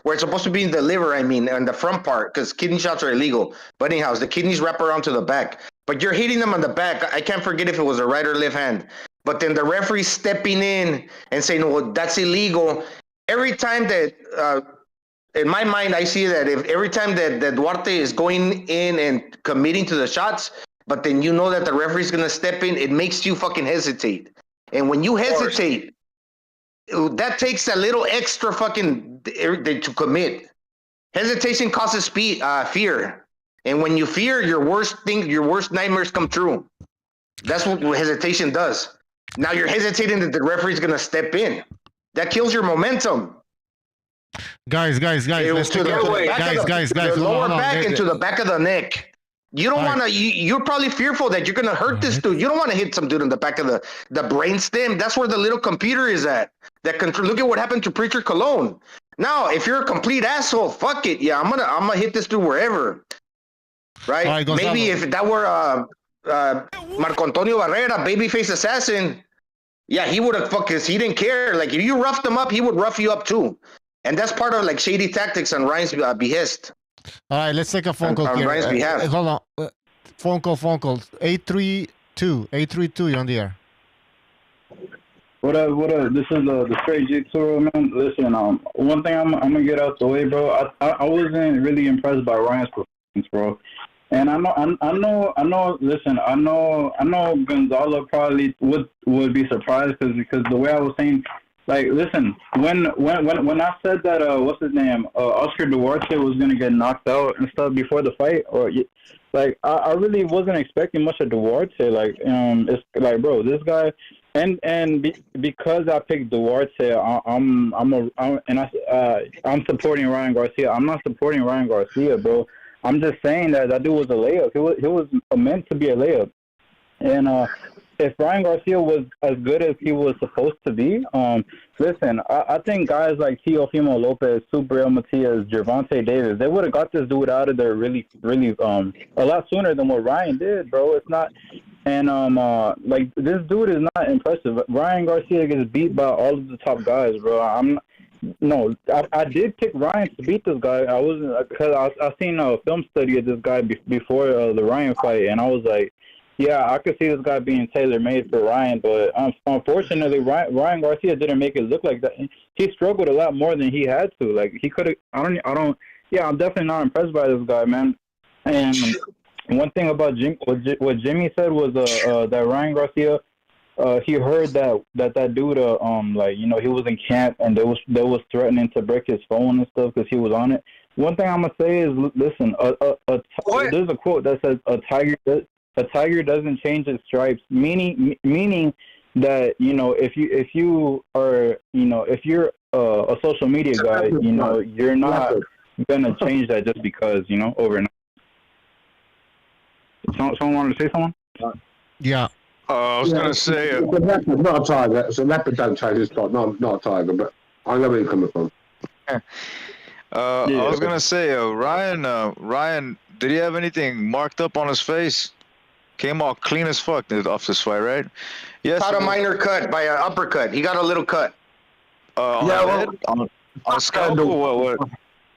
I: where it's supposed to be in the liver, and the front part, because kidney shots are illegal. But anyhow, the kidneys wrap around to the back. But you're hitting them on the back. I can't forget if it was a right or left hand. But then the referee stepping in and saying, well, that's illegal. Every time that... in my mind, I see that every time that Duarte is going in and committing to the shots, but then you know that the referee's going to step in, it makes you fucking hesitate. And when you hesitate, that takes a little extra fucking to commit. Hesitation causes fear. And when you fear, your worst nightmares come true. That's what hesitation does. Now you're hesitating that the referee's going to step in. That kills your momentum.
A: Guys, let's take
I: the lower back into the back of the neck. You don't want to. You're probably fearful that you're gonna hurt this dude. You don't want to hit some dude in the back of the brain stem. That's where the little computer is at. That control. Look at what happened to Preacher Cologne. Now, if you're a complete asshole, fuck it. Yeah, I'm gonna hit this dude wherever. Right? Maybe if that were Marco Antonio Barrera, babyface assassin, yeah, he would have because he didn't care. Like if you roughed him up, he would rough you up too. And that's part of like shady tactics on Ryan's behest.
A: All right, let's take a phone call here.
I: Ryan's behalf.
A: Hold on. Phone call. 832, you're on the air.
Q: What up? This is the straight jigsaw, man. Listen, one thing I'm gonna get out the way, bro. I wasn't really impressed by Ryan's performance, bro. And I know. Listen, I know Gonzalo probably would be surprised because the way I was saying. Like, listen, when I said that, what's his name, Oscar Duarte was going to get knocked out and stuff before the fight, I really wasn't expecting much of Duarte. Like, it's like, bro, this guy, because I picked Duarte, I'm I'm supporting Ryan Garcia. I'm not supporting Ryan Garcia, bro. I'm just saying that dude was a layup. It was meant to be a layup. And, if Ryan Garcia was as good as he was supposed to be, listen, I think guys like Teofimo Lopez, Subriel Matias, Gervonta Davis, they would have got this dude out of there really, really, a lot sooner than what Ryan did, bro. It's not, and like this dude is not impressive. Ryan Garcia gets beat by all of the top guys, bro. I did pick Ryan to beat this guy. I wasn't because I seen a film study of this guy before the Ryan fight, and I was like. Yeah, I could see this guy being tailor-made for Ryan, but unfortunately, Ryan Garcia didn't make it look like that. He struggled a lot more than he had to. Like he could have. Yeah, I'm definitely not impressed by this guy, man. And one thing about what Jimmy said was that Ryan Garcia, he heard that dude, he was in camp and they was threatening to break his phone and stuff because he was on it. One thing I'm gonna say is, listen, there's a quote that says a tiger doesn't change its stripes, meaning that if you are if you're a social media guy, you're not gonna change that just because overnight. Someone wanted to say something?
A: Yeah.
F: I was gonna say
H: not a tiger. So leopard don't change its stripe. Not a tiger, but I know where you're coming from.
F: I was gonna say Ryan. Did he have anything marked up on his face? Came all clean as fuck off this fight, right? Yes.
I: Caught a minor cut by an uppercut. He got a little cut.
F: On a scalpel. What?
H: Of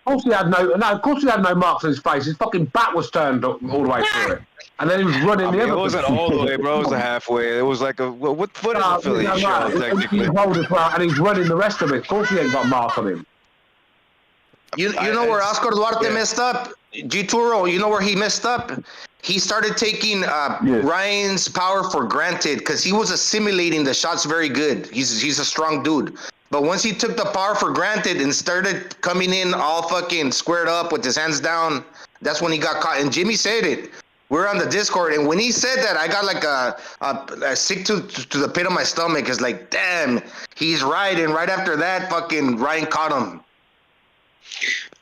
H: course he had no marks on his face. His fucking back was turned all the way through it, and then he was running the other.
F: It wasn't all the way, bro. It was halfway. It was like what is a Philly show technically?
H: And he's running the rest of it. Of course he ain't got marks on him.
I: You know where Oscar Duarte messed up? G-Turo, you know where he messed up? He started taking Ryan's power for granted because he was assimilating the shots very good. He's a strong dude. But once he took the power for granted and started coming in all fucking squared up with his hands down, that's when he got caught. And Jimmy said it. We're on the Discord, and when he said that, I got like a sick to the pit of my stomach. It's like, damn, he's right. And right after that, fucking Ryan caught him.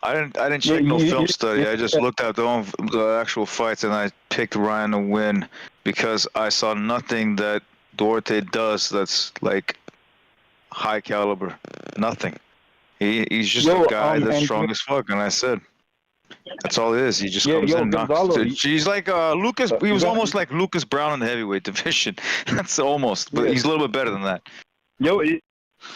F: I didn't check no film study. I just looked at the actual fights, and I picked Ryan to win because I saw nothing that Duarte does that's like high caliber. Nothing. He's just a guy that's strong as fuck, and I said that's all it is. He just comes in and knocks. He's like Lucas. He was almost like Lucas Brown in the heavyweight division. That's almost, but he's a little bit better than that.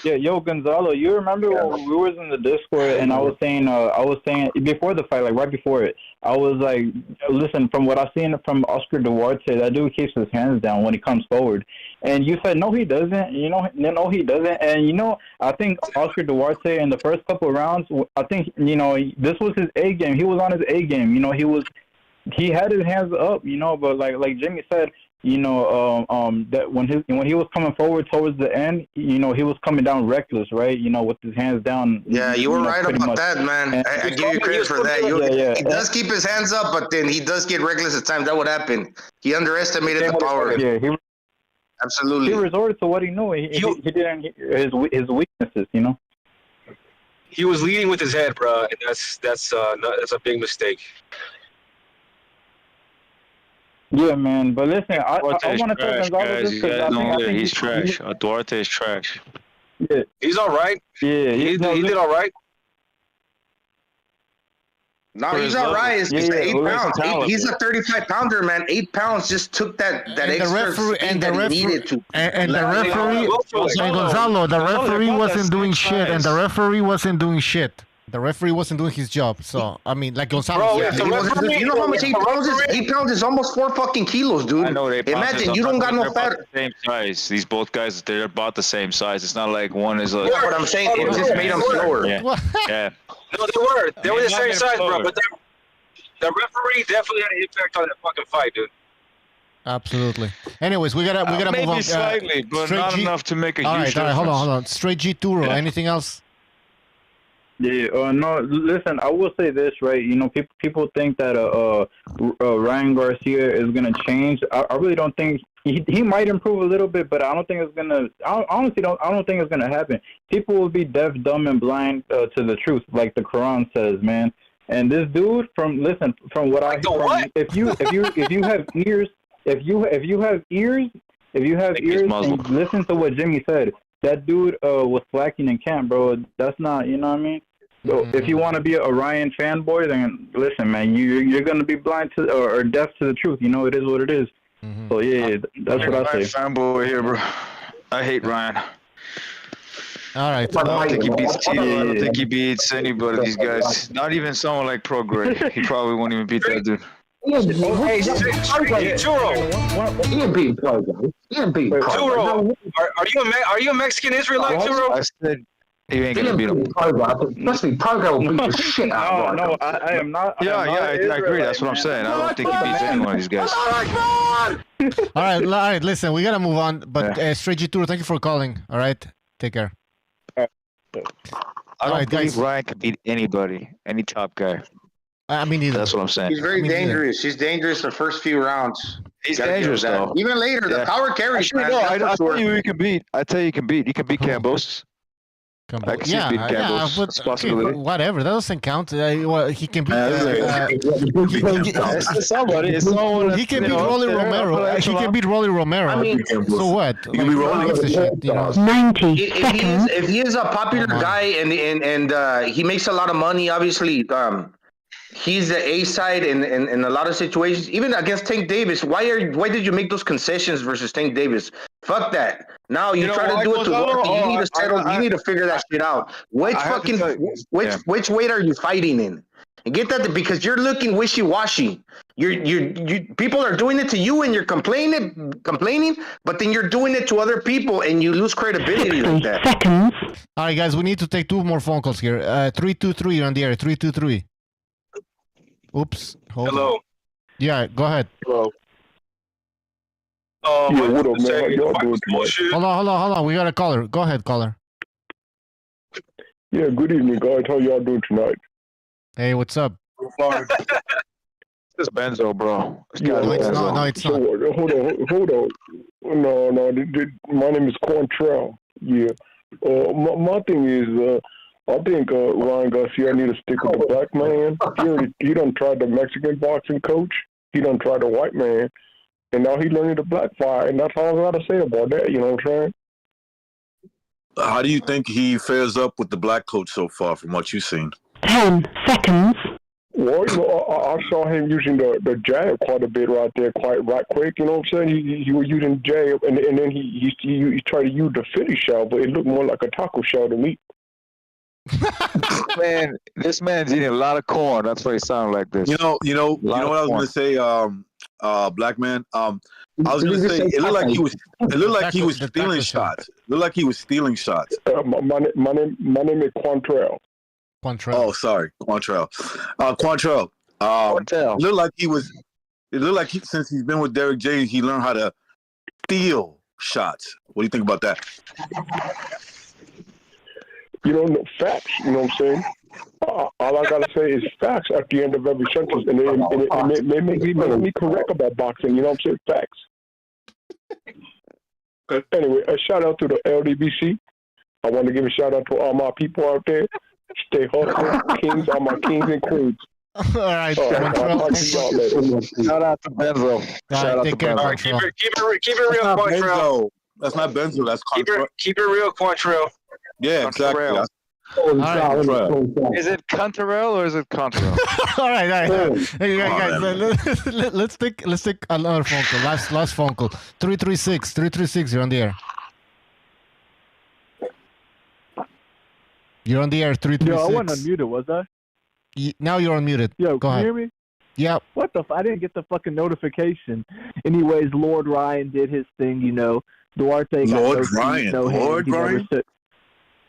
Q: Yo, Gonzalo, you remember when we was in the Discord and I was saying before the fight, like right before it, I was like, listen, from what I've seen from Oscar Duarte, that dude keeps his hands down when he comes forward. And you said, no, he doesn't. No, he doesn't. And, I think Oscar Duarte in the first couple of rounds, I think, this was his A game. He was on his A game. He had his hands up, but like Jimmy said, that when he was coming forward towards the end, he was coming down reckless, right? With his hands down.
I: Yeah, you were right about that, man. I give you credit for that. He does keep his hands up, but then he does get reckless at times. That would happen. He underestimated the power.
Q: Yeah,
I: absolutely.
Q: He resorted to what he knew. He didn't his weaknesses,
O: He was leading with his head, bro, and that's a big mistake.
Q: Yeah, man. But listen, I want to tell Gonzalo
F: this because I think he's trash. Duarte is trash.
Q: Yeah,
O: he's all right.
Q: Yeah,
O: he did all right.
I: No, he's all right. It's 8 pounds. He's a 35-pounder, man. 8 pounds just took that extra speed that he needed to.
A: And the referee, Gonzalo, the referee wasn't doing shit, and the referee wasn't doing shit. The referee wasn't doing his job, so I mean, like Gonzalo.
I: You know how much 8 pounds is? 8 pounds is almost 4 fucking kilos, dude.
F: I know.
I: Imagine you don't got no fat.
F: Same size. These both guys, they're about the same size. It's not like one is like.
I: That's what I'm saying. It just made them slower.
F: Yeah.
O: No, they were the same size, bro. But the referee definitely had an impact on that fucking fight, dude.
A: Absolutely. Anyways, we gotta move on.
F: Maybe slightly, but not enough to make a huge difference.
A: All right, hold on. Straight G-Turo. Anything else?
Q: Yeah, no, listen, I will say this, right? People think that Ryan Garcia is going to change. I really don't think he might improve a little bit, but I don't think it's going to I honestly don't think it's going to happen. People will be deaf, dumb and blind to the truth, like the Quran says, man. And this dude from what I hear, if you have ears, if you have ears and listen to what Jimmy said, that dude was slacking in camp, bro. That's not, you know what I mean? So if you want to be a Ryan fanboy, then listen, man, you're gonna be blind to or deaf to the truth. It is what it is. So yeah, that's what I say.
F: Fanboy here, bro. I hate Ryan.
A: All right.
F: I don't think he beats Tito. I don't think he beats anybody of these guys. Not even someone like Prograis. He probably won't even beat that dude.
O: Hey, Churro. Churro, are you a Mexican Israelite, Churro?
F: I said he ain't gonna beat him.
H: Must be Prograis will beat the shit out of him.
Q: No, I am not.
F: I agree. That's what I'm saying. I don't think he beats any one of these guys.
A: All right. Listen, we gotta move on. But Straight G-Turo, thank you for calling. All right, take care.
F: I don't think Ryan can beat anybody, any top guy.
A: I mean, either.
F: That's what I'm saying.
I: He's very dangerous. He's dangerous the first few rounds.
F: He's dangerous though.
I: Even later, the power carries.
F: I tell you, he can beat. I tell you, he can beat. He can beat Campos. I can see him beat Campos.
A: But
F: possibility.
A: Okay, whatever. That doesn't count. He can beat.
F: Somebody. It's someone.
A: He can beat Rolly Romero. He can beat Rolly Romero.
I: I mean,
A: so what?
I: He can beat Rolly.
P: 90 seconds.
I: If he is a popular guy and he makes a lot of money, obviously. He's the A side in a lot of situations, even against Tank Davis. Why did you make those concessions versus Tank Davis? Fuck that. Now you try to do it to Duarte. You need to settle. You need to figure that shit out. Which weight are you fighting in? And get that because you're looking wishy-washy. You people are doing it to you, and you're complaining, but then you're doing it to other people, and you lose credibility like that.
P: Seconds.
A: All right, guys, we need to take 2 more phone calls here. 323 on the air. 323. Oops.
O: Hello.
A: On. Yeah, go ahead.
R: Hello. Yeah, what up, man? How y'all doing tonight?
A: Hold on. We got a caller. Go ahead, caller.
R: Yeah, good evening, guys. How y'all doing tonight?
A: Hey, what's up?
F: This Benzo, bro.
A: Yeah, no, it's not.
R: Hold on. No. My name is Quantrell. Yeah. My thing is, I think Ryan Garcia need to stick with the black man. He done tried the Mexican boxing coach. He done tried the white man. And now he learning the black fight. And that's all I got to say about that. You know what I'm saying?
S: How do you think he fares up with the black coach so far from what you've seen?
P: 10 seconds.
R: Well, I saw him using the jab quite a bit right there, right quick. You know what I'm saying? He was using jab, and then he tried to use the Philly shell, but it looked more like a taco shell to me.
F: Man, this man's eating a lot of corn. That's why he sounded like this.
S: You know what I was gonna say, black man. I was gonna say it looked like he was stealing shots. Looked like he was stealing shots.
R: My name is Quantrell.
S: Oh, sorry, Quantrell. Quantrell. It looked like since he's been with Derek J, he learned how to steal shots. What do you think about that?
R: You don't know facts. You know what I'm saying? All I gotta say is facts at the end of every sentence, and it may make me correct about boxing. You know what I'm saying? Facts. Anyway, a shout out to the LDBC. I want to give a shout out to all my people out there. Stay hustling, kings, all my kings and queens.
A: All right,
R: shout out
F: to Benzo. Shout out to Benzo.
O: Keep it real, Quantrell.
S: That's not Benzo. That's Quantrell.
O: Keep it real, Quantrell.
S: Yeah, exactly.
F: Is it Cantarell or is it Cantarell?
A: All right. Hey, guys, let's take another phone call. Last phone call. 336. You're on the air. You're on the air. 336.
T: Yo, I wasn't unmuted, was I?
A: Now you're unmuted.
T: Yo,
A: go
T: can
A: ahead.
T: you hear me?
A: Yep.
T: What the? I didn't get the fucking notification. Anyways, Lord Ryan did his thing. Duarte got
S: Lord Ryan. Lord Ryan.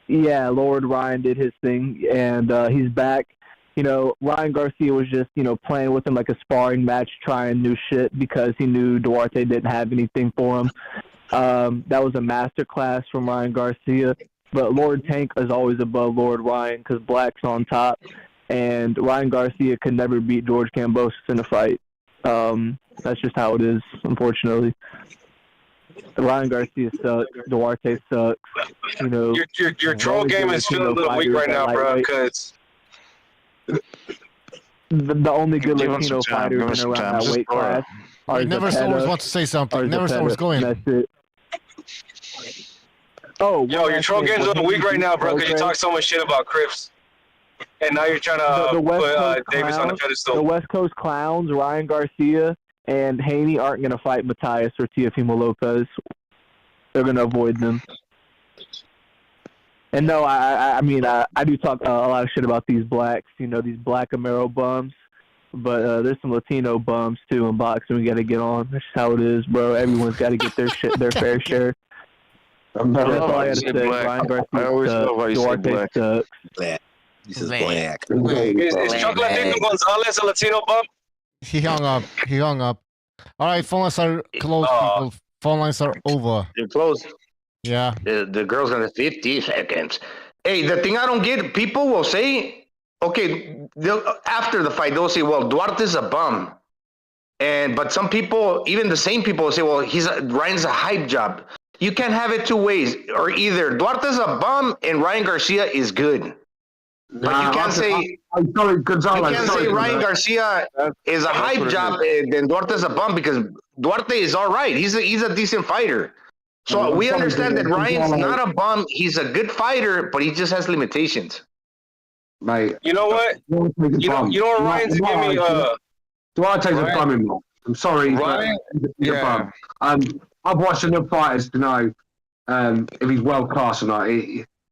T: Yeah, Lord Ryan did his thing, and he's back. Ryan Garcia was just, playing with him like a sparring match, trying new shit because he knew Duarte didn't have anything for him. That was a masterclass from Ryan Garcia. But Lord Tank is always above Lord Ryan because Black's on top, and Ryan Garcia could never beat George Kambosos in a fight. That's just how it is, unfortunately. Ryan Garcia sucks. Duarte sucks.
O: Your troll game is feeling a little weak right now, bro. Because
T: the only good Latino fighters in around that weight class are
A: Never Source wants to say something. Never Source, go in.
T: That's it. Oh,
O: your troll game's a little weak right now, bro, because you talk so much shit about Crips. And now you're trying to put Davis on the pedestal.
T: The West Coast Clowns, Ryan Garcia, and Haney aren't going to fight Matthias or Teofimo Lopez. They're going to avoid them. And no, I mean, I do talk a lot of shit about these blacks, these black Amero bums. But there's some Latino bums, too, in boxing we got to get on. That's just how it is, bro. Everyone's got to get their fair share. That's all I got to say. Ryan Garcia, Duarte sucks.
S: Black. This is black.
O: Is Chocolatito Gonzalez a Latino bum?
A: He hung up. All right, phone lines are closed, people. Phone lines are over.
I: They're closed.
A: Yeah.
I: The girl's gonna 50 seconds. Hey, the thing I don't get, people will say, okay, after the fight, they'll say, well, Duarte's a bum. But some people, even the same people, will say, well, Ryan's a hype job. You can't have it two ways. Or either Duarte's a bum and Ryan Garcia is good. But you can't say Ryan Garcia is a hype job and Duarte's a bum because Duarte is all right. He's a decent fighter. So we understand that Ryan's not a bum. He's a good fighter, but he just has limitations.
H: Mate.
O: You know what? You know what Ryan's giving me
H: Duarte's a bum in me. I'm sorry.
F: Ryan,
H: he's a bum. I've watched enough fighters to know if he's world class or not.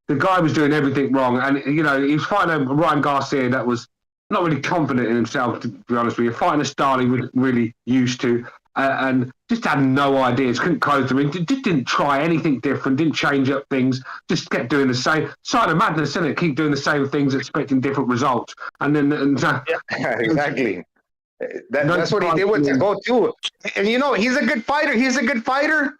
H: The guy was doing everything wrong, and he was fighting Ryan Garcia that was not really confident in himself, to be honest with you. Fighting a style he wasn't really used to, and just had no ideas. Couldn't close the ring. Just didn't try anything different. Didn't change up things. Just kept doing the same. Sign of madness, isn't it? Keep doing the same things, expecting different results, and then
I: Exactly. That's what he did with the go too. And he's a good fighter. He's a good fighter.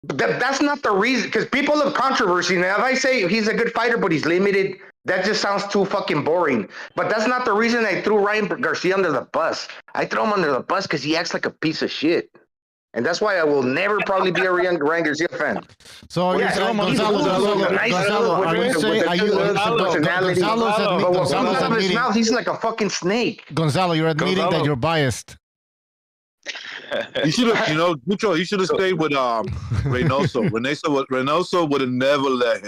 I: But that's not the reason, because people love controversy. Now, if I say he's a good fighter, but he's limited, that just sounds too fucking boring. But that's not the reason I threw Ryan Garcia under the bus. I threw him under the bus because he acts like a piece of shit. And that's why I will never probably be a Ryan Garcia fan.
A: So are you saying Gonzalo's
I: he's like a fucking snake.
A: Gonzalo, you're admitting that you're biased.
S: You should have, Mucho, he should have stayed with Reynoso. Reynoso would have never let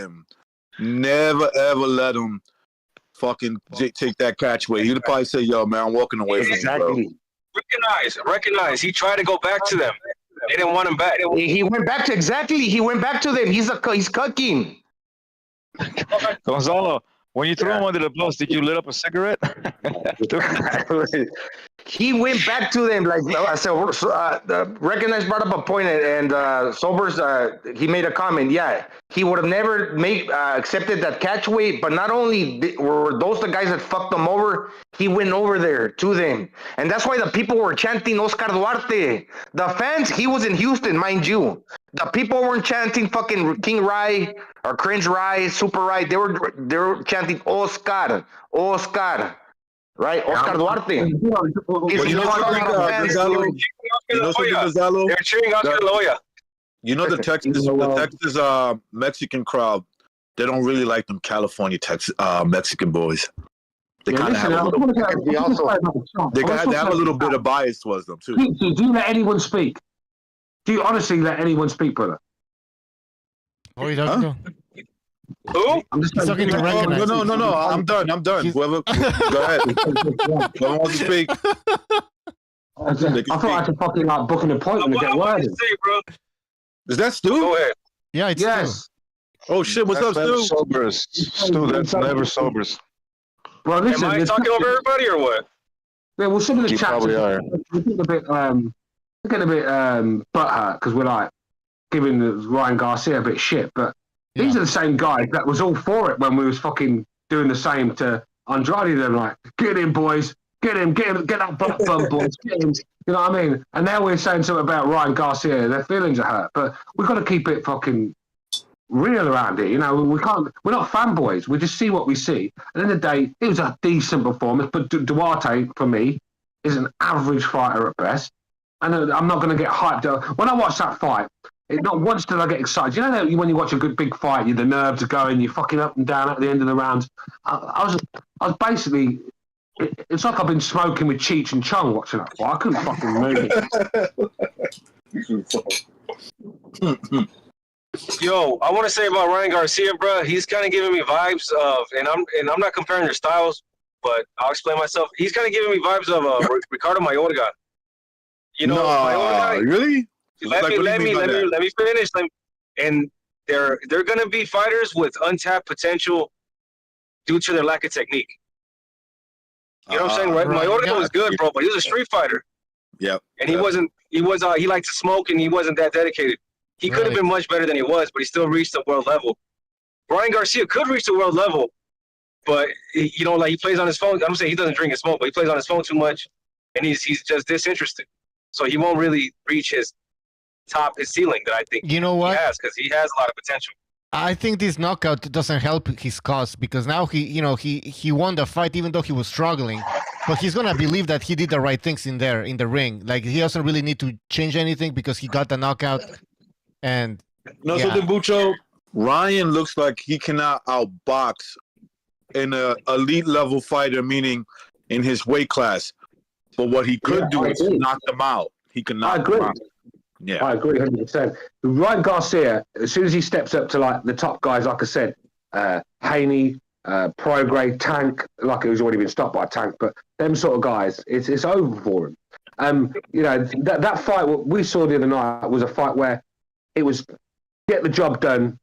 S: him fucking take that catch away. He'd probably say, "Yo, man, I'm walking away from you, bro."
O: Recognize. He tried to go back to them. They didn't want him back.
I: He went back to them. He's cucking.
F: Gonzalo, when you threw him under the bus, did you lit up a cigarette?
I: He went back to them. Like I said, Recognize brought up a point, and Sobers, he made a comment. Yeah, he would have never accepted that catch weight. But not only were those the guys that fucked him over, he went over there to them, and that's why the people were chanting Oscar Duarte. The fans, he was in Houston, mind you. The people weren't chanting fucking King Rai or Cringe Rai, Super Rai. They were chanting Oscar. Right, Oscar Duarte.
O: They're cheering Oscar Loya.
S: You know the Texas Mexican crowd, they don't really like them California Mexican boys. They kind of have a little. They have a little bit of bias towards them too.
H: Do you let anyone speak? Do you honestly let anyone speak, brother?
A: Oh, you don't know.
O: Who?
H: I'm just
A: talking to Recognize.
S: No. I'm done. Whoever, go ahead. Whoever wants to speak.
H: I thought I had to fucking book an appointment to get word.
S: Is that Stu?
O: Go ahead.
A: Yeah, it's
H: yes.
S: Oh shit! What's up, Stu?
F: Stu, that's never sobers.
H: Well, listen,
O: am I talking over everybody or what?
H: Yeah, well, some of the
F: You
H: chats
F: probably are.
H: we're getting a bit butthurt because we're like giving Ryan Garcia a bit shit, but these are the same guys that was all for it when we was fucking doing the same to Andrade. They're like, get him, boys, get him, get that butt bump, boys, get him. You know what I mean? And now we're saying something about Ryan Garcia. Their feelings are hurt, but we've got to keep it fucking real around it. We're not fanboys. We just see what we see. At the end of the day, it was a decent performance, but Duarte, for me, is an average fighter at best. And I'm not going to get hyped up. When I watch that fight, not once did I get excited. You know that when you watch a good big fight, the nerves are going, you're fucking up and down at the end of the rounds. I was basically, it's like I've been smoking with Cheech and Chong watching that fight. I couldn't fucking move it.
O: Yo, I want to say about Ryan Garcia, bro. He's kind of giving me vibes of, and I'm not comparing their styles, but I'll explain myself. He's kind of giving me vibes of Ricardo Mayorga. Mayorga,
S: really?
O: Let me finish. And they're gonna be fighters with untapped potential due to their lack of technique. You know what I'm saying? Right? Mayorga was good, bro, but he was a street fighter.
S: Yep.
O: And he liked to smoke, and he wasn't that dedicated. He could have been much better than he was, but he still reached the world level. Ryan Garcia could reach the world level, but he plays on his phone. I'm saying he doesn't drink and smoke, but he plays on his phone too much, and he's just disinterested. So he won't really reach his ceiling that I think he has, because he has a lot of potential.
A: I think this knockout doesn't help his cause, because now he won the fight even though he was struggling, but he's gonna believe that he did the right things in the ring. Like, he doesn't really need to change anything because he got the knockout. And
S: so the Bucho, Ryan looks like he cannot outbox an elite level fighter, meaning in his weight class. But what he could do is knock them out. He can knock them out. Yeah,
H: I agree 100%. Ryan Garcia, as soon as he steps up to like the top guys, like I said, Haney, Prograis, Tank, like it was already been stopped by Tank, but them sort of guys, it's over for him. That fight we saw the other night was a fight where it was get the job done,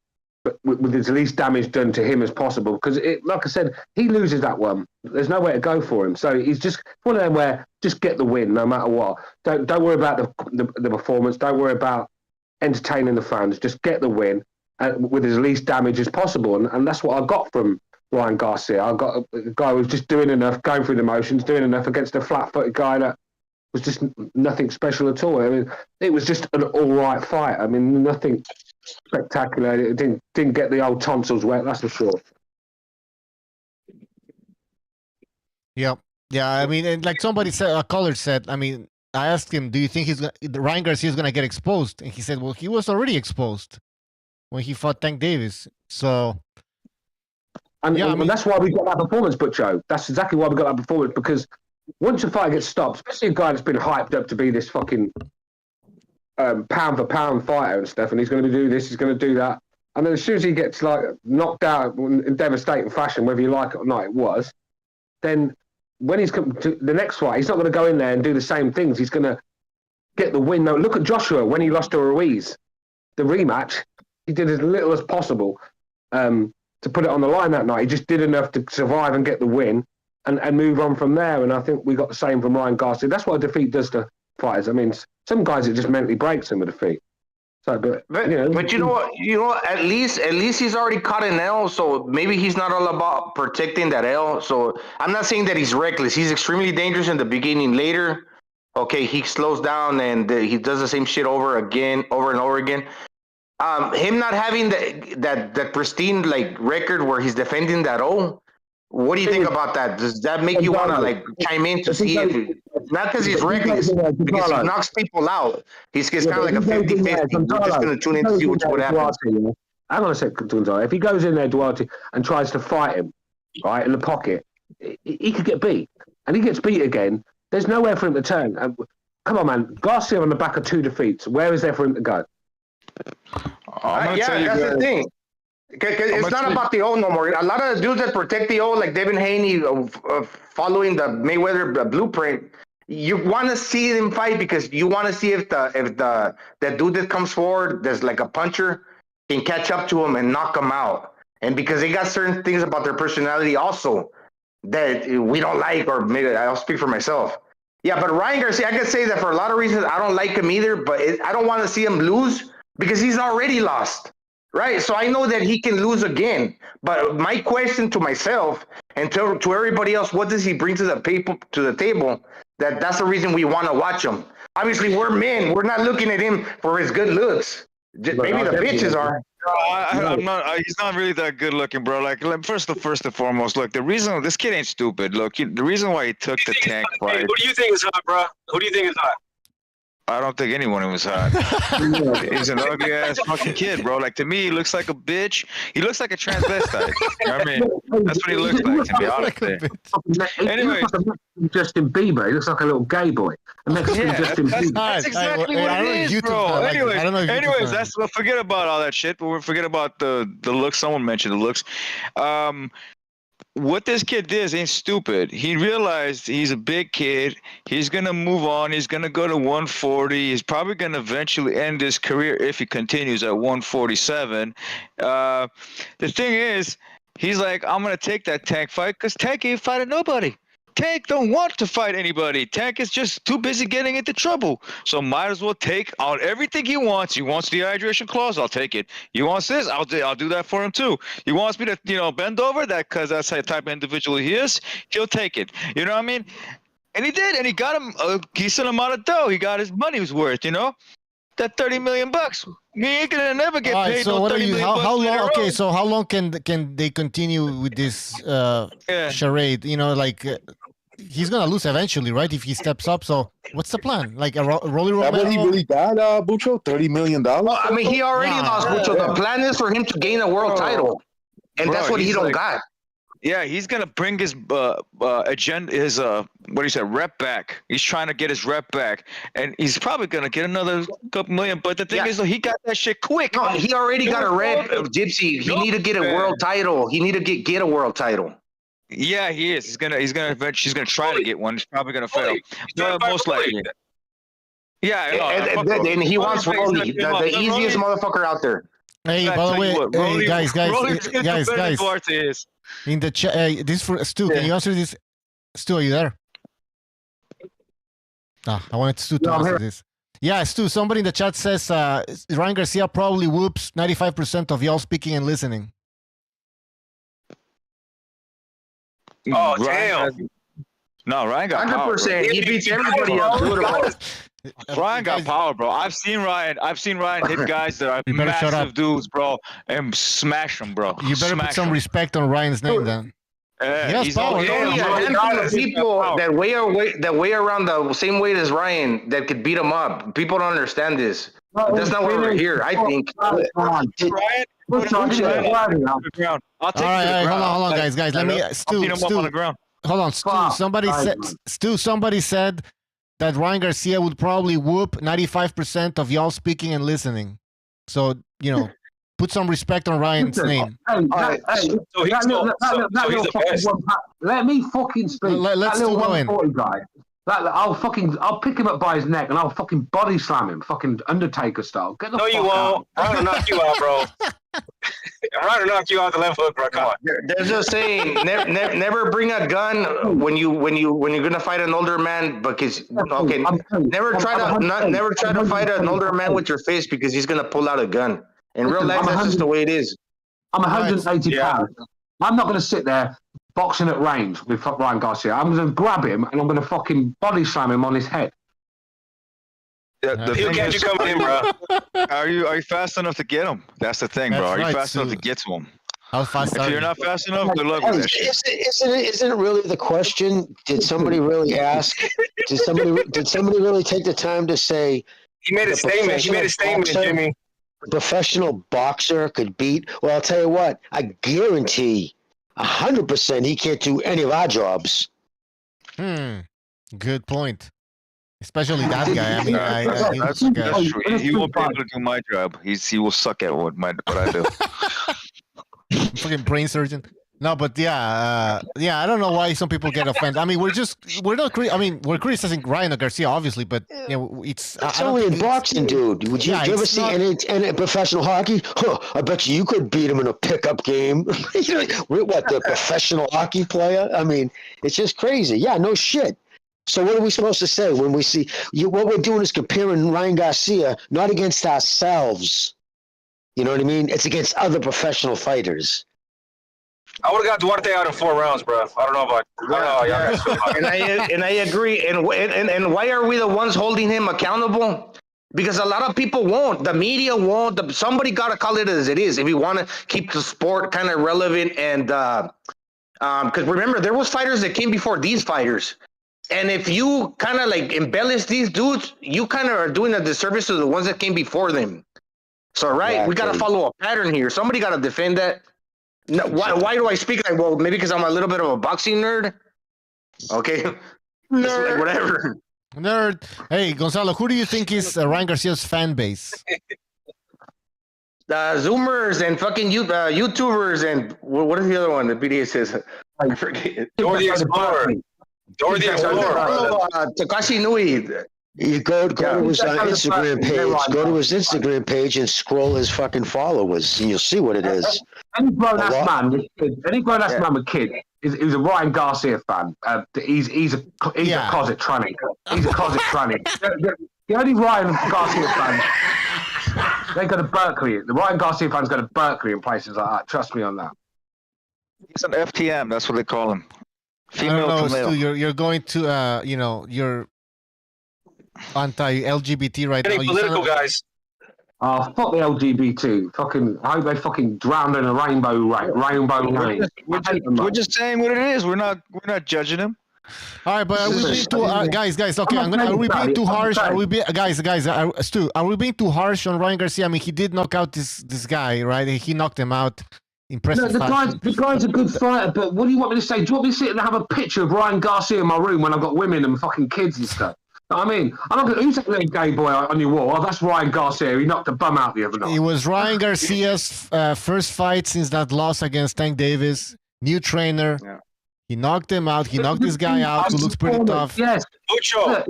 H: with as least damage done to him as possible. Because, like I said, he loses that one. There's nowhere to go for him. So he's just one of them where just get the win no matter what. Don't worry about the performance. Don't worry about entertaining the fans. Just get the win with as least damage as possible. And that's what I got from Ryan Garcia. I got a guy who was just doing enough, going through the motions, doing enough against a flat-footed guy that was just nothing special at all. I mean, it was just an all-right fight. I mean, nothing spectacular. It didn't get the old tonsils wet, that's for sure.
A: Yeah. I mean, and like somebody said, a caller said, I mean, I asked him, do you think Ryan Garcia is going to get exposed? And he said, well, he was already exposed when he fought Tank Davis. So,
H: and that's why we got that performance, Butcho. That's exactly why we got that performance, because once a fight gets stopped, especially a guy that's been hyped up to be this fucking pound for pound fighter and stuff, and he's going to do this, he's going to do that, and then as soon as he gets like knocked out in devastating fashion, whether you like it or not, it was. Then when he's come to the next fight, he's not going to go in there and do the same things. He's going to get the win. Now, look at Joshua when he lost to Ruiz, the rematch. He did as little as possible to put it on the line that night. He just did enough to survive and get the win and move on from there. And I think we got the same from Ryan Garcia. That's what a defeat does to fighters. I mean, some guys it just mentally breaks them a defeat. So, but
I: you know what? At least he's already caught an L, so maybe he's not all about protecting that L. So I'm not saying that he's reckless. He's extremely dangerous in the beginning. Later, okay, he slows down and he does the same shit over and over again. Him not having that pristine like record where he's defending that O. What do you think about that? Does that make you want to like chime in to see if not because he's reckless, because he knocks people out. He's kind of like a 50-50. We're just going to tune in to see what happens.
H: Hang on a second, Gonzalo. If he goes in there, Duarte, and tries to fight him, right, in the pocket, he could get beat. And he gets beat again. There's nowhere for him to turn. Come on, man. Garcia on the back of 2 defeats. Where is there for him to go?
I: That's the thing. It's not about the O no more. A lot of the dudes that protect the O, like Devin Haney, following the Mayweather blueprint, you want to see them fight because you want to see if the dude that comes forward, there's like a puncher, can catch up to him and knock him out. And because they got certain things about their personality also that we don't like, or maybe I'll speak for myself. Yeah, but Ryan Garcia, I can say that for a lot of reasons, I don't like him either, but I don't want to see him lose because he's already lost. Right, so I know that he can lose again. But my question to myself and to everybody else, what does he bring to the table? That's the reason we want to watch him. Obviously, we're men. We're not looking at him for his good looks. Maybe the bitches are.
F: I'm not. He's not really that good looking, bro. Like first and foremost, look. The reason this kid ain't stupid. Look, the reason why he took the Tank fight.
O: Who do you think is hot, bro? Who do you think is hot?
F: I don't think anyone was hot. He's an ugly ass fucking kid, bro. Like to me, he looks like a bitch. He looks like a transvestite. I mean, that's what he looks like, to be honest. Anyways,
H: Justin Bieber. He looks like a little gay boy.
F: That's exactly what it is, bro. Anyways, that's forget about all that shit. But forget about the looks. Someone mentioned the looks. What this kid did ain't stupid. He realized he's a big kid. He's going to move on. He's going to go to 140. He's probably going to eventually end his career if he continues at 147. The thing is, he's like, I'm going to take that Tank fight because Tank ain't fighting nobody. Tank don't want to fight anybody. Tank is just too busy getting into trouble. So might as well take on everything he wants. He wants the hydration clause. I'll take it. He wants this. I'll do that for him too. He wants me to bend over that because that's the type of individual he is. He'll take it. You know what I mean? And he did. And he got him a decent amount of dough. He got his money's worth. That $30 million. He ain't gonna never get paid.
A: So
F: no
A: what are
F: $30
A: you?
F: million
A: How long?
F: later
A: Okay,
F: on.
A: so how long can they continue with this charade? He's gonna lose eventually, right? If he steps up. So what's the plan? Like a Rolly Romero?
S: That what he really got, Bucho? $30 million.
I: Well, I mean, he already lost Bucho. The plan is for him to gain a world title, and that's what he don't got.
F: Yeah, he's gonna bring his agenda, his rep back. He's trying to get his rep back, and he's probably gonna get another couple million. But the thing is, he got that shit quick.
I: No, he already got a rep, Gypsy. He need to get a world title. He need to get a world title.
F: Yeah, he is. He's gonna eventually. He's gonna try to get one. He's probably gonna fail. Most likely. Yeah,
I: and he wants Rolly, the easiest motherfucker out there.
A: Hey,
O: I
A: by the
O: tell you
A: way,
O: what, Rolly-
A: guys,
O: Rolly's gonna do better than
A: guys.
O: Duarte is.
A: In the chat, this for Stu. Can you answer this? Stu, are you there? Ah, I wanted Stu to answer this. Yeah, Stu. Somebody in the chat says Ryan Garcia probably whoops 95% of y'all speaking and listening.
O: Oh,
F: Ryan
O: damn.
F: No, Ryan got power.
I: 100%. He beats everybody up.
F: Ryan got power, bro. I've seen Ryan hit guys that are
A: You better shut
F: massive
A: up.
F: dudes, bro, and smash them, bro.
A: You better put
F: Smash
A: some
F: 'em.
A: respect on Ryan's name then.
F: Yeah,
A: He has
F: he's
A: power.
F: only-
I: Only a handful of people that weigh around the same weight as Ryan that could beat him up. People don't understand this. But that's not why we're here, I think.
F: Ryan,
A: All right, hold on, guys. Let me Stu. Hold on, Stu. Somebody said that Ryan Garcia would probably whoop 95% of y'all speaking and listening. So put some respect on Ryan's name.
H: Let me fucking speak.
A: Let's
H: that little
A: do Owen.
H: 140 guy. I'll pick him up by his neck and I'll fucking body slam him, fucking Undertaker style. Get the
O: No,
H: fuck
O: you won't.
H: out.
O: Ryan will knock you out, bro. Ryan will knock you out the left hook, bro. Come on.
I: There's a saying: never bring a gun when you're gonna fight an older man, because never try to fight an older man with your fist because he's gonna pull out a gun. In real life, that's just the way it is.
H: I'm 180 pounds. I'm not going to sit there boxing at range with Ryan Garcia. I'm going to grab him and I'm going to fucking body slam him on his head.
O: He'll catch you coming in, bro.
F: Are you fast enough to get him? That's the thing, bro. Are you fast enough to get to him?
A: How fast
F: If you're not fast enough, good luck with that shit.
M: Isn't it really the question? Did somebody really ask? Did somebody really take the time to say?
O: He made a statement, Jimmy.
M: A professional boxer could beat. Well, I'll tell you what. I guarantee 100% he can't do any of our jobs.
A: Good point. Especially that guy. I mean,
F: that's true. He won't be able to do my job. He will suck at what I do.
A: Fucking brain surgeon. No, but I don't know why some people get offended. I mean, we're criticizing Ryan Garcia, obviously, but it's
M: only in boxing, dude. Would you ever see any professional hockey? I bet you could beat him in a pickup game. What, the professional hockey player? I mean, it's just crazy. Yeah, no shit. So what are we supposed to say when we see what we're doing is comparing Ryan Garcia not against ourselves. You know what I mean? It's against other professional fighters.
O: I would have got Duarte out in 4 rounds, bro. I don't know about.
I: And I agree. And why are we the ones holding him accountable? Because a lot of people won't. The media won't. Somebody got to call it as it is. If you want to keep the sport kind of relevant, and because remember, there was fighters that came before these fighters, and if you kind of like embellish these dudes, you kind of are doing a disservice to the ones that came before them. So we got to follow a pattern here. Somebody got to defend that. No, why do I speak like? Well, maybe because I'm a little bit of a boxing nerd. Okay, nerd. Whatever.
A: Nerd. Hey, Gonzalo, who do you think is Ryan Garcia's fan base?
I: Zoomers and fucking YouTubers and what is the other one? The BDA says I forget.
O: Dora the Explorer.
I: Takashi Nui.
M: You go to his Instagram page. Go to his Instagram page and scroll his fucking followers, and you'll see what it is.
H: Any grown ass man with kids is a Ryan Garcia fan. He's a closet tranny. He's a closet tranny. The only Ryan Garcia fans, they go to Berkeley. The Ryan Garcia fans go to Berkeley and places like that. Trust me on that.
F: He's an FTM. That's what they call him.
A: Female to male. Stu, you're going to you're anti-LGBT right now.
O: Political guys.
H: Oh, fuck the LGBT. Fucking, I hope they fucking drown in a rainbow rain.
F: We're just saying what it is. We're not judging him.
A: All right, but are we being too guys? Okay, are we being too harsh? Are we being Stu? Are we being too harsh on Ryan Garcia? I mean, he did knock out this guy, right? He knocked him out. Impressive.
H: The guy's a good fighter, but what do you want me to say? Do you want me to sit and have a picture of Ryan Garcia in my room when I've got women and fucking kids and stuff? I mean, I'm not gonna. Who's that little gay boy on your wall? Oh, that's Ryan Garcia. He knocked a bum out the other night.
A: It was Ryan Garcia's first fight since that loss against Tank Davis. New trainer. Yeah. He knocked him out. He knocked this guy out who looks pretty tough.
H: Yes.
O: Mucho.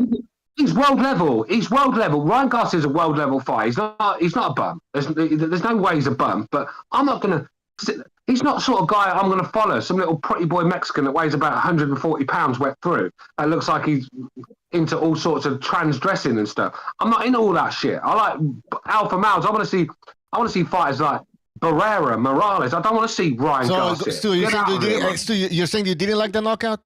H: He's world level. He's world level. Ryan Garcia's a world level fighter. He's not a bum. There's no way he's a bum. But I'm not gonna. He's not the sort of guy I'm gonna follow. Some little pretty boy Mexican that weighs about 140 pounds wet through. That looks like he's into all sorts of trans dressing and stuff. I'm not into all that shit. I like alpha males. I want to see fighters like Barrera, Morales. I don't want to see Ryan Garcia.
A: Stu, you're saying you didn't like the knockout?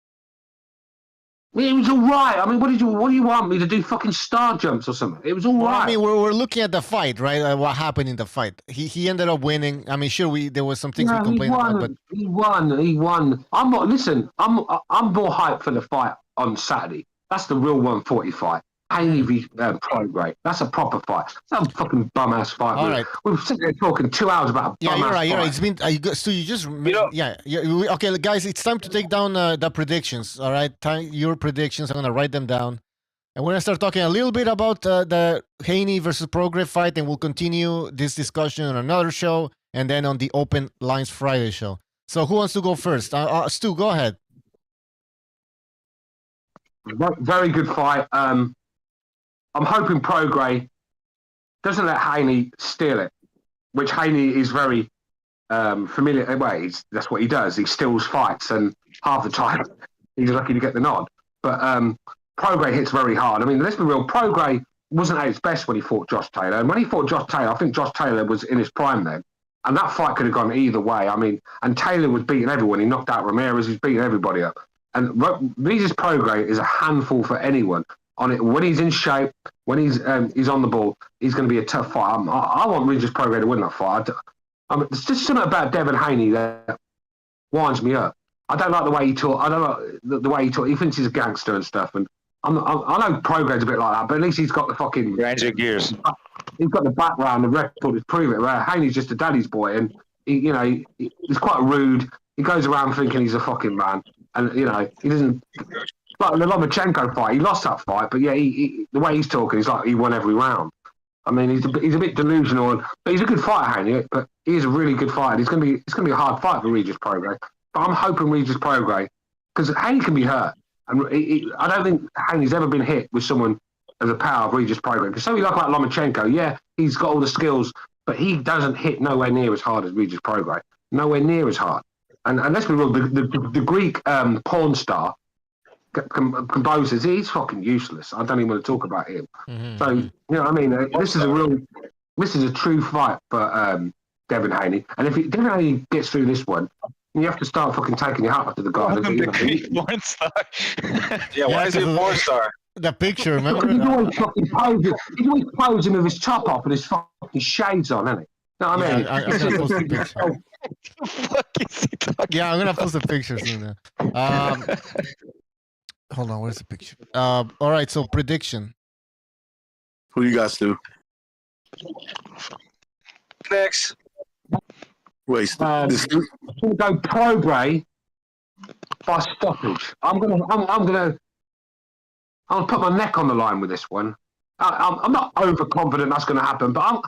H: It was all right. I mean, what do you want me to do? Fucking star jumps or something? It was all right.
A: I mean, we're looking at the fight, right? What happened in the fight? He ended up winning. I mean, sure, there was some things we complained about, but
H: he won. I'm more hyped for the fight on Saturday. That's the real 140 fight. Haney v. Prograis. That's a proper fight. That's a fucking bum ass fight.
A: All right.
H: We've sitting there talking 2 hours about a bum ass fight.
A: You're right. It's been so you just okay, guys. It's time to take down the predictions. All right, your predictions. I'm gonna write them down, and we're gonna start talking a little bit about the Haney versus Prograis fight, and we'll continue this discussion on another show, and then on the Open Lines Friday show. So who wants to go first? Stu, go ahead.
H: Very good fight. I'm hoping Prograis doesn't let Haney steal it, which Haney is very familiar. Well, that's what he does. He steals fights, and half the time he's lucky to get the nod. But Prograis hits very hard. I mean, let's be real. Prograis wasn't at his best when he fought Josh Taylor. And when he fought Josh Taylor, I think Josh Taylor was in his prime then. And that fight could have gone either way. I mean, and Taylor was beating everyone. He knocked out Ramirez. He's beating everybody up. And Regis Prograis is a handful for anyone. On it, when he's in shape, when he's on the ball, he's going to be a tough fight. I want Regis Prograis to win that fight. There's just something about Devin Haney that winds me up. I don't like the way he talk. I don't like the way he talk. He thinks he's a gangster and stuff. And I know Prograis a bit like that, but at least he's got the fucking
F: grinds your gears.
H: He's got the background, the record to prove it. Where Haney's just a daddy's boy, and he's quite rude. He goes around thinking he's a fucking man, and he doesn't. Like the Lomachenko fight, he lost that fight, but yeah, the way he's talking, he's like he won every round. I mean, he's a bit delusional, but he's a good fighter, Haney. But he is a really good fighter. It's gonna be a hard fight for Regis Prograis. But I'm hoping Regis Prograis, because Haney can be hurt, and I don't think Haney's ever been hit with someone as a power of Regis Prograis. Because somebody like Lomachenko, yeah, he's got all the skills, but he doesn't hit nowhere near as hard as Regis Prograis. Nowhere near as hard. And let's be real, the Greek porn star. Composers, he's fucking useless. I don't even want to talk about him. Mm-hmm. So what I mean, this is a true fight for Devin Haney. And if Devin Haney gets through this one, you have to start fucking taking your hat off to the guy.
F: The Greek porn star.
O: Why is he a porn star?
A: The picture, remember?
H: He's always fucking posing. He's always posing with his top off and his fucking shades on, isn't he? You know what I mean?
A: I'm gonna post a picture. Yeah, I'm gonna post a picture soon. Hold on, where's the picture? All right, so prediction.
S: Who you guys do?
O: Next.
S: Wait,
H: I'm gonna go Prograis by stoppage. I'm gonna put my neck on the line with this one. I'm not overconfident that's gonna happen, but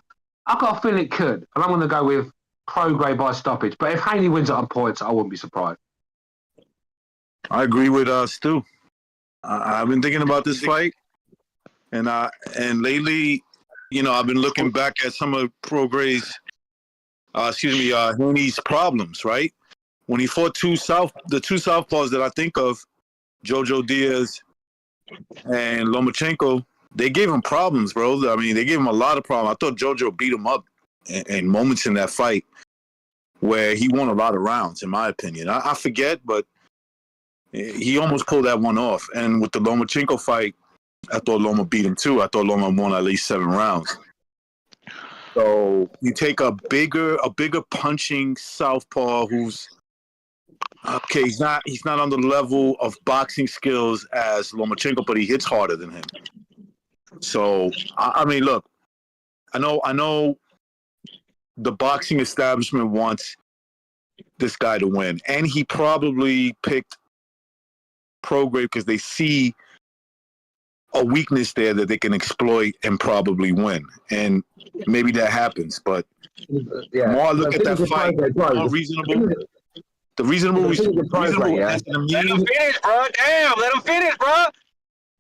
H: I've got a feeling it could, and I'm gonna go with Prograis by stoppage. But if Haney wins it on points, I wouldn't be surprised.
S: I agree with Stu. I've been thinking about this fight, and lately, I've been looking back at some of Prograis, Haney's problems. Right when he fought the two southpaws that I think of, Jojo Diaz and Lomachenko, they gave him problems, bro. I mean, they gave him a lot of problems. I thought Jojo beat him up in moments in that fight where he won a lot of rounds, in my opinion. I forget, but he almost pulled that one off. And with the Lomachenko fight, I thought Loma beat him too. I thought Loma won at least 7 rounds. So you take a bigger punching southpaw who's okay. He's not on the level of boxing skills as Lomachenko, but he hits harder than him. So I mean, look, I know the boxing establishment wants this guy to win, and he probably picked Prograis because they see a weakness there that they can exploit and probably win, and maybe that happens. But the more I look at that fight, the more reasonable. The reasonable answer to me.
O: Let him finish, bro. Damn, let him finish, bro.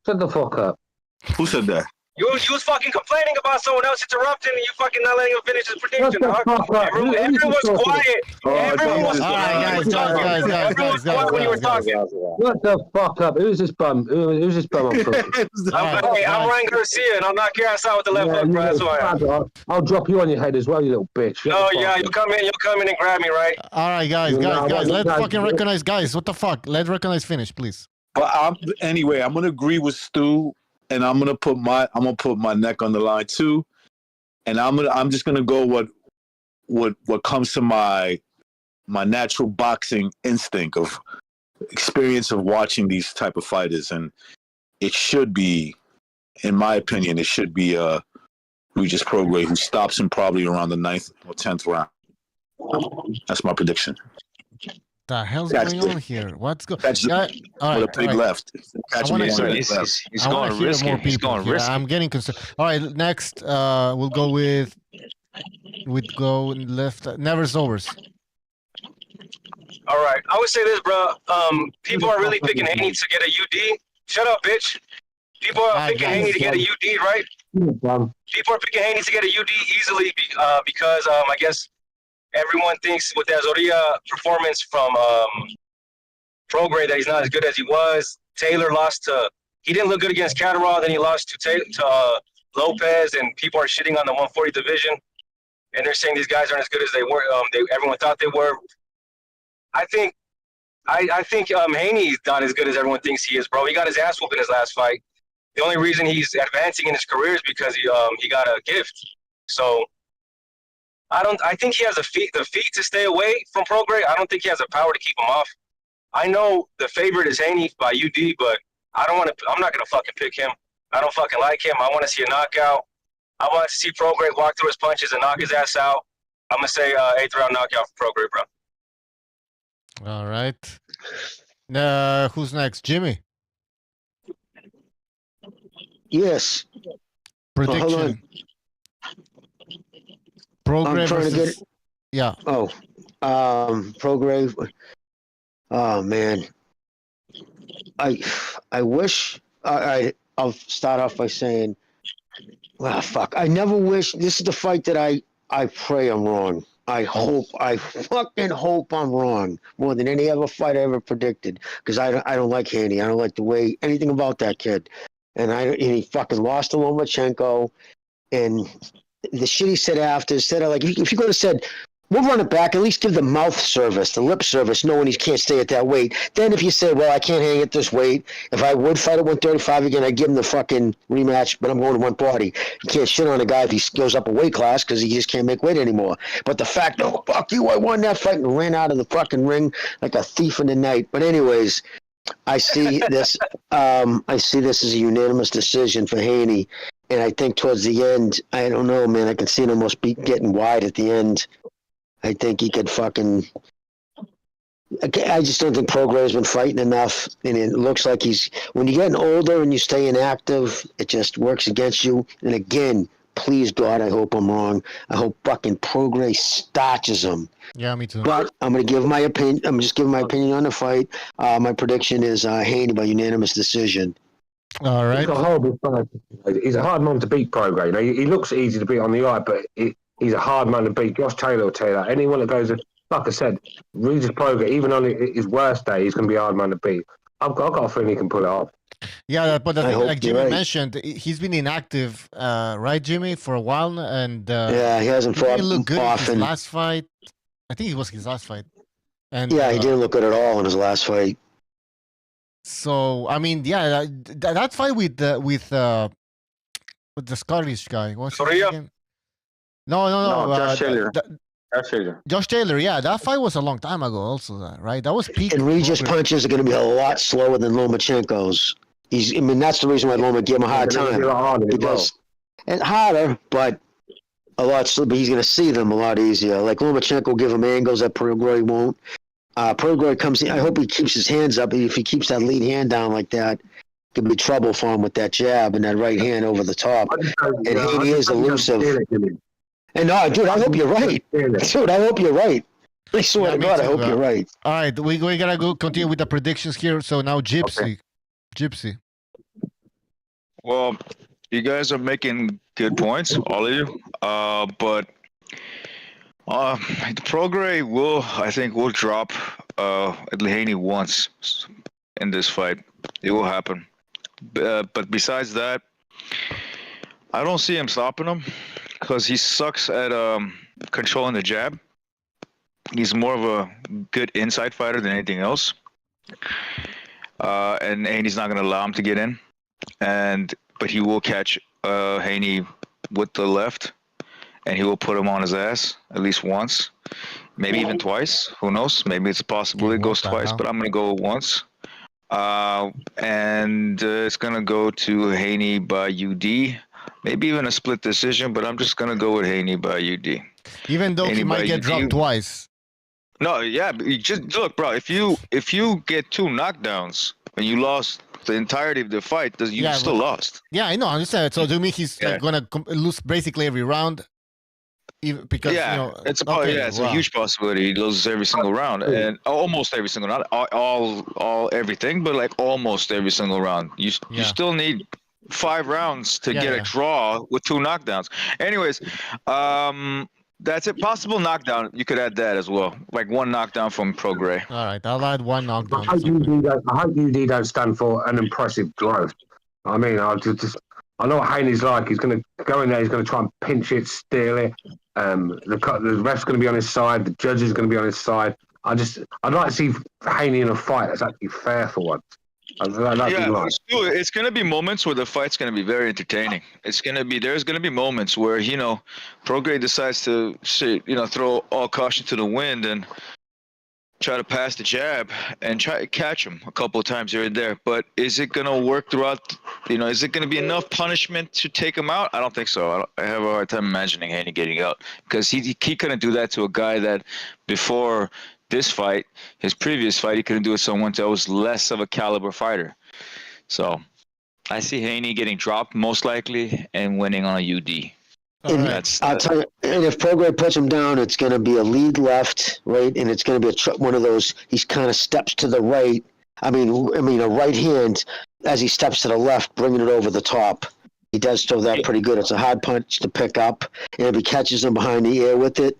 H: Shut the fuck up.
S: Who said that?
O: You was fucking complaining about someone else interrupting and you fucking not letting him finish his prediction, dog. Everyone's quiet. Everyone was quiet. Everyone was quiet when you were talking.
H: What the fuck up? Who's this bum? Who's this bum?
O: I'm Ryan Garcia, and I'll knock your ass out with the left hook, bro. That's who I am.
H: I'll drop you on your head as well, you little bitch.
O: Oh yeah, you'll come in and grab me, right?
A: All right, guys. Let's fucking recognize, guys. What the fuck? Let's recognize finish, please.
S: But anyway, I'm gonna agree with Stu, and I'm gonna put my neck on the line too, and I'm just gonna go what comes to my natural boxing instinct of experience of watching these type of fighters, and it should be, in my opinion, Regis Prograis, who stops him probably around the 9th or 10th round. That's my prediction.
A: The hell's going on here? What's going
S: on?
A: All right,
S: a big left.
A: He's going risky. He's going risky. I'm getting concerned. All right, next we'll go with left. Never overs.
O: All right, I would say this, bro. People are really picking Haney to get a UD. Shut up, bitch. People are picking Haney to get a UD, right? People are picking Haney to get a UD easily because I guess everyone thinks with that Zorilla performance from Prograis that he's not as good as he was. Taylor he didn't look good against Catterall, then he lost to Lopez, and people are shitting on the 140 division, and they're saying these guys aren't as good as they were. Everyone thought they were. I think Haney's not as good as everyone thinks he is, bro. He got his ass whooped in his last fight. The only reason he's advancing in his career is because he got a gift. So I think he has the feet to stay away from Prograis. I don't think he has the power to keep him off. I know the favorite is Haney by UD, but I'm not gonna fucking pick him. I don't fucking like him. I want to see a knockout. I want to see Prograis walk through his punches and knock his ass out. I'm gonna say 8th round knockout for Prograis, bro.
A: All right. Who's next? Jimmy.
M: Yes.
A: Prediction. Prograis versus... Yeah.
M: Oh. Prograis. Oh man. I wish I'll start off by saying, well, fuck. I never wish. This is the fight that I pray I'm wrong. I fucking hope I'm wrong more than any other fight I ever predicted, because I don't like Haney. I don't like the way anything about that kid, and he fucking lost to Lomachenko, and the shit he said after, instead of like, if you could have said, we'll run it back, at least give the mouth service, the lip service, knowing he can't stay at that weight. Then if you say, well, I can't hang at this weight, if I would fight at 135 again, I'd give him the fucking rematch, but I'm going to 140. You can't shit on a guy if he goes up a weight class because he just can't make weight anymore. But the fact, oh, fuck you, I won that fight and ran out of the fucking ring like a thief in the night. But anyways, I see this as a unanimous decision for Haney. And I think towards the end, I don't know, man, I can see it almost getting wide at the end. I think he could fucking... I just don't think Prograis has been fighting enough, and it looks like when you're getting older and you stay inactive, it just works against you. And again, please God, I hope I'm wrong. I hope fucking Prograis starches him.
A: Yeah, me too.
M: But I'm going to give my opinion. I'm just giving my opinion on the fight. My prediction is Haney by unanimous decision.
A: All right.
H: He's a horrible fight. He's a hard man to beat, Prograis. You know, he looks easy to beat on the eye, but he's a hard man to beat. Josh Taylor will tell you that. Anyone that goes, like I said, Regis Prograis, even on his worst day, he's going to be a hard man to beat. I've got a feeling he can pull it off.
A: Yeah, but the thing, like Jimmy mentioned, he's been inactive, right, Jimmy, for a while, and
M: yeah, he hasn't fought
A: look good
M: often.
A: In his last fight. I think it was his last fight. And
M: yeah, he didn't look good at all in his last fight.
A: So I mean, yeah, that fight with the Scottish guy. What's his name again? No.
I: Josh Taylor.
A: Josh Taylor, yeah, that fight was a long time ago. Also, right? That was peak.
M: And Regis punches are going to be a lot slower than Lomachenko's. That's the reason why Loma gave him a hard time. And harder, but a lot slower. But he's going to see them a lot easier. Like Lomachenko will give him angles that Prograis won't. Prograis comes in. I hope he keeps his hands up. If he keeps that lead hand down like that, it could be trouble for him with that jab and that right hand over the top. And he is elusive. And no, dude, I hope you're right. Dude, I hope you're right. I swear to God, I hope you're right.
A: All right, we gotta go continue with the predictions here. So now, Gypsy.
F: Well, you guys are making good points, all of you. But Prograis I think, will drop Haney once in this fight. It will happen. But besides that, I don't see him stopping him because he sucks at controlling the jab. He's more of a good inside fighter than anything else. And Haney's not going to allow him to get in. But he will catch Haney with the left, and he will put him on his ass at least once, maybe even twice. Who knows? Maybe it's possible it goes twice, but I'm going to go once. And it's going to go to Haney by UD. Maybe even a split decision, but I'm just going to go with Haney by UD.
A: Even though he might get dropped twice.
F: No, yeah, but you just look, bro. If you get 2 knockdowns and you lost the entirety of the fight, you still lost.
A: Yeah, I know. I'm just saying. So do you mean he's like, gonna lose basically every round? Because
F: it's a huge possibility. He loses every single round, and almost every single round. All everything, but like almost every single round. You still need 5 rounds to get a draw with 2 knockdowns. Anyways, that's it. Possible knockdown. You could add that as well. Like 1 knockdown from Prograis.
A: All right, I'll add 1 knockdown.
H: I hope UD don't stand for an impressive growth. I mean, I know what Haney's like. He's going to go in there. He's going to try and pinch it, steal it. The ref's going to be on his side. The judge is going to be on his side. I'd like to see Haney in a fight that's actually fair for once.
F: It's going to be moments where the fight's going to be very entertaining. There's going to be moments where, Prograis decides to, throw all caution to the wind and try to pass the jab and try to catch him a couple of times here and there. But is it going to work throughout, is it going to be enough punishment to take him out? I don't think so. I have a hard time imagining Haney getting out because he couldn't do that to a guy that before this fight, his previous fight, he couldn't do it to someone that was less of a caliber fighter. So I see Haney getting dropped most likely and winning on a UD.
M: I'll tell you, and if Prograis puts him down, it's going to be a lead left, right, and it's going to be one of those. He kind of steps to the right. I mean, a right hand as he steps to the left, bringing it over the top. He does throw that pretty good. It's a hard punch to pick up, and if he catches him behind the ear with it,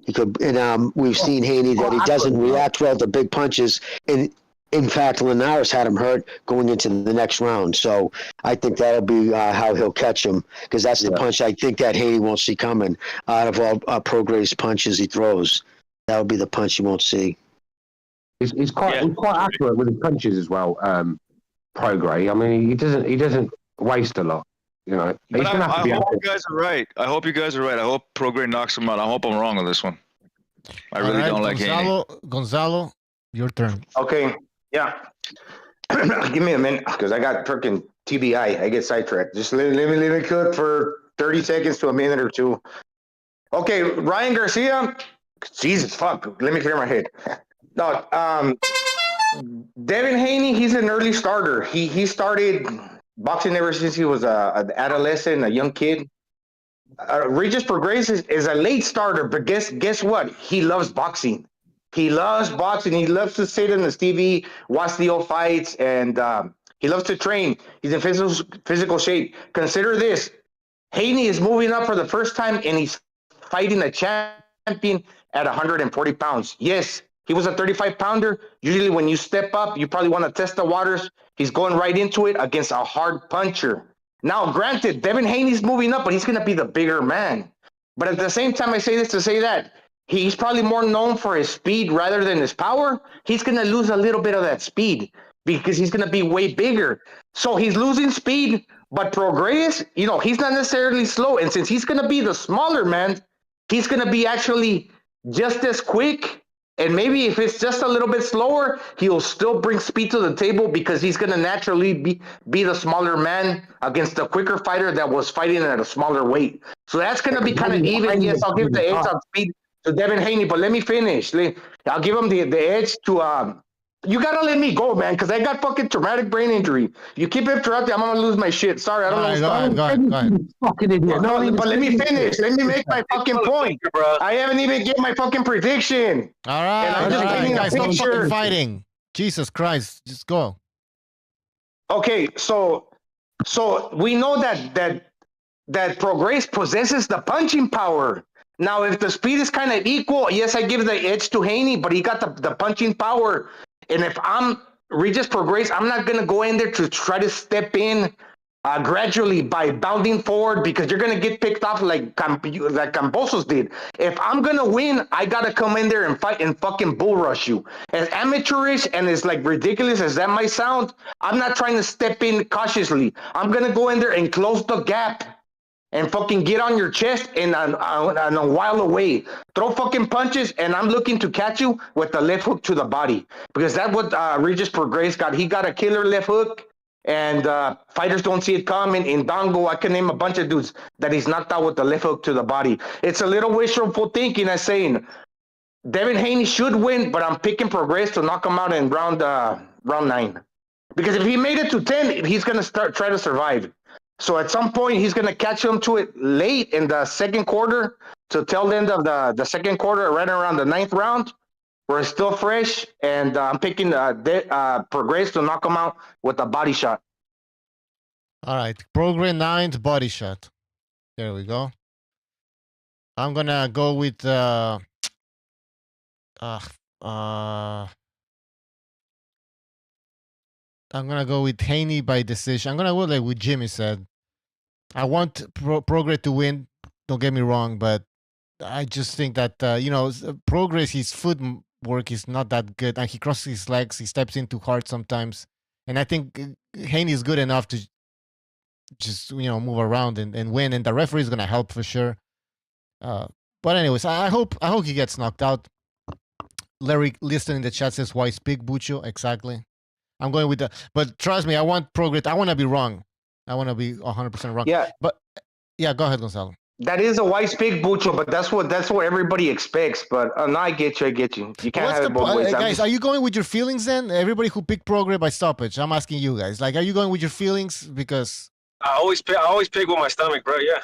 M: he could. And we've seen Haney that he doesn't react well to big punches, and in fact, Linares had him hurt going into the next round. So I think that'll be how he'll catch him, because that's the punch I think that Haney won't see coming out of all Prograis' punches he throws. That'll be the punch you won't see.
H: He's quite accurate with his punches as well. Prograis. I mean, he doesn't waste a lot.
F: But I hope you guys are right. I hope Prograis knocks him out. I hope I'm wrong on this one. I really don't like Haney.
A: Gonzalo, your turn.
U: Okay. Yeah. Give me a minute, because I got freaking TBI. I get sidetracked. Just let me cook for 30 seconds to a minute or two. Okay, Ryan Garcia. Jesus, fuck. Let me clear my head. No, Devin Haney, he's an early starter. He started boxing ever since he was an adolescent, a young kid. Regis Prograis is a late starter, but guess what? He loves boxing. He loves boxing. He loves to sit in the TV, watch the old fights, and he loves to train. He's in physical shape. Consider this. Haney is moving up for the first time, and he's fighting a champion at 140 pounds. Yes, he was a 35-pounder. Usually when you step up, you probably want to test the waters. He's going right into it against a hard puncher. Now, granted, Devin Haney's moving up, but he's going to be the bigger man. But at the same time, I say this to say that he's probably more known for his speed rather than his power. He's going to lose a little bit of that speed because he's going to be way bigger. So he's losing speed, but Prograis, he's not necessarily slow. And since he's going to be the smaller man, he's going to be actually just as quick. And maybe if it's just a little bit slower, he'll still bring speed to the table because he's going to naturally be the smaller man against the quicker fighter that was fighting at a smaller weight. So that's going to be kind of even. Yes, I'll give the edge on speed to Devin Haney, but let me finish. I'll give him the edge to you got to let me go, man, because I got fucking traumatic brain injury. You keep interrupting, I'm going to lose my shit. Sorry, I don't know.
A: Go ahead.
U: Fucking idiot. No, but let me finish. Let me make my fucking point. I haven't even get my fucking prediction.
A: All right.
U: And I'm just painting
A: guys,
U: a
A: stop
U: picture.
A: fucking fighting. Jesus Christ. Just go.
U: Okay, so So we know that Prograis possesses the punching power. Now, if the speed is kind of equal, yes, I give the edge to Haney, but he got the punching power. And if I'm Regis Prograis, I'm not going to go in there to try to step in gradually by bounding forward because you're going to get picked off like Cambosos did. If I'm going to win, I got to come in there and fight and fucking bull rush you. As amateurish and as like ridiculous as that might sound, I'm not trying to step in cautiously. I'm going to go in there and close the gap and fucking get on your chest and a while away. Throw fucking punches, and I'm looking to catch you with the left hook to the body. Because that's what Regis Prograis got. He got a killer left hook, and fighters don't see it coming. In Dongo, I can name a bunch of dudes that he's knocked out with the left hook to the body. It's a little wishful thinking as saying, Devin Haney should win, but I'm picking Prograis to knock him out in round 9. Because if he made it to 10, he's going to try to survive. So at some point, he's going to catch him to it late in the second quarter, to tail end of the second quarter, right around the 9th round, where it's still fresh. And I'm picking Prograis to knock him out with a body shot.
A: All right. Prograis 9th body shot. There we go. I'm going to go with... I'm going to go with Haney by decision. I'm going to go like what Jimmy said. I want Prograis to win. Don't get me wrong, but I just think that, Prograis, his footwork is not that good. And he crosses his legs. He steps in too hard sometimes. And I think Haney is good enough to just, move around and win. And the referee is going to help for sure. But anyways, I hope he gets knocked out. Larry Liston in the chat says, why speak Bucho? Exactly. I'm going with but trust me, I want Prograis. I want to be wrong. I want to be 100% wrong.
U: Yeah.
A: But yeah, go ahead, Gonzalo.
U: That is a wise pick, Bucho, but that's what everybody expects. But no, I get you. You can't have it both ways.
A: Guys, are you going with your feelings then? Everybody who picked Prograis by stoppage, I'm asking you guys. Like, are you going with your feelings? Because
O: I always pick with my stomach, bro. Yeah.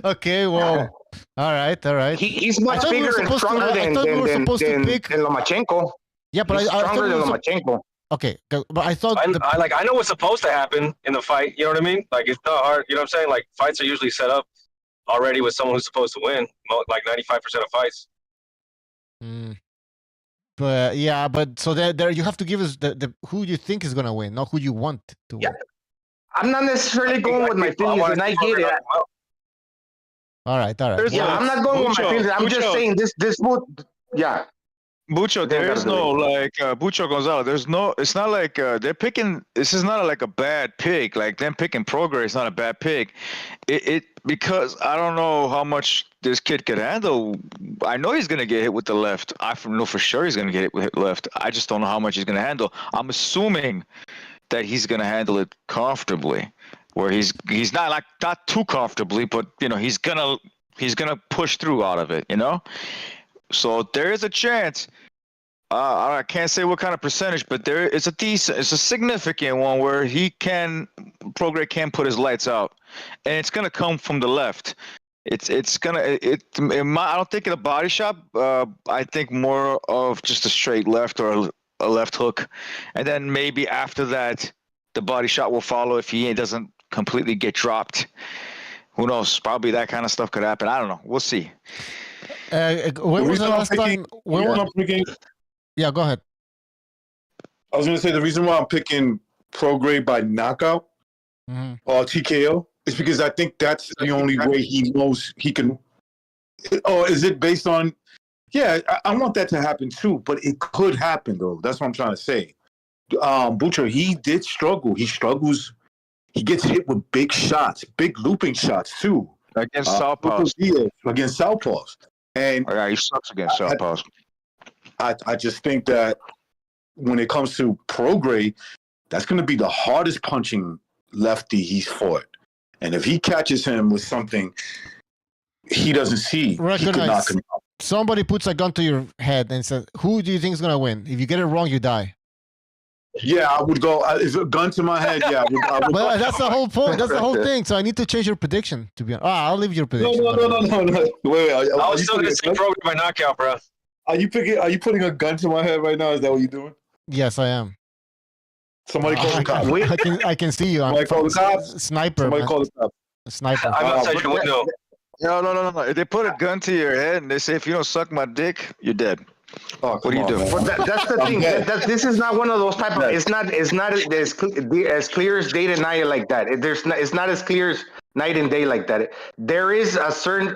U: Okay,
A: well, all right.
U: He's much bigger and stronger than Lomachenko.
A: Yeah, but
U: he's stronger than Lomachenko.
A: Okay, but I thought
O: I know what's supposed to happen in the fight. You know what I mean? Like, it's not hard. You know what I'm saying? Like, fights are usually set up already with someone who's supposed to win. Like 95% of fights.
A: But yeah, so there you have to give us the who you think is gonna win, not who you want to win.
U: I'm not necessarily going with my feelings, and I get it.
A: All right.
U: Yeah, I'm not going with my feelings. I'm just saying this would. Yeah.
F: Bucho, there is no Bucho Gonzalo. There's no. It's not like they're picking. This is not like a bad pick. Like them picking Prograis is not a bad pick. It because I don't know how much this kid could handle. I know he's gonna get hit with the left. I know for sure he's gonna get hit with the left. I just don't know how much he's gonna handle. I'm assuming that he's gonna handle it comfortably, where he's not too comfortably, but he's gonna push through out of it. So there is a chance. I can't say what kind of percentage, but it's a significant one where Prograis can put his lights out, and it's gonna come from the left. I don't think in a body shot. I think more of just a straight left or a left hook, and then maybe after that, the body shot will follow if he doesn't completely get dropped. Who knows? Probably that kind of stuff could happen. I don't know. We'll see.
A: When was the last time? Yeah, go ahead.
S: I was going to say the reason why I'm picking Prograis by knockout or TKO is because I think that's the only way he knows he can. Or is it based on? Yeah, I want that to happen too, but it could happen though. That's what I'm trying to say. Butcher, he did struggle. He struggles. He gets hit with big shots, big looping shots too.
F: Against southpaws.
S: Against southpaws. And
F: he sucks against southpaws.
S: I just think that when it comes to Prograis, that's going to be the hardest punching lefty he's fought. And if he catches him with something he doesn't see, he could knock him out.
A: Somebody puts a gun to your head and says, who do you think is going to win? If you get it wrong, you die.
S: Yeah, I would go. If a gun to my head, yeah. I would
A: well, that's the whole point. That's the whole thing. So I need to change your prediction, to be honest. I'll leave your prediction.
S: No. Wait.
O: I was still going to say Prograis by knockout, bro.
S: Are you putting a gun to my head right now? Is that what you're doing?
A: Yes, I am.
S: Somebody call the cops.
A: I can see you.
S: Somebody call the cops.
A: Sniper.
S: Somebody
A: Man.
S: call the cops.
A: Sniper.
O: I'm outside your window.
F: No. If they put a gun to your head and they say, if you don't suck my dick, you're dead.
S: Oh,
F: what do you do?
I: Well, that's the thing. This is not one of those type of. It's not as clear as day and night like that. It's not as clear as night and day like that. There is a certain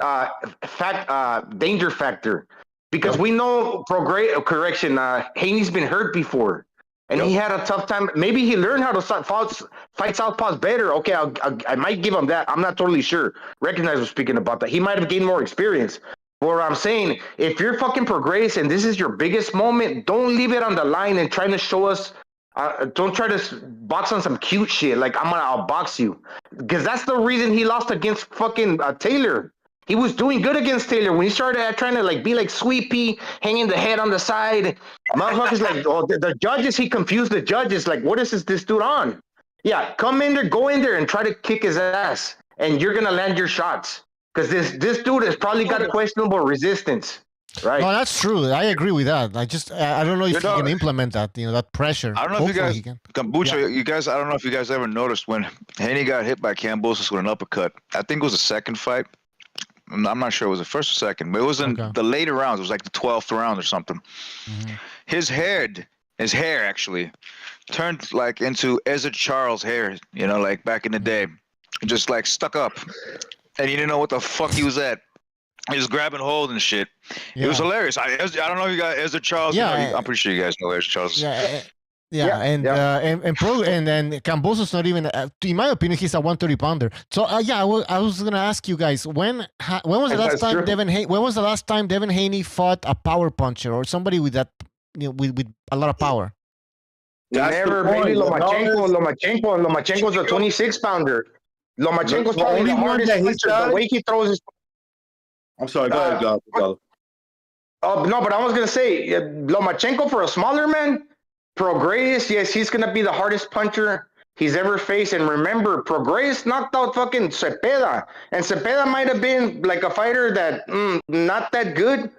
I: danger factor because we know Haney's been hurt before. And he had a tough time. Maybe he learned how to fight southpaws better. Okay, I might give him that. I'm not totally sure. Recognize was speaking about that. He might have gained more experience. But what I'm saying, if you're fucking Prograis and this is your biggest moment, don't leave it on the line and trying to show us. Don't try to box on some cute shit like I'll box you, because that's the reason he lost against fucking Taylor. He was doing good against Taylor when he started trying to be like Sweepy, hanging the head on the side. Motherfuckers the judges. He confused the judges. Like, what is this dude on? Yeah, come in there, go in there, and try to kick his ass, and you're gonna land your shots. Because this dude has probably got questionable resistance, right?
A: No, that's true. I agree with that. I don't know if he can implement that. That pressure.
F: I don't know if you guys, Kombucha, you guys. I don't know if you guys ever noticed when Haney got hit by Kambosos with an uppercut. I think it was the second fight. I'm not sure it was the first or second, but it was in the later rounds. It was like the 12th round or something. Mm-hmm. His hair actually turned like into Ezra Charles hair, like back in the day, just like stuck up, and he didn't know what the fuck he was at. He was grabbing hold and shit. Yeah. It was hilarious. I don't know if you got Ezra Charles. Yeah, I'm pretty sure you guys know Ezra Charles.
A: And then Kambosos not even. In my opinion, he's a 130 pounder. So I was gonna ask you guys when was the last time when was the last time Devin Haney fought a power puncher or somebody with that with a lot of power?
I: Never. Maybe Lomachenko's a 26 pounder. Lomachenko's probably the hardest puncher. The way he throws his.
S: I'm sorry. Go ahead, go.
I: No, but I was gonna say Lomachenko for a smaller man. Prograis, yes, he's going to be the hardest puncher he's ever faced. And remember, Prograis knocked out fucking Cepeda. And Cepeda might have been like a fighter that not that good,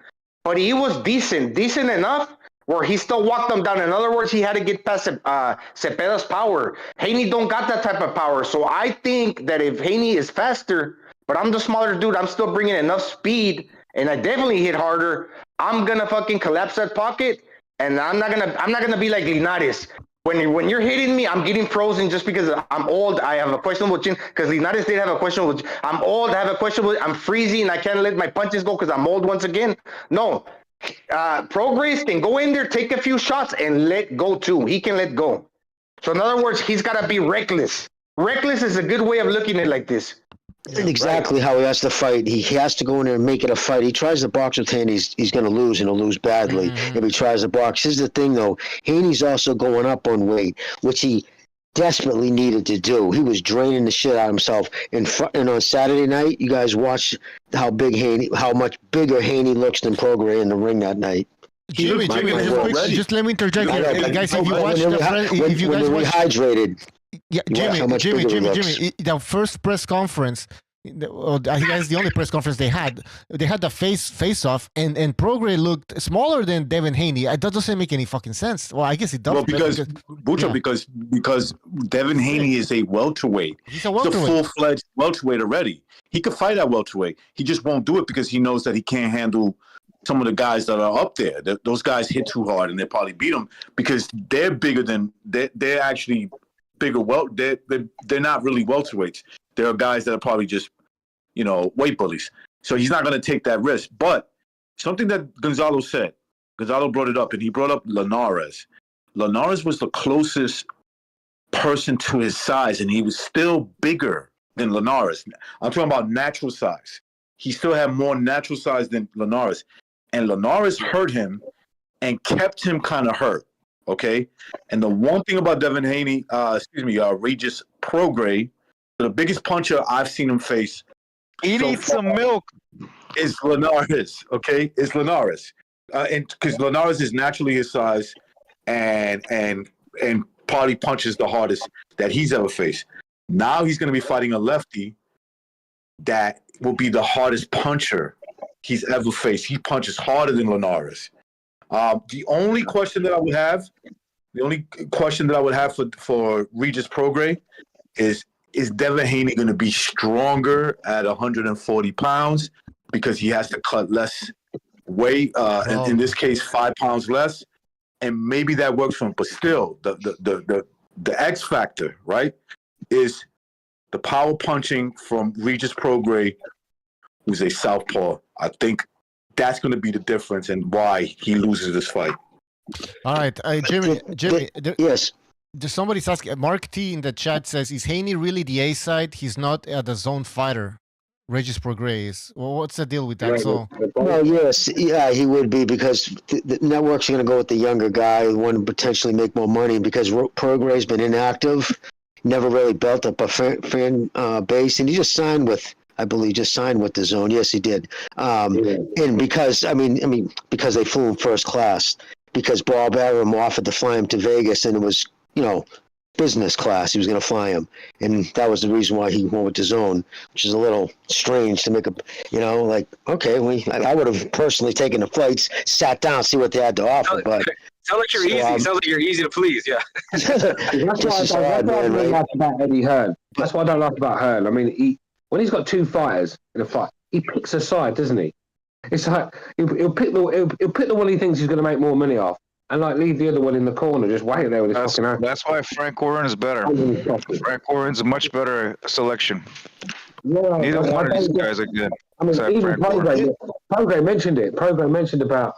I: but he was decent enough where he still walked them down. In other words, he had to get past Cepeda's power. Haney don't got that type of power. So I think that if Haney is faster, but I'm the smaller dude, I'm still bringing enough speed, and I definitely hit harder, I'm going to fucking collapse that pocket. And I'm not gonna be like Linares. When you're hitting me, I'm getting frozen just because I'm old. I have a questionable chin. Because Linares did have a questionable. I'm old. I have a questionable. I'm freezing. I can't let my punches go because I'm old once again. No, Prograis can go in there, take a few shots, and let go too. He can let go. So in other words, he's gotta be reckless. Reckless is a good way of looking at it like this.
M: Exactly how he has to fight. He has to go in there and make it a fight. He tries to box with Haney, he's going to lose, and he'll lose badly if he tries to box. Here's the thing, though. Haney's also going up on weight, which he desperately needed to do. He was draining the shit out of himself. And on Saturday night, you guys watched how much bigger Haney looks than Prograis in the ring that night.
A: Jimmy, just let me interject here. Guys, if you watch when they
M: rehydrated.
A: Yeah, Jimmy, the first press conference, I think that's the only press conference they had. They had the face off, and Prograis looked smaller than Devin Haney. That doesn't make any fucking sense. Well, I guess it does.
S: Well, because Devin Haney is a welterweight.
A: He's a welterweight.
S: He's a full-fledged welterweight already. He could fight at welterweight. He just won't do it because he knows that he can't handle some of the guys that are up there. Those guys hit too hard, and they probably beat him because they're bigger than they're actually. Bigger, they're not really welterweights. There are guys that are probably just, weight bullies. So he's not going to take that risk. But something that Gonzalo brought it up, and he brought up Linares. Linares was the closest person to his size, and he was still bigger than Linares. I'm talking about natural size. He still had more natural size than Linares. And Linares hurt him and kept him kind of hurt. Okay, and the one thing about Devin Haney, Regis Prograis, the biggest puncher I've seen him face.
F: He needs some milk.
S: Is Linares, okay? It's Linares, and because Linares is naturally his size, and probably punches the hardest that he's ever faced. Now he's going to be fighting a lefty that will be the hardest puncher he's ever faced. He punches harder than Linares. The only question that I would have The only question that I would have for Regis Prograis is Devin Haney going to be stronger at 140 pounds because he has to cut less weight? In this case, 5 pounds less, and maybe that works for him. But still, the X factor, right, is the power punching from Regis Prograis, who's a southpaw. I think that's going to be the difference and why he loses this fight.
A: All right, Jimmy.
M: Yes.
A: There's somebody's asking. Mark T in the chat says, "Is Haney really the A side? He's not the zone fighter. Regis Prograis. Well, what's the deal with that?"
M: Well, yes, yeah, he would be because the networks are going to go with the younger guy who want to potentially make more money because Prograis been inactive, never really built up a fan base, and he just signed with. I believe just signed with the zone. Yes, he did. And because because they flew him first class. Because Bob Arum offered to fly him to Vegas, and it was, business class. He was going to fly him, and that was the reason why he went with the zone, which is a little strange to make a, okay, I would have personally taken the flights, sat down, see what they had to offer, but.
O: Sounds like you're easy. Sounds like you're easy to please. Yeah.
H: That's why I don't like about Eddie Hearn. That's what I don't like about Hearn. I mean, when he's got two fighters in a fight, he picks a side, doesn't he? It's like he'll pick the one he thinks he's going to make more money off, and leave the other one in the corner, just waiting there with his fucking ass.
F: That's why Frank Warren is better. Frank Warren's a much better selection.
H: Yeah,
F: neither one of these guys are good.
H: I mean, even Prograis mentioned it. Prograis mentioned about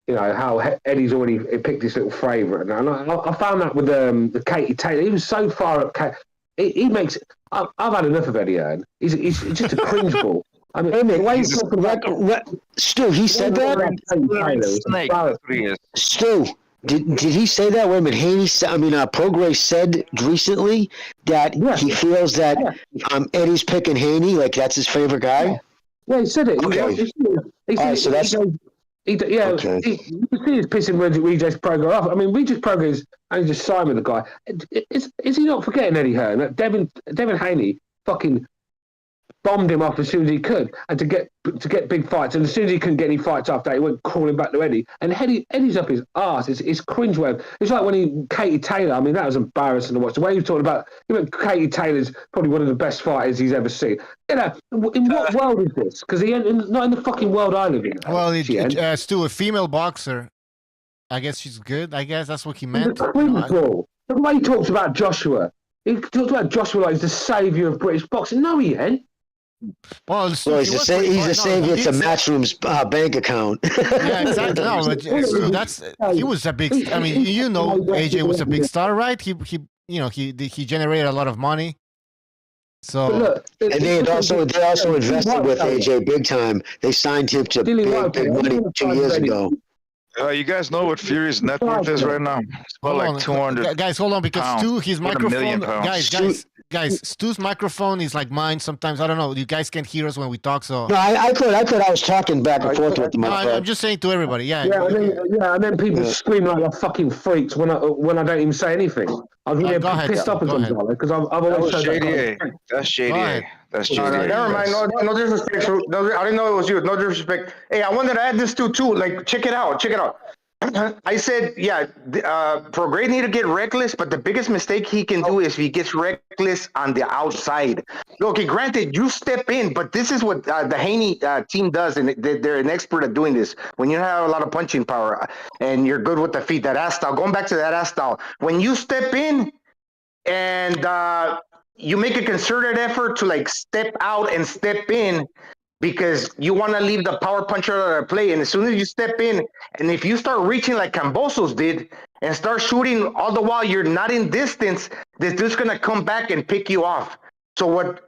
H: how Eddie's already picked his little favourite, and I found that with the Katie Taylor. He was so far up. He makes. I've had enough of Eddie Hearn. He's just a cringe ball. I mean, the way he's talking about
M: Stu, he said that? Stu, did he say that? Wait a minute, Haney. Prograis said recently that he feels that Eddie's picking Haney, like that's his favorite guy.
H: Yeah, he said it.
M: Okay. So that's.
H: You can see he's pissing Regis Prograis off. I mean, Regis Prograis is only just signed with the guy. Is he not forgetting Eddie Hearn? Devin Haney fucking bombed him off as soon as he could, and to get big fights. And as soon as he couldn't get any fights after that, he went crawling back to Eddie. And Eddie's up his arse. It's cringeworthy. It's like when Katie Taylor. I mean, that was embarrassing to watch. The way he was talking about, Katie Taylor's probably one of the best fighters he's ever seen. In what world is this? Because he not in the fucking world I live in.
A: Well, Stu, a female boxer. I guess she's good. I guess that's what he meant.
H: The way he talks about Joshua. He talks about Joshua like he's the saviour of British boxing. No, he ain't.
A: Well,
M: he's the savior to Matchroom's bank account.
A: Yeah, exactly. No, but he was a big. I mean, AJ was a big star, right? He generated a lot of money. So
M: and they also invested with AJ big time. They signed him to big money 2 years ago.
F: You guys know what Fury's net worth is right now? It's about like 200.
A: Guys, hold on, because
F: pounds.
A: Stu, his microphone.
F: Guys,
A: Stu's microphone is like mine sometimes. I don't know. You guys can't hear us when we talk, so.
M: No, I could. I was talking back and forth with the microphone.
A: I'm just saying to everybody, yeah.
H: And then people scream like they're fucking freaks when I don't even say anything. I was really pissed off at them, because I've always said that.
F: That's JDA. That's JDA.
I: Never mind. No disrespect. I didn't know it was you. No disrespect. Hey, I wanted to add this too. Like, check it out. I said, Prograis need to get reckless, but the biggest mistake he can do is if he gets reckless on the outside. Okay, granted, you step in, but this is what the Haney team does, and they're an expert at doing this. When you have a lot of punching power and you're good with the feet, that ass style, going back to that ass style, when you step in and you make a concerted effort to step out and step in, because you want to leave the power puncher out of play. And as soon as you step in, and if you start reaching like Cambosos did and start shooting all the while you're not in distance, this dude's going to come back and pick you off. So what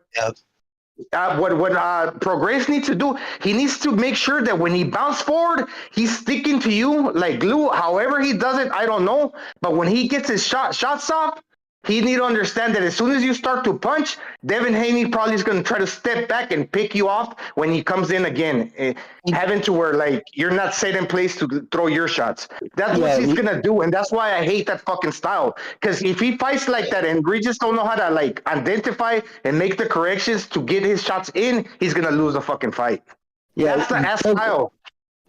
I: Prograis needs to do, he needs to make sure that when he bounces forward, he's sticking to you like glue. However he does it, I don't know. But when he gets his shots off, he need to understand that as soon as you start to punch, Devin Haney probably is going to try to step back and pick you off when he comes in again, having to where you're not set in place to throw your shots. That's what he's going to do, and that's why I hate that fucking style. Because if he fights like that and Regis don't know how to identify and make the corrections to get his shots in, he's going to lose the fucking fight. Yeah, that's the ass style.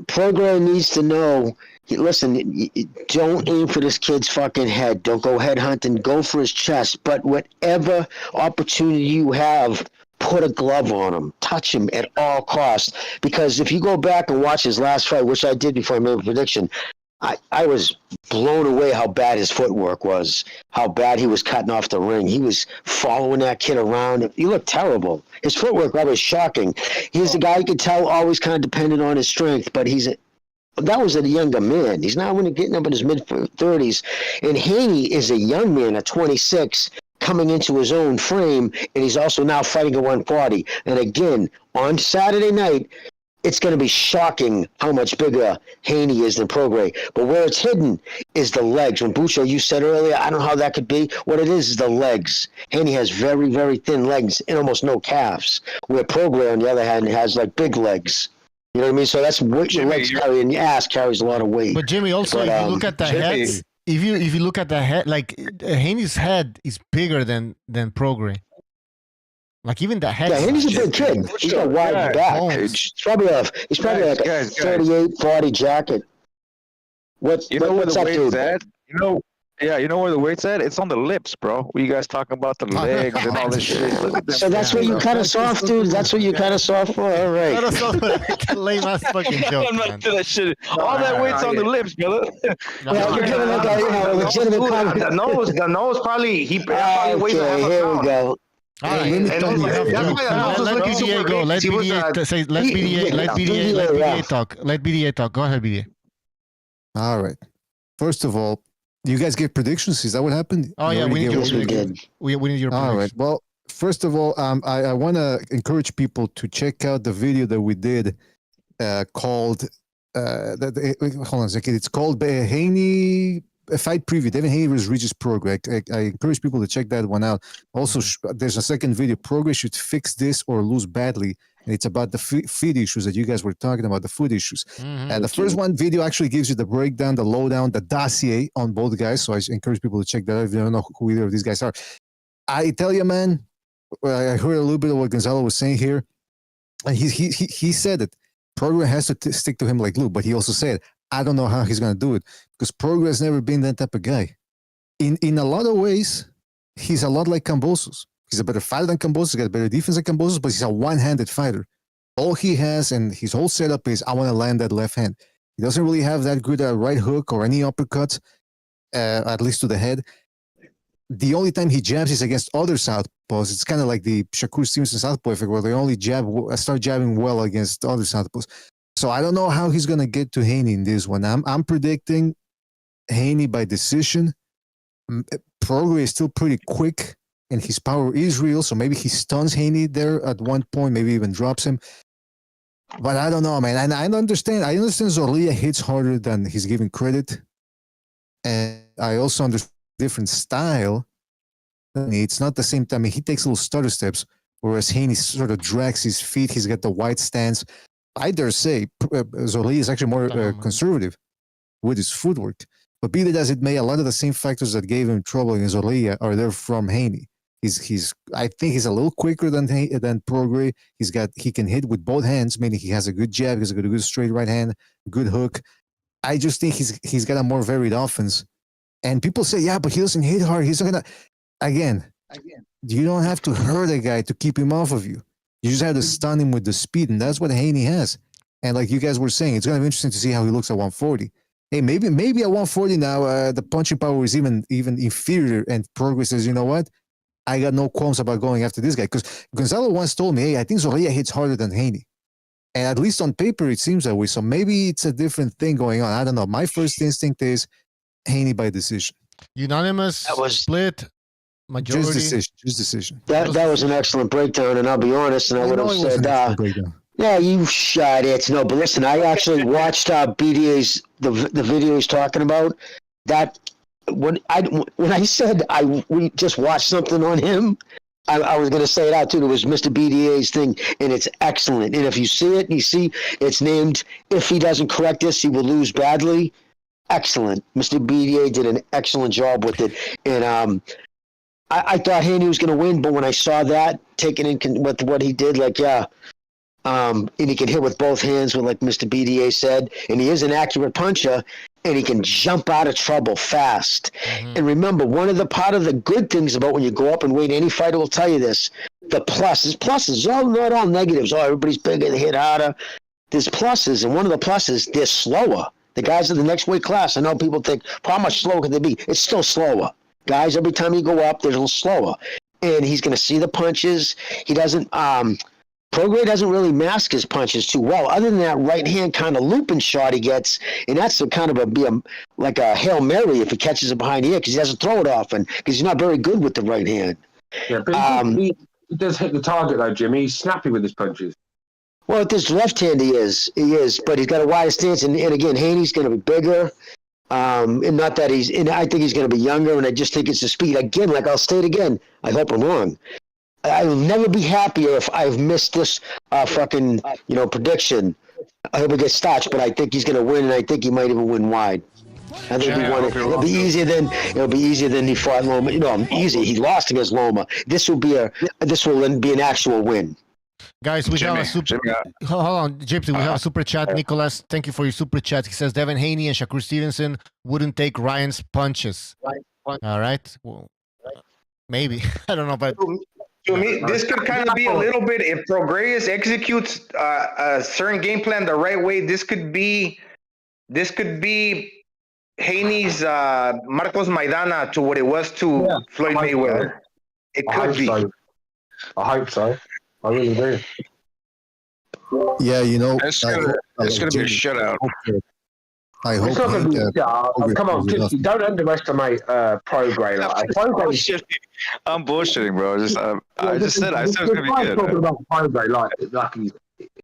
M: Prograis needs to know. Listen, don't aim for this kid's fucking head. Don't go head hunting. Go for his chest. But whatever opportunity you have, put a glove on him. Touch him at all costs. Because if you go back and watch his last fight, which I did before I made a prediction, I was blown away how bad his footwork was, how bad he was cutting off the ring. He was following that kid around. He looked terrible. His footwork was shocking. He's a guy you could tell always kind of depended on his strength, but that was a younger man. He's now getting up in his mid-30s. And Haney is a young man at 26 coming into his own frame, and he's also now fighting at 140. And again, on Saturday night, it's going to be shocking how much bigger Haney is than Prograis. But where it's hidden is the legs. When Bucho, you said earlier, I don't know how that could be. What it is the legs. Haney has very, very thin legs and almost no calves. Where Prograis, on the other hand, has like big legs. You know what I mean? So that's what your legs carry, and your ass carries a lot of weight.
A: But Jimmy, also, if you look at the heads, if you look at the head, like Haney's head is bigger than Prograis. Like even the head.
M: Yeah, Haney's a big kid. He's got a wide back. He's probably like a 38, 40 jacket.
F: What's where the weight's at? You know where the weight's at? It's on the lips, bro. You guys talking about the legs and all this shit. Look at them.
M: So that's what you kind of soft, dude. That's what you kind of soft for. All right.
A: Lame ass fucking joke.
F: I'm not doing that shit. All that weight's on the lips, brother.
M: Well, you're giving like a legitimate comment.
I: The nose probably weighs a half a
M: here
I: pound.
M: we go.
A: All right. Let BDA go. Let BDA talk. Let BDA talk. Go ahead, BDA.
B: All right. First of all, you guys get predictions? Is that what happened?
A: Oh, yeah. We need your predictions. We need your predictions.
B: All right. Well, first of all, I want to encourage people to check out the video that we did called, hold on a second. It's called Haney Fight Preview. Devin Haney versus Regis Prograis. I encourage people to check that one out. Also, there's a second video. Prograis should fix this or lose badly. And it's about the feet issues that you guys were talking about, the foot issues. And the first one video actually gives you the breakdown, the lowdown, the dossier on both guys. So I encourage people to check that out if you don't know who either of these guys are. I tell you, man, I heard a little bit of what Gonzalo was saying here. And he said it. Prograis has to stick to him like glue. But he also said, I don't know how he's going to do it. Because Prograis has never been that type of guy. In a lot of ways, he's a lot like Kambosos. He's a better fighter than Kambosos. He's got a better defense than Kambosos, but he's a one-handed fighter. All he has and his whole setup is, I want to land that left hand. He doesn't really have that good right hook or any uppercut, at least to the head. The only time he jabs is against other southpaws. It's kind of like the Shakur Stevenson southpaw effect, where they only start jabbing well against other southpaws. So I don't know how he's going to get to Haney in this one. I'm predicting Haney by decision. Prograis is still pretty quick, and his power is real, so maybe he stuns Haney there at one point, maybe even drops him. But I don't know, man. And I understand Zorrilla hits harder than he's given credit. And I also understand different style. It's not the same time. I mean, he takes little stutter steps, whereas Haney sort of drags his feet. He's got the wide stance. I dare say Zorrilla is actually more conservative with his footwork. But be that as it may, a lot of the same factors that gave him trouble in Zorrilla are there from Haney. I think he's a little quicker than Prograis. He can hit with both hands, meaning he has a good jab, he's got a good straight right hand, good hook. I just think he's got a more varied offense. And people say, yeah, but he doesn't hit hard. He's not gonna. Again, you don't have to hurt a guy to keep him off of you. You just have to stun him with the speed, and that's what Haney has. And like you guys were saying, it's gonna be interesting to see how he looks at 140. Hey, maybe at 140 now, the punching power is even inferior, and Prograis says, you know what? I got no qualms about going after this guy. Because Gonzalo once told me, hey, I think Zorrilla hits harder than Haney. And at least on paper, it seems that way. So maybe it's a different thing going on. I don't know. My first instinct is Haney by decision.
A: Unanimous, split, majority.
B: Just decision.
M: That was an excellent breakdown, and I'll be honest, and I would have said, yeah, you shot it. No, but listen, I actually watched BDA's the video he's talking about. That when I said we just watched something on him, I was going to say it out too. It was Mr. BDA's thing, and it's excellent. And if you see it, it's named, if he doesn't correct this, he will lose badly. Excellent. Mr. BDA did an excellent job with it. And I thought Haney was going to win, but when I saw that, taken in with what he did, like, yeah, And he can hit with both hands, like Mr. BDA said. And he is an accurate puncher, and he can jump out of trouble fast. And remember, part of the good things about when you go up and wait, any fighter will tell you this, the pluses, not all negatives. Oh, everybody's bigger, they hit harder. There's pluses, and one of the pluses, they're slower. The guys in the next weight class, I know people think, how much slower could they be? It's still slower. Guys, every time you go up, they're a little slower. And he's going to see the punches. He doesn't, Prograis doesn't really mask his punches too well, other than that right hand kind of looping shot he gets. And that's like a Hail Mary if he catches it behind the ear, because he doesn't throw it often, because he's not very good with the right hand.
H: Yeah, but he does hit the target though, Jimmy. He's snappy with his punches.
M: Well, with this left hand, he is, but he's got a wide stance, and again, Haney's going to be bigger, and not that I think he's going to be younger, and I just think it's the speed. Again, like I'll state again, I hope I'm wrong. I will never be happier if I've missed this prediction. I hope it gets stotched, but I think he's going to win, and I think he might even win wide. I think it'll be easier than he fought Loma. Easy. He lost against Loma. This will be an actual win.
A: Guys, we have a super. Hold on, Gypsy. We have a super chat. Nicholas, thank you for your super chat. He says Devin Haney and Shakur Stevenson wouldn't take Ryan's punches. All right. Well, maybe I don't know, but
I: to me, this could kind of be a little bit. If Prograis executes a certain game plan the right way, this could be Haney's Marcos Maidana to what it was to Floyd Mayweather. It could be.
H: I hope so. I really do.
B: Yeah,
F: it's gonna be a shutout.
B: I hope.
H: Come on, Gypsy, don't underestimate Prograis.
F: I'm bullshitting, bro. I said it's gonna be good.
H: Talking about Prograis, like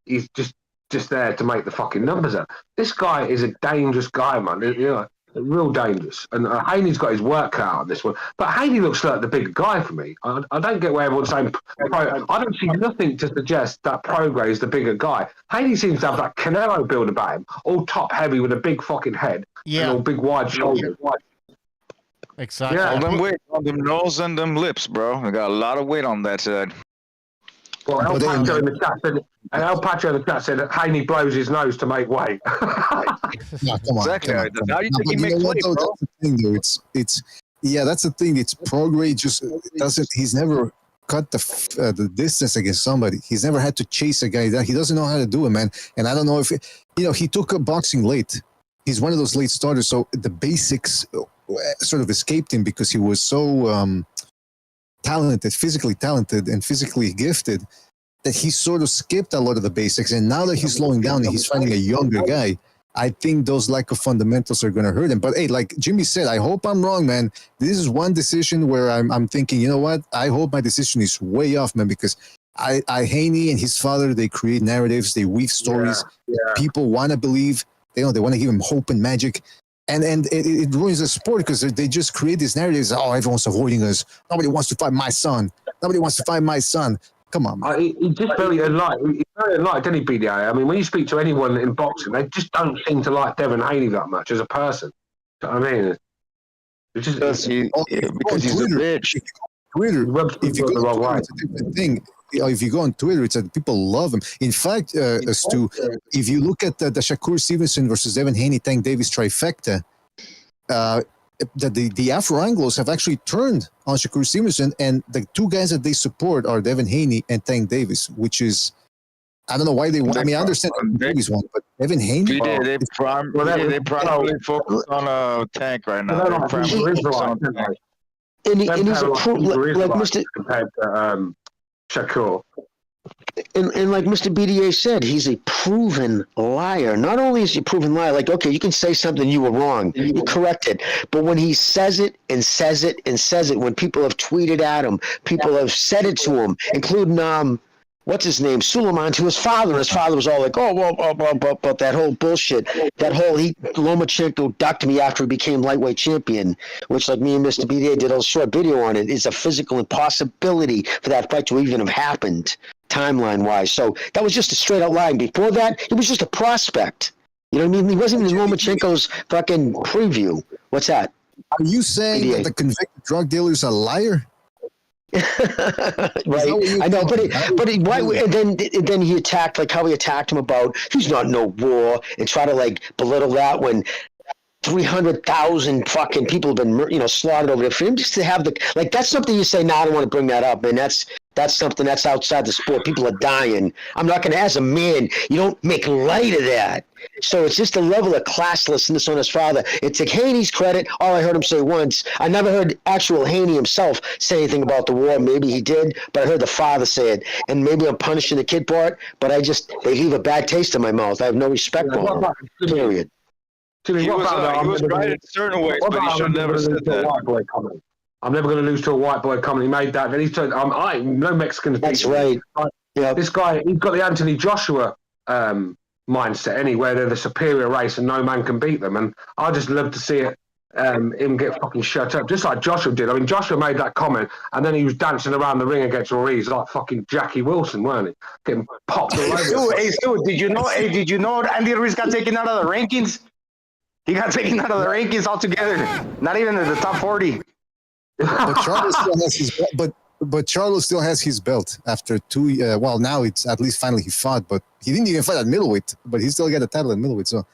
H: he's just there to make the fucking numbers up. This guy is a dangerous guy, man. Real dangerous. And Haney's got his work cut out on this one. But Haney looks like the big guy for me. I don't get where everyone's saying I don't see nothing to suggest that Prograis is the bigger guy. Haney seems to have that Canelo build about him, all top heavy with a big fucking head and all big wide shoulders.
A: Exactly.
F: All them weight on them nose and them lips, bro. I got a lot of weight on that side.
H: Well, El Pacho in the chat said that Haney blows his nose to make weight.
B: Yeah, come on.
F: Exactly. Now you think he
B: you
F: makes weight, bro?
B: That's the thing, though. That's the thing. It's Prograis just doesn't. He's never cut the distance against somebody. He's never had to chase a guy down. He doesn't know how to do it, man. And I don't know if he took up boxing late. He's one of those late starters, so the basics sort of escaped him because he was so physically talented and physically gifted, that he sort of skipped a lot of the basics. And now that he's slowing down and he's fighting a younger guy, I think those lack of fundamentals are going to hurt him. But hey, like Jimmy said, I hope I'm wrong, man. This is one decision where I'm thinking, you know what? I hope my decision is way off, man, because Haney and his father, they create narratives, they weave stories. People want to believe, they want to give him hope and magic. And it ruins the sport because they just create these narratives. Oh, everyone's avoiding us. Nobody wants to fight my son. Nobody wants to fight my son. Come on, man.
H: He's just very unliked. He's very unliked, any BDA. I mean, when you speak to anyone in boxing, they just don't seem to like Devin Haney that much as a person. You know what I mean? It's just
F: because he's a bitch.
B: Twitter, if you go on Twitter, it's a different thing. If you go on Twitter, it's that people love him. In fact, Stu, if you look at the Shakur Stevenson versus Devin Haney, Tank Davis trifecta, the Afro-Anglos have actually turned on Shakur Stevenson, and the two guys that they support are Devin Haney and Tank Davis, which is, I don't know why they want. I mean, I understand Davis one, but Devin Haney.
F: They probably focus on Tank right now.
M: And he's a pro, like Mr.
H: compared to Shakur.
M: And like Mr. BDA said, he's a proven liar. Not only is he a proven liar, like, okay, you can say something you were wrong, you correct it, but when he says it and says it and says it, when people have tweeted at him, people have said it to him, including what's his name, Suleiman, to his father. His father was all like, but that whole bullshit, Lomachenko ducked me after he became lightweight champion, which, like me and Mr. BDA did a short video on it, is a physical impossibility for that fight to even have happened, timeline-wise. So that was just a straight-out lie. Before that, he was just a prospect. You know what I mean? He wasn't in Lomachenko's fucking preview. What's that?
B: Are you saying that the convicted drug dealer is a liar?
M: Right, I know, then he attacked like how he attacked him about he's not no war and try to like belittle that when 300,000 fucking people have been slaughtered over there. For him just to have that's something you say, I don't want to bring that up, and that's something that's outside the sport. People are dying. I'm not going to, as a man, you don't make light of that. So it's just a level of classlessness on his father. And to Haney's credit, all I heard him say once, I never heard actual Haney himself say anything about the war. Maybe he did, but I heard the father say it. And maybe I'm punishing the kid part, but they leave a bad taste in my mouth. I have no respect for him, period.
H: He
F: was right in certain ways, but he should never said that.
H: I'm never going to lose to a white boy coming. He made that. Then he said, no Mexicans.
M: That's right.
H: Yeah. This guy, he's got the Anthony Joshua mindset anyway. They're the superior race and no man can beat them. And I just love to see it, him get fucking shut up, just like Joshua did. I mean, Joshua made that comment and then he was dancing around the ring against Ruiz like fucking Jackie Wilson, weren't he? Getting popped all over.
I: Hey, Stu, did you know Andy Ruiz got taken out of the rankings? He got taken out of the rankings altogether. Not even in the top 40.
B: But Charlo still has his but Charlo still has his belt after 2 well, now it's at least finally he fought, but he didn't even fight at middleweight, but he still got a title at middleweight. So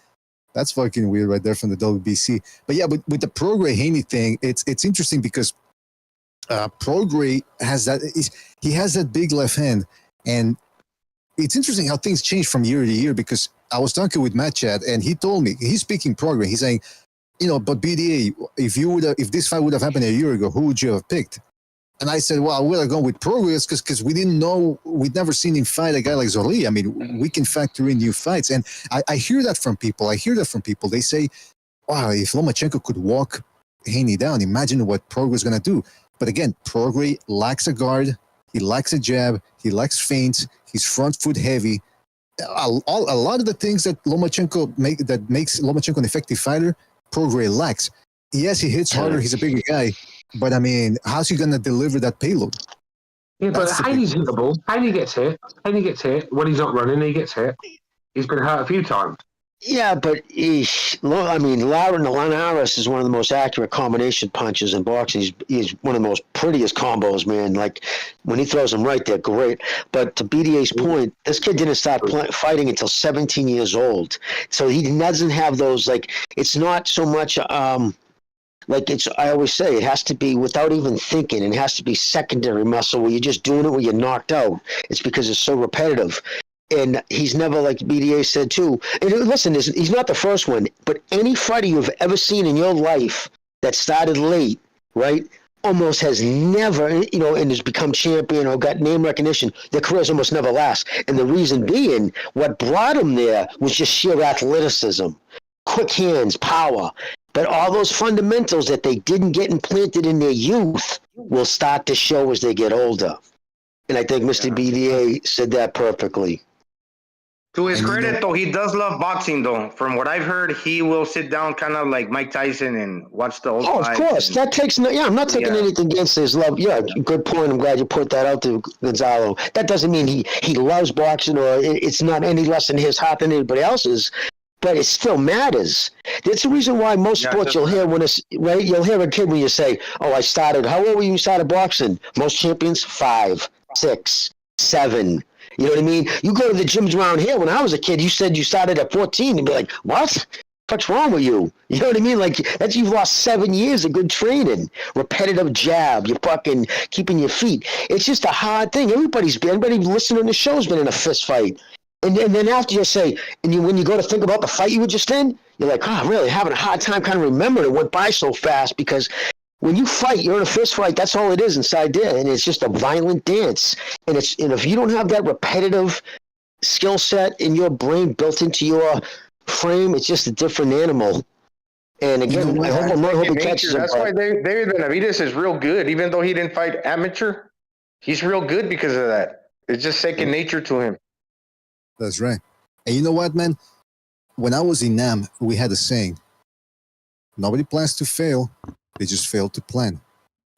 B: that's fucking weird right there from the WBC. But yeah, but with the Prograis Haney thing, it's interesting because Prograis has he has that big left hand, and it's interesting how things change from year to year because I was talking with Matt Chad and he told me, he's speaking Prograis, he's saying, but BDA, if this fight would have happened a year ago, who would you have picked? And I said, well, I would have gone with Prograis because we didn't know, we'd never seen him fight a guy like Zorli. I mean, we can factor in new fights. And I hear that from people. They say, wow, if Lomachenko could walk Haney down, imagine what Prograis is going to do. But again, Prograis lacks a guard. He lacks a jab. He lacks feints. He's front foot heavy. A lot of the things that makes Lomachenko an effective fighter, Prograis lacks. Yes, he hits harder. He's a bigger guy. But, I mean, how's he going to deliver that payload?
H: Yeah, but Haney's hittable. Haney gets hit. When he's not running, he gets hit. He's been hurt a few times.
M: Yeah, but Lara Linares is one of the most accurate combination punches in boxing. He's one of the most prettiest combos, man. Like, when he throws them right, they're great. But to BDA's point, this kid didn't start fighting until 17 years old. So he doesn't have those, it's not so much... I always say, it has to be without even thinking. It has to be secondary muscle where you're just doing it when you're knocked out. It's because it's so repetitive. And he's never, like BDA said too. And listen, he's not the first one, but any fighter you've ever seen in your life that started late, right, almost has never, and has become champion or got name recognition. Their careers almost never last. And the reason being, what brought him there was just sheer athleticism, quick hands, power. But all those fundamentals that they didn't get implanted in their youth will start to show as they get older. And I think Mr. BDA said that perfectly.
I: To his credit, though, he does love boxing, though. From what I've heard, he will sit down kind of like Mike Tyson and watch the old fights.
M: Of course. That takes I'm not taking anything against his love. Yeah, good point. I'm glad you put that out to Gonzalo. That doesn't mean he loves boxing or it's not any less in his heart than anybody else's. But it still matters. That's the reason why most sports you'll hear you'll hear a kid when you say, how old were you when you started boxing? Most champions, 5, 6, 7. You know what I mean? You go to the gyms around here. When I was a kid, you said you started at 14. You'd be like, what? What's wrong with you? You know what I mean? You've lost 7 years of good training. Repetitive jab. You're fucking keeping your feet. It's just a hard thing. Everybody listening to the show's been in a fist fight. And then after you say, when you go to think about the fight you were just in, you're like, I'm really having a hard time kind of remembering it went by so fast because when you fight, you're in a fist fight. That's all it is inside there, and it's just a violent dance. And if you don't have that repetitive skill set in your brain built into your frame, it's just a different animal. And again, I hope he catches him.
I: That's why David Benavidez is real good, even though he didn't fight amateur. He's real good because of that. It's just second nature to him.
B: That's right. And you know what, man? When I was in NAM, we had a saying, nobody plans to fail, they just fail to plan.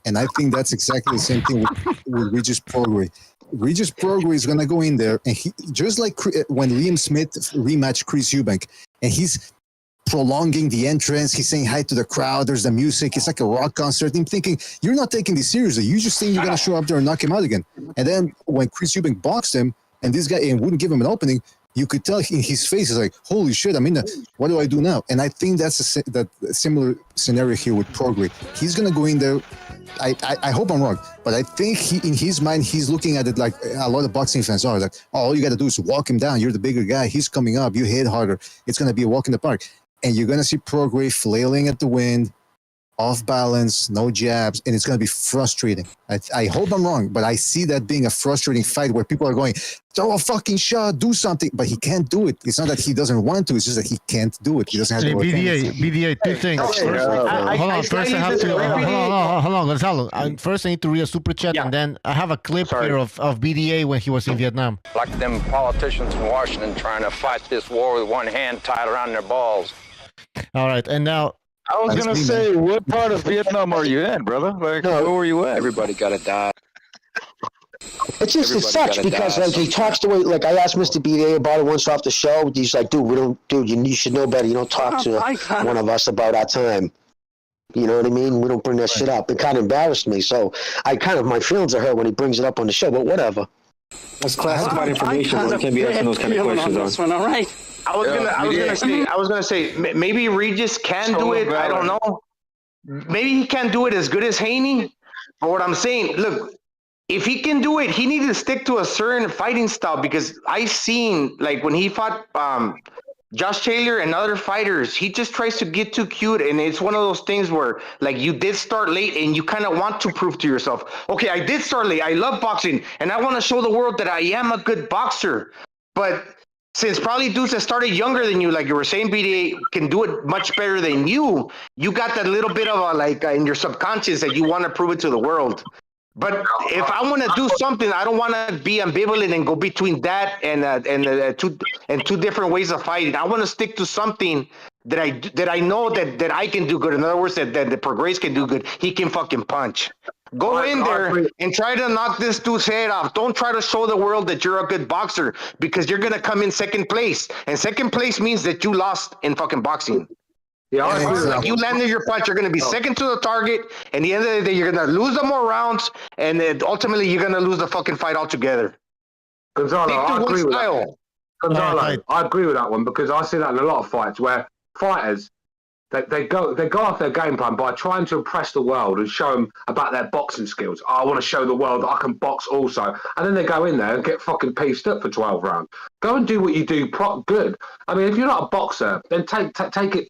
B: And I think that's exactly the same thing with Regis Prograis. Regis Prograis is going to go in there, and he just like when Liam Smith rematched Chris Eubank, and he's prolonging the entrance. He's saying hi to the crowd. There's the music. It's like a rock concert. I'm thinking, you're not taking this seriously. You just think you're going to show up there and knock him out again. And then when Chris Eubank boxed him and this guy and wouldn't give him an opening, you could tell in his face, is like, holy shit, what do I do now? And I think that's that similar scenario here with Prograis. He's going to go in there. I hope I'm wrong, but I think in his mind, he's looking at it like a lot of boxing fans are. Like, all you got to do is walk him down. You're the bigger guy. He's coming up. You hit harder. It's going to be a walk in the park. And you're going to see Prograis flailing at the wind, off balance, no jabs, and it's going to be frustrating. I hope I'm wrong, but I see that being a frustrating fight where people are going, throw a fucking shot, do something, but he can't do it. It's not that he doesn't want to, it's just that he can't do it. He doesn't have to
A: BDA, two things. Hold on, Gonzalo. First, I need to read a super chat, and then I have a clip here of BDA when he was in Vietnam.
C: Like them politicians in Washington trying to fight this war with one hand tied around their balls.
A: All right, and now,
F: I was going to say, what part of Vietnam are you in, brother? Like, where were you at?
C: Everybody got to die.
M: It sucks because like he talks the way, like I asked Mr. BDA about it once off the show. He's like, dude, you should know better. You don't talk to one of us about our time. You know what I mean? We don't bring that shit up. It kind of embarrassed me. So my feelings are hurt when he brings it up on the show, but whatever.
V: That's classified information. You can't be asking those kind of questions on. All right.
I: I was gonna say maybe Regis can do it. I don't know. Maybe he can't do it as good as Haney. But what I'm saying, look, if he can do it, he needs to stick to a certain fighting style because I seen like when he fought Josh Taylor and other fighters, he just tries to get too cute, and it's one of those things where like you did start late and you kind of want to prove to yourself, okay, I did start late. I love boxing and I want to show the world that I am a good boxer, but since probably dudes that started younger than you, like you were saying, BDA can do it much better than you. You got that little bit of a in your subconscious that you want to prove it to the world. But if I want to do something, I don't want to be ambivalent and go between that and two different ways of fighting. I want to stick to something that I know that I can do good. In other words, that the Prograis can do good. He can fucking punch. Go in there and try to knock this dude's head off. Don't try to show the world that you're a good boxer because you're going to come in second place. And second place means that you lost in fucking boxing. Yeah, like you landed your punch, you're going to be second to the target. And at the end of the day, you're going to lose the more rounds. And then ultimately, you're going to lose the fucking fight altogether.
H: Gonzalo, I agree with that. Gonzalo, I agree with that one because I see that in a lot of fights where fighters, they go off their game plan by trying to impress the world and show them about their boxing skills. I want to show the world that I can box also. And then they go in there and get fucking pieced up for 12 rounds. Go and do what you do good. I mean, if you're not a boxer, then take it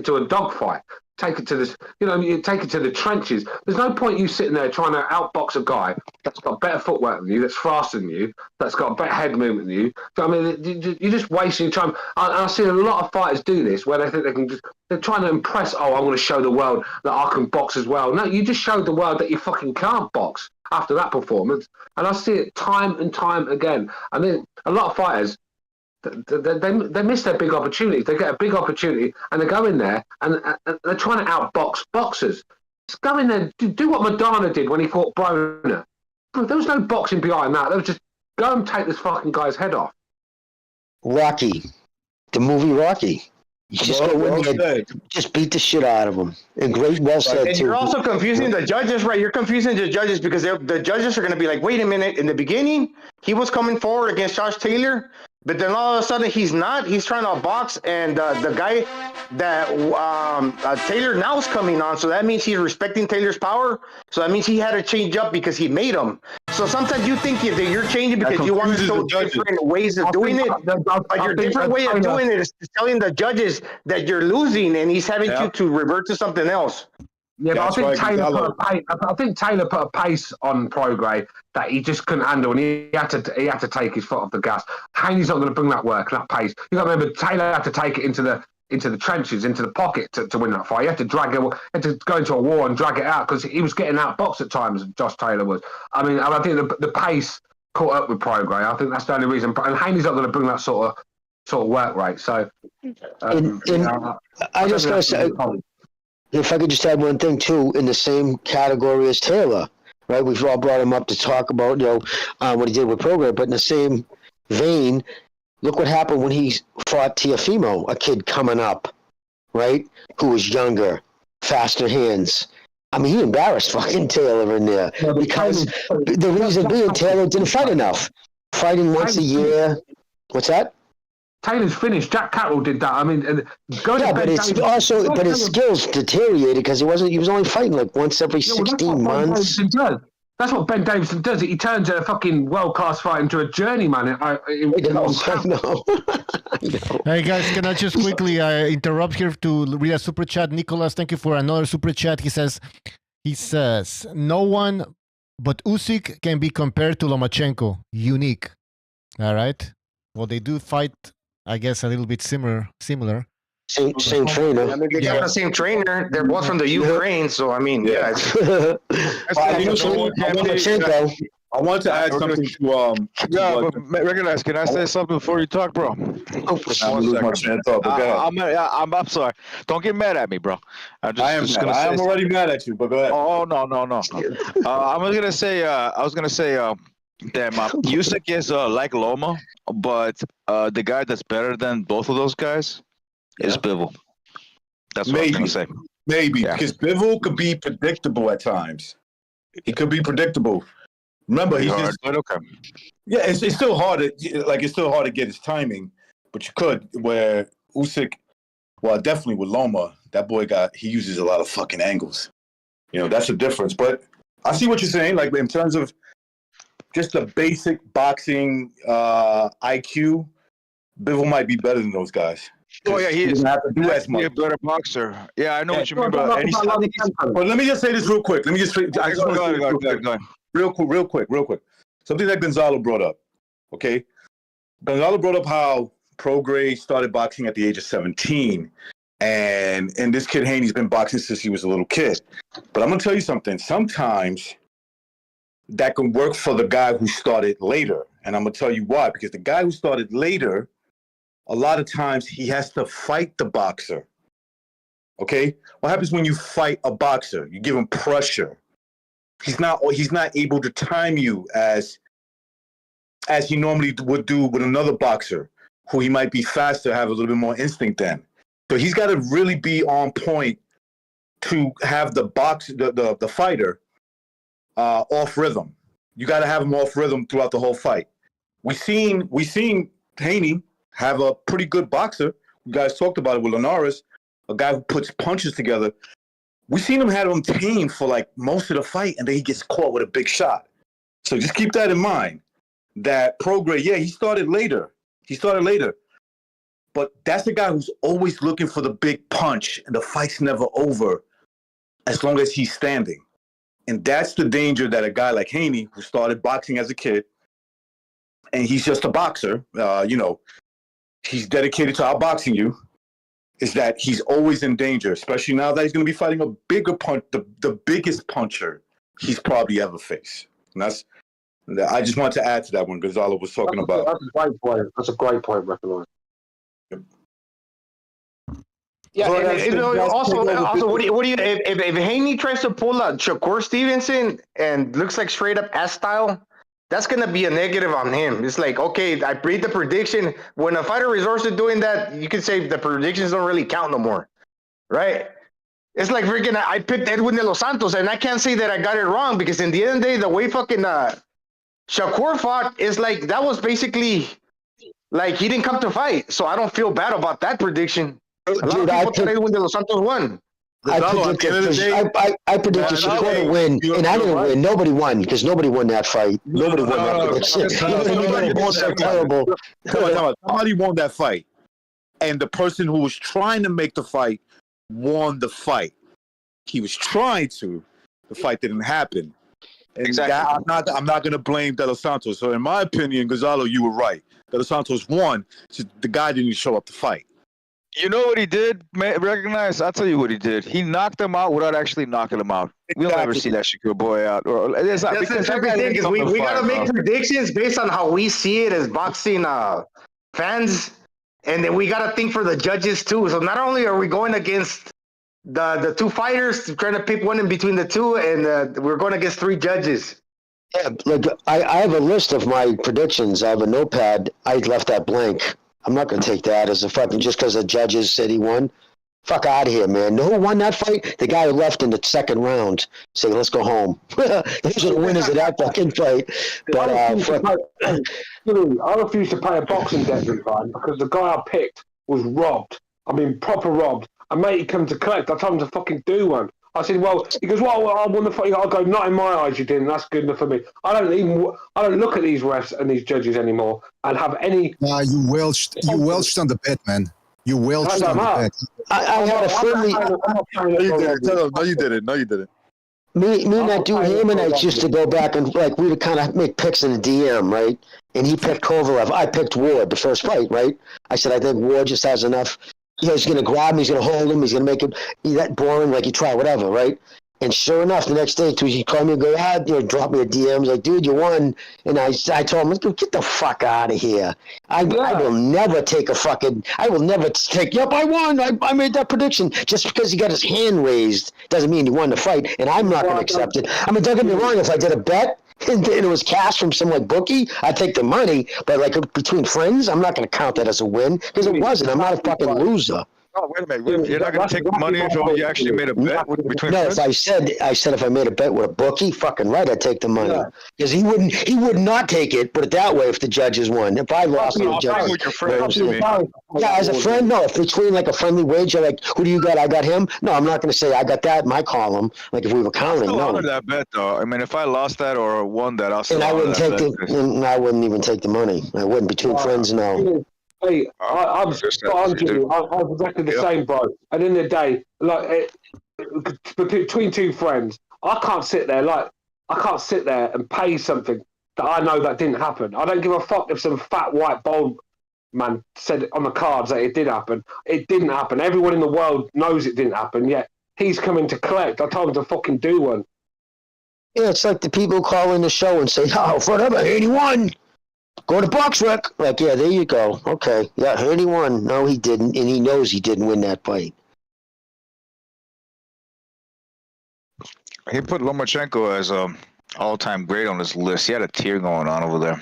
H: to a dogfight. Take it to this, take it to the trenches. There's no point you sitting there trying to outbox a guy that's got better footwork than you, that's faster than you, that's got better head movement than you. I mean, you're just wasting time. I see a lot of fighters do this where they think they can they're trying to impress, I want to show the world that I can box as well. No, you just showed the world that you fucking can't box after that performance. And I see it time and time again. I mean, a lot of fighters, they miss their big opportunities. They get a big opportunity and they go in there and they're trying to outbox boxers. Just go in there, do what Madonna did when he fought Broner. There was no boxing behind that. There was just go and take this fucking guy's head off.
M: Rocky, the movie Rocky. You just go in there, just beat the shit out of him. And well said,
I: and
M: too.
I: you're also confusing the judges, right? You're confusing the judges because the judges are going to be like, wait a minute, in the beginning, he was coming forward against Josh Taylor, but then all of a sudden he's not. He's trying to box, and the guy that Taylor now is coming on, so that means he's respecting Taylor's power. So that means he had to change up because he made him. So sometimes you think that you're changing because you want to show different ways of doing it, but your different way of doing it is telling the judges that you're losing, and he's having you to revert to something else.
H: Yeah, but I think Taylor put a pace on Prograis that he just couldn't handle, and he had to take his foot off the gas. Haney's not going to bring that work, that pace. You got to remember, Taylor had to take it into the trenches, into the pocket to win that fight. He had to go into a war and drag it out because he was getting outboxed at times. Josh Taylor was. I mean, I think the pace caught up with Prograis. I think that's the only reason. And Haney's not going to bring that sort of work rate. So,
M: I just got to say. If I could just add one thing too, in the same category as Taylor, right? We've all brought him up to talk about, what he did with Prograis, but in the same vein, Look what happened when he fought Teofimo, a kid coming up, right? Who was younger, faster hands. I mean, he embarrassed fucking Taylor in there because the reason being Taylor didn't fight enough. Fighting once a year. What's that?
H: Taylor's finished. Jack Catterall did that. I mean,
M: but his skills deteriorated because he was only fighting like once every 16 months.
H: That's what Ben Davison does. He turns a fucking world-class fight into a journeyman.
A: Hey guys, can I just quickly interrupt here to read a super chat? Nicholas, thank you for another super chat. He says, no one but Usyk can be compared to Lomachenko. Unique. All right. Well, they do fight, I guess, a little bit similar.
M: Same trainer.
U: I mean, they got the same trainer. They're both from the Ukraine, so I mean, yeah.
S: I want to add something to
F: Recognize. Can I say something before you talk, bro?
S: I'm
F: sorry. Don't get mad at me, bro.
S: I am already mad at you, but go ahead.
F: Oh no. I was gonna say that Usyk is like Loma, but the guy that's better than both of those guys is Bivol. That's what I was gonna say.
S: Maybe because Bivol could be predictable at times. He could be predictable. Remember, he's just
F: okay.
S: Yeah, it's still hard to get his timing, but you could. Where Usyk, well, definitely with Loma, that boy he uses a lot of fucking angles. You know, that's the difference. But I see what you're saying. Like in terms of just the basic boxing IQ, Bivol might be better than those guys.
F: Oh yeah, he doesn't
S: have to do as much.
F: He's a better boxer. Yeah, I know what you mean. But
S: let me just say this real quick. Go ahead. Real quick. Something that Gonzalo brought up. Okay, Gonzalo brought up how Prograis started boxing at the age of 17, and this kid Haney's been boxing since he was a little kid. But I'm gonna tell you something. Sometimes that can work for the guy who started later, and I'm gonna tell you why. Because the guy who started later, a lot of times he has to fight the boxer. Okay? What happens when you fight a boxer? You give him pressure. He's not able to time you as he normally would do with another boxer who he might be faster, have a little bit more instinct than. So he's got to really be on point to have the fighter off rhythm. You got to have him off rhythm throughout the whole fight. We seen Haney have a pretty good boxer. You guys talked about it with Linares, a guy who puts punches together. We seen him have him tamed for like most of the fight, and then he gets caught with a big shot. So just keep that in mind. That Prograis, he started later. But that's the guy who's always looking for the big punch, and the fight's never over as long as he's standing. And that's the danger that a guy like Haney, who started boxing as a kid, and he's just a boxer, he's dedicated to outboxing you, is that he's always in danger, especially now that he's going to be fighting a bigger punch, the biggest puncher he's probably ever faced. And I just wanted to add to that when Gonzalo was talking about.
H: That's a great point. That's a great point, Recognize.
U: Yeah, also, what do you if Haney tries to pull a Shakur Stevenson and looks like straight up S style, that's gonna be a negative on him. It's like, okay, I read the prediction. When a fighter resorts to doing that, you can say the predictions don't really count no more, right? It's like freaking I picked Edwin de los Santos, and I can't say that I got it wrong because in the end of the day, the way fucking Shakur fought is like that was basically like he didn't come to fight, so I don't feel bad about that prediction. A lot of people thought Edwin de los Santos won.
M: I predicted Shakur to win, and I didn't win. Nobody won because nobody won that fight. Nobody won that prediction.
S: Somebody won that fight, and the person who was trying to make the fight won the fight. He was trying to. The fight didn't happen. And exactly. I'm not going to blame De Los Santos. So in my opinion, Gonzalo, you were right. De Los Santos won. So the guy didn't show up to fight.
F: You know what he did? Recognize? I'll tell you what he did. He knocked him out without actually knocking him out. We'll never see that Shakur boy out.
U: That's everything. We got to make predictions based on how we see it as boxing fans, and then we got to think for the judges too. So not only are we going against the two fighters, trying to pick one in between the two, and we're going against three judges.
M: Yeah, like I have a list of my predictions. I have a notepad. I left that blank. I'm not going to take that as a fucking just because the judges said he won. Fuck out of here, man. Know who won that fight? The guy who left in the second round. Say, let's go home. Those are the winners of that fucking fight. But
H: I refuse to pay a boxing debt refund because the guy I picked was robbed. I mean, proper robbed. A mate he come to collect. I told him to fucking do one. I said, well, he goes, well, I won the fight. I go, not in my eyes, you didn't. That's good enough for me. I don't look at these refs and these judges anymore and have any.
B: You welched on the bet, man. You welched on the bet.
M: I had a friendly.
S: No, you didn't. No, you didn't.
M: Me and that dude Heyman, I used to go back and like we would kind of make picks in the DM, right? And he picked Kovalev. I picked Ward the first fight, right? I said I think Ward just has enough. He's going to grab him. He's going to hold him. He's going to make him that boring, like you try whatever, right? And sure enough, the next day, he called me and go, drop me a DM. He's like, dude, you won. And I told him, get the fuck out of here. I will never take I won. I made that prediction. Just because he got his hand raised doesn't mean he won the fight. And I'm not going to accept it. I mean, don't get me wrong. If I did a bet and it was cash from some like bookie, I'd take the money. But like between friends, I'm not going to count that as a win because it wasn't. I'm not a fucking loser.
S: Oh, wait a minute. You're not going to take the money until you actually made a bet between friends?
M: No, I said if I made a bet with a bookie, fucking right, I'd take the money. Because he would not take it, put it that way, if the judges won. If I lost to the judges.
S: With your friends,
M: yeah, as a friend, no. If between like a friendly wager, like, who do you got? I got him. No, I'm not going to say I got that in my column. Like if we were counting,
S: no.
M: No.
S: That bet, though. I mean, if I lost that or won that, I'll still
M: and I wouldn't take and I wouldn't even take the money. I wouldn't. Between friends, no.
H: Hey, I'm exactly the same, bro. At the end of the day, like between two friends, I can't sit there and pay something that I know that didn't happen. I don't give a fuck if some fat white bald man said on the cards that it did happen. It didn't happen. Everyone in the world knows it didn't happen. Yet he's coming to collect. I told him to fucking do one.
M: Yeah, it's like the people call in the show and say, "Oh, whatever, 81." Go to Boxrec. Like, yeah, there you go. Okay. Yeah, Haney won. No, he didn't. And he knows he didn't win that fight.
F: He put Lomachenko as all-time great on his list. He had a tear going on over there.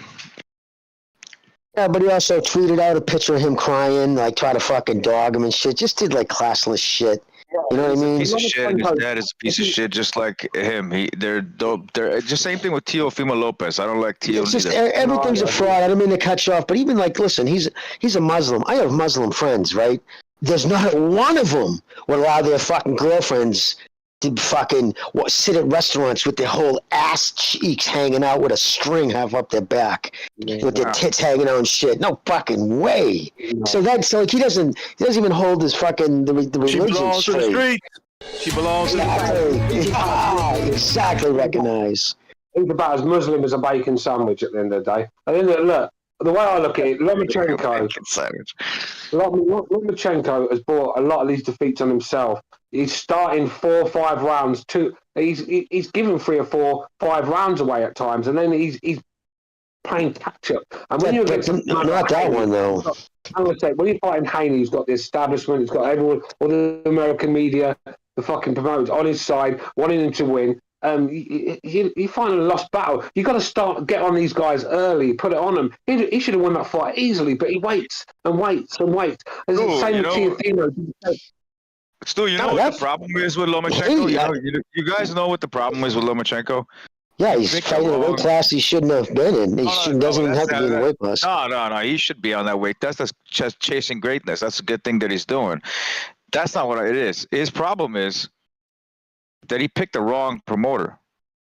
M: Yeah, but he also tweeted out a picture of him crying, like, try to fucking dog him and shit. Just did, like, classless shit. You know what I mean?
F: Piece of shit. And his dad is a piece of shit, just like him. They're dope. They're just same thing with Teofimo Lopez. I don't like Teo.
M: It's just everything's a fraud. I don't mean to cut you off, but even like, listen, he's a Muslim. I have Muslim friends, right? There's not one of them would allow their fucking girlfriends to fucking sit at restaurants with their whole ass cheeks hanging out with a string half up their back, with their tits hanging out and shit. No fucking way. So like he doesn't even hold his fucking the religion
S: She belongs
M: straight.
S: to the street. She belongs to the
M: street. Exactly. Recognize.
H: He's about as Muslim as a bacon sandwich at the end of the day. And then look. The way I look at it, Lomachenko has brought a lot of these defeats on himself. He's starting 4 or 5 rounds. He's given 3 or 4, 5 rounds away at times, and then he's playing catch up. And when you're against
M: not that one though.
H: I'm gonna say when you're fighting Haney, he's got the establishment, he's got everyone, all the American media, the fucking promoters on his side, wanting him to win. You find a lost battle. You got to get on these guys early, put it on them. He should have won that fight easily, but he waits and waits and waits. It's the same with Teofimo.
F: Stu, you know what the problem is with Lomachenko? You guys know what the problem is with Lomachenko?
M: Yeah, he's fighting a weight class he shouldn't have been in. He doesn't even have to be in a weight class.
F: No. He should be on that weight. That's just chasing greatness. That's a good thing that he's doing. That's not what it is. His problem is that he picked the wrong promoter.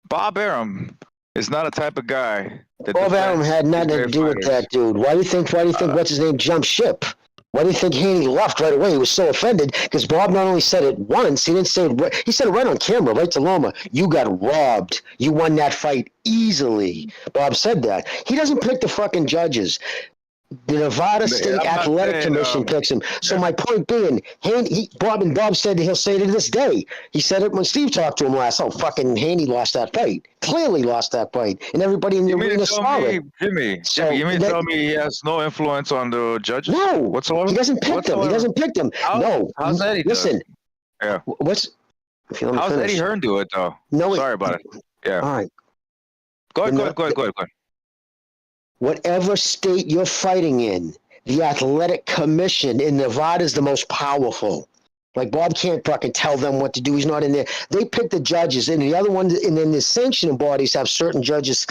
F: Bob Arum is not a type of guy that
M: Bob Arum had nothing to do with that dude. Why do you think what's his name jumped ship? Why do you think Haney left right away? He was so offended because Bob not only said it once, he said it right on camera, right to Loma. You got robbed. You won that fight easily. Bob said that. He doesn't pick the fucking judges. The Nevada State Athletic Commission picks him. So my point being, Bob said he'll say it to this day. He said it when Steve talked to him last. Oh, fucking Haney lost that fight. Clearly lost that fight. And everybody in the arena saw it.
F: Jimmy, you mean to tell me he has no influence on the judges?
M: No.
F: Whatsoever?
M: He doesn't pick them. He doesn't pick them. No.
F: How's Eddie
M: Listen.
F: Yeah.
M: How's
F: Eddie Hearn do it, though?
M: No.
F: Sorry about it. Yeah.
M: All right.
F: Go ahead.
M: Whatever state you're fighting in, the athletic commission in Nevada is the most powerful. Like Bob can't fucking tell them what to do. He's not in there. They pick the judges, and the other one, and then the sanctioning bodies have certain judges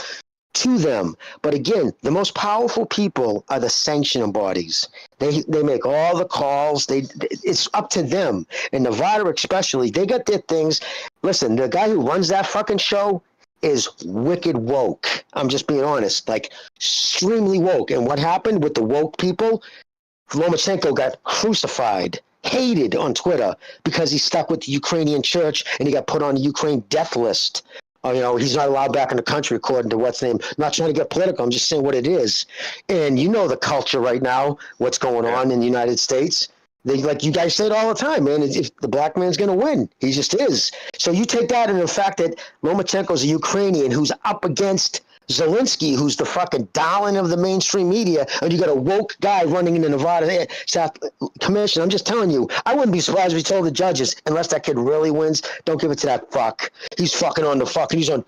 M: to them. But again, the most powerful people are the sanctioning bodies. They make all the calls. It's up to them. In Nevada especially, they got their things. Listen, the guy who runs that fucking show is wicked woke. I'm just being honest, like extremely woke. And what happened with the woke people? Lomachenko got crucified, hated on Twitter because he stuck with the Ukrainian church and he got put on the Ukraine death list. He's not allowed back in the country according to what's name. I'm not trying to get political. I'm just saying what it is. And you know the culture right now, what's going on in the United States. They, like you guys say it all the time, man. If the black man's going to win, he just is. So you take that and the fact that Lomachenko's a Ukrainian who's up against Zelensky, who's the fucking darling of the mainstream media, and you got a woke guy running in the Nevada South Commission. I'm just telling you, I wouldn't be surprised if he told the judges, unless that kid really wins, don't give it to that fuck. He's fucking on the fucking, he's on,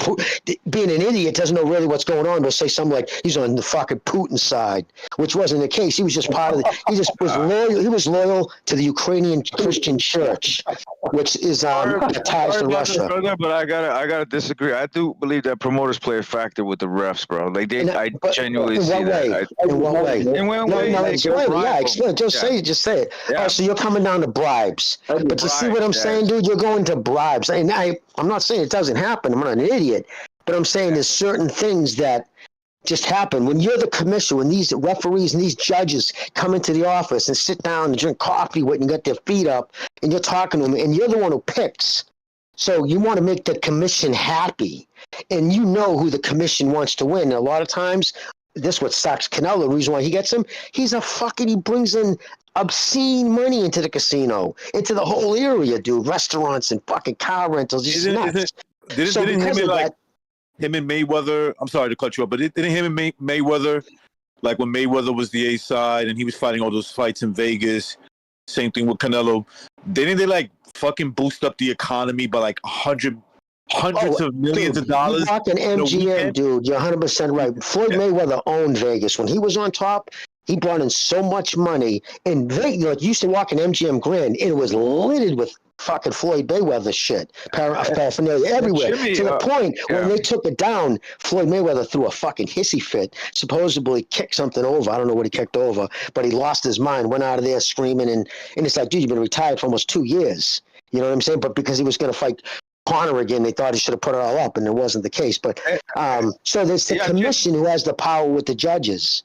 M: being an idiot, doesn't know really what's going on, but say something like he's on the fucking Putin side, which wasn't the case. He was just part of he just was loyal. He was loyal to the Ukrainian Christian Church, which is ties to Russia.
F: But I gotta disagree. I do believe that promoters play a factor with the refs, bro. Like I genuinely see that.
M: In what way?
F: In what way?
M: No, explain it. Yeah, explain it. Just say it. Just say it. Yeah. So you're coming down to bribes. But you see what I'm saying, dude? You're going to bribes. And I'm not saying it doesn't happen. I'm not an idiot. But I'm saying there's certain things that just happen. When you're the commissioner, when these referees and these judges come into the office and sit down and drink coffee with and get their feet up, and you're talking to them, and you're the one who picks. So you want to make the commission happy. And you know who the commission wants to win. And a lot of times, this is what sucks Canelo, the reason why he gets him, he brings in obscene money into the casino, into the whole area, dude. Restaurants and fucking car rentals. Didn't
S: him and Mayweather, I'm sorry to cut you off, but didn't him and Mayweather, like when Mayweather was the A side and he was fighting all those fights in Vegas, same thing with Canelo, didn't they like fucking boost up the economy by like hundreds of millions of dollars?
M: You're talking MGM, dude. You're 100% right. Floyd Mayweather owned Vegas. When he was on top, he brought in so much money. And Vegas, like, you used to walk in MGM Grand, and it was littered with fucking Floyd Mayweather shit, paraphernalia everywhere. To the point when they took it down, Floyd Mayweather threw a fucking hissy fit, supposedly kicked something over. I don't know what he kicked over, but he lost his mind, went out of there screaming. And it's like, dude, you've been retired for almost 2 years. You know what I'm saying? But because he was going to fight Conor again, they thought he should have put it all up, and it wasn't the case. But so there's the commission who has the power with the judges.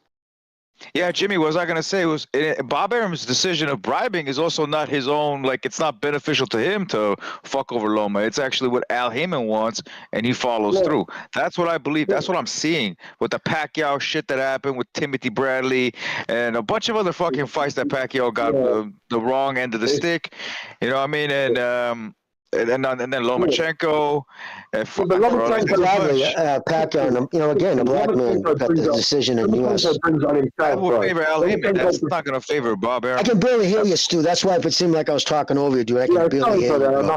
F: Yeah, Jimmy, what was I going to say was Bob Arum's decision of bribing is also not his own. Like, it's not beneficial to him to fuck over Loma. It's actually what Al Heyman wants, and he follows through. That's what I believe. That's what I'm seeing with the Pacquiao shit that happened with Timothy Bradley and a bunch of other fucking fights that Pacquiao got the wrong end of the stick. You know what I mean? And then Lomachenko.
M: Pacquiao, again, a black man got the decision in the U.S.
F: I will favor Al Heyman. That's not going to favor Bob Arum.
M: I can barely hear you, Stu. That's why if it seemed like I was talking over you, dude, I can barely hear you.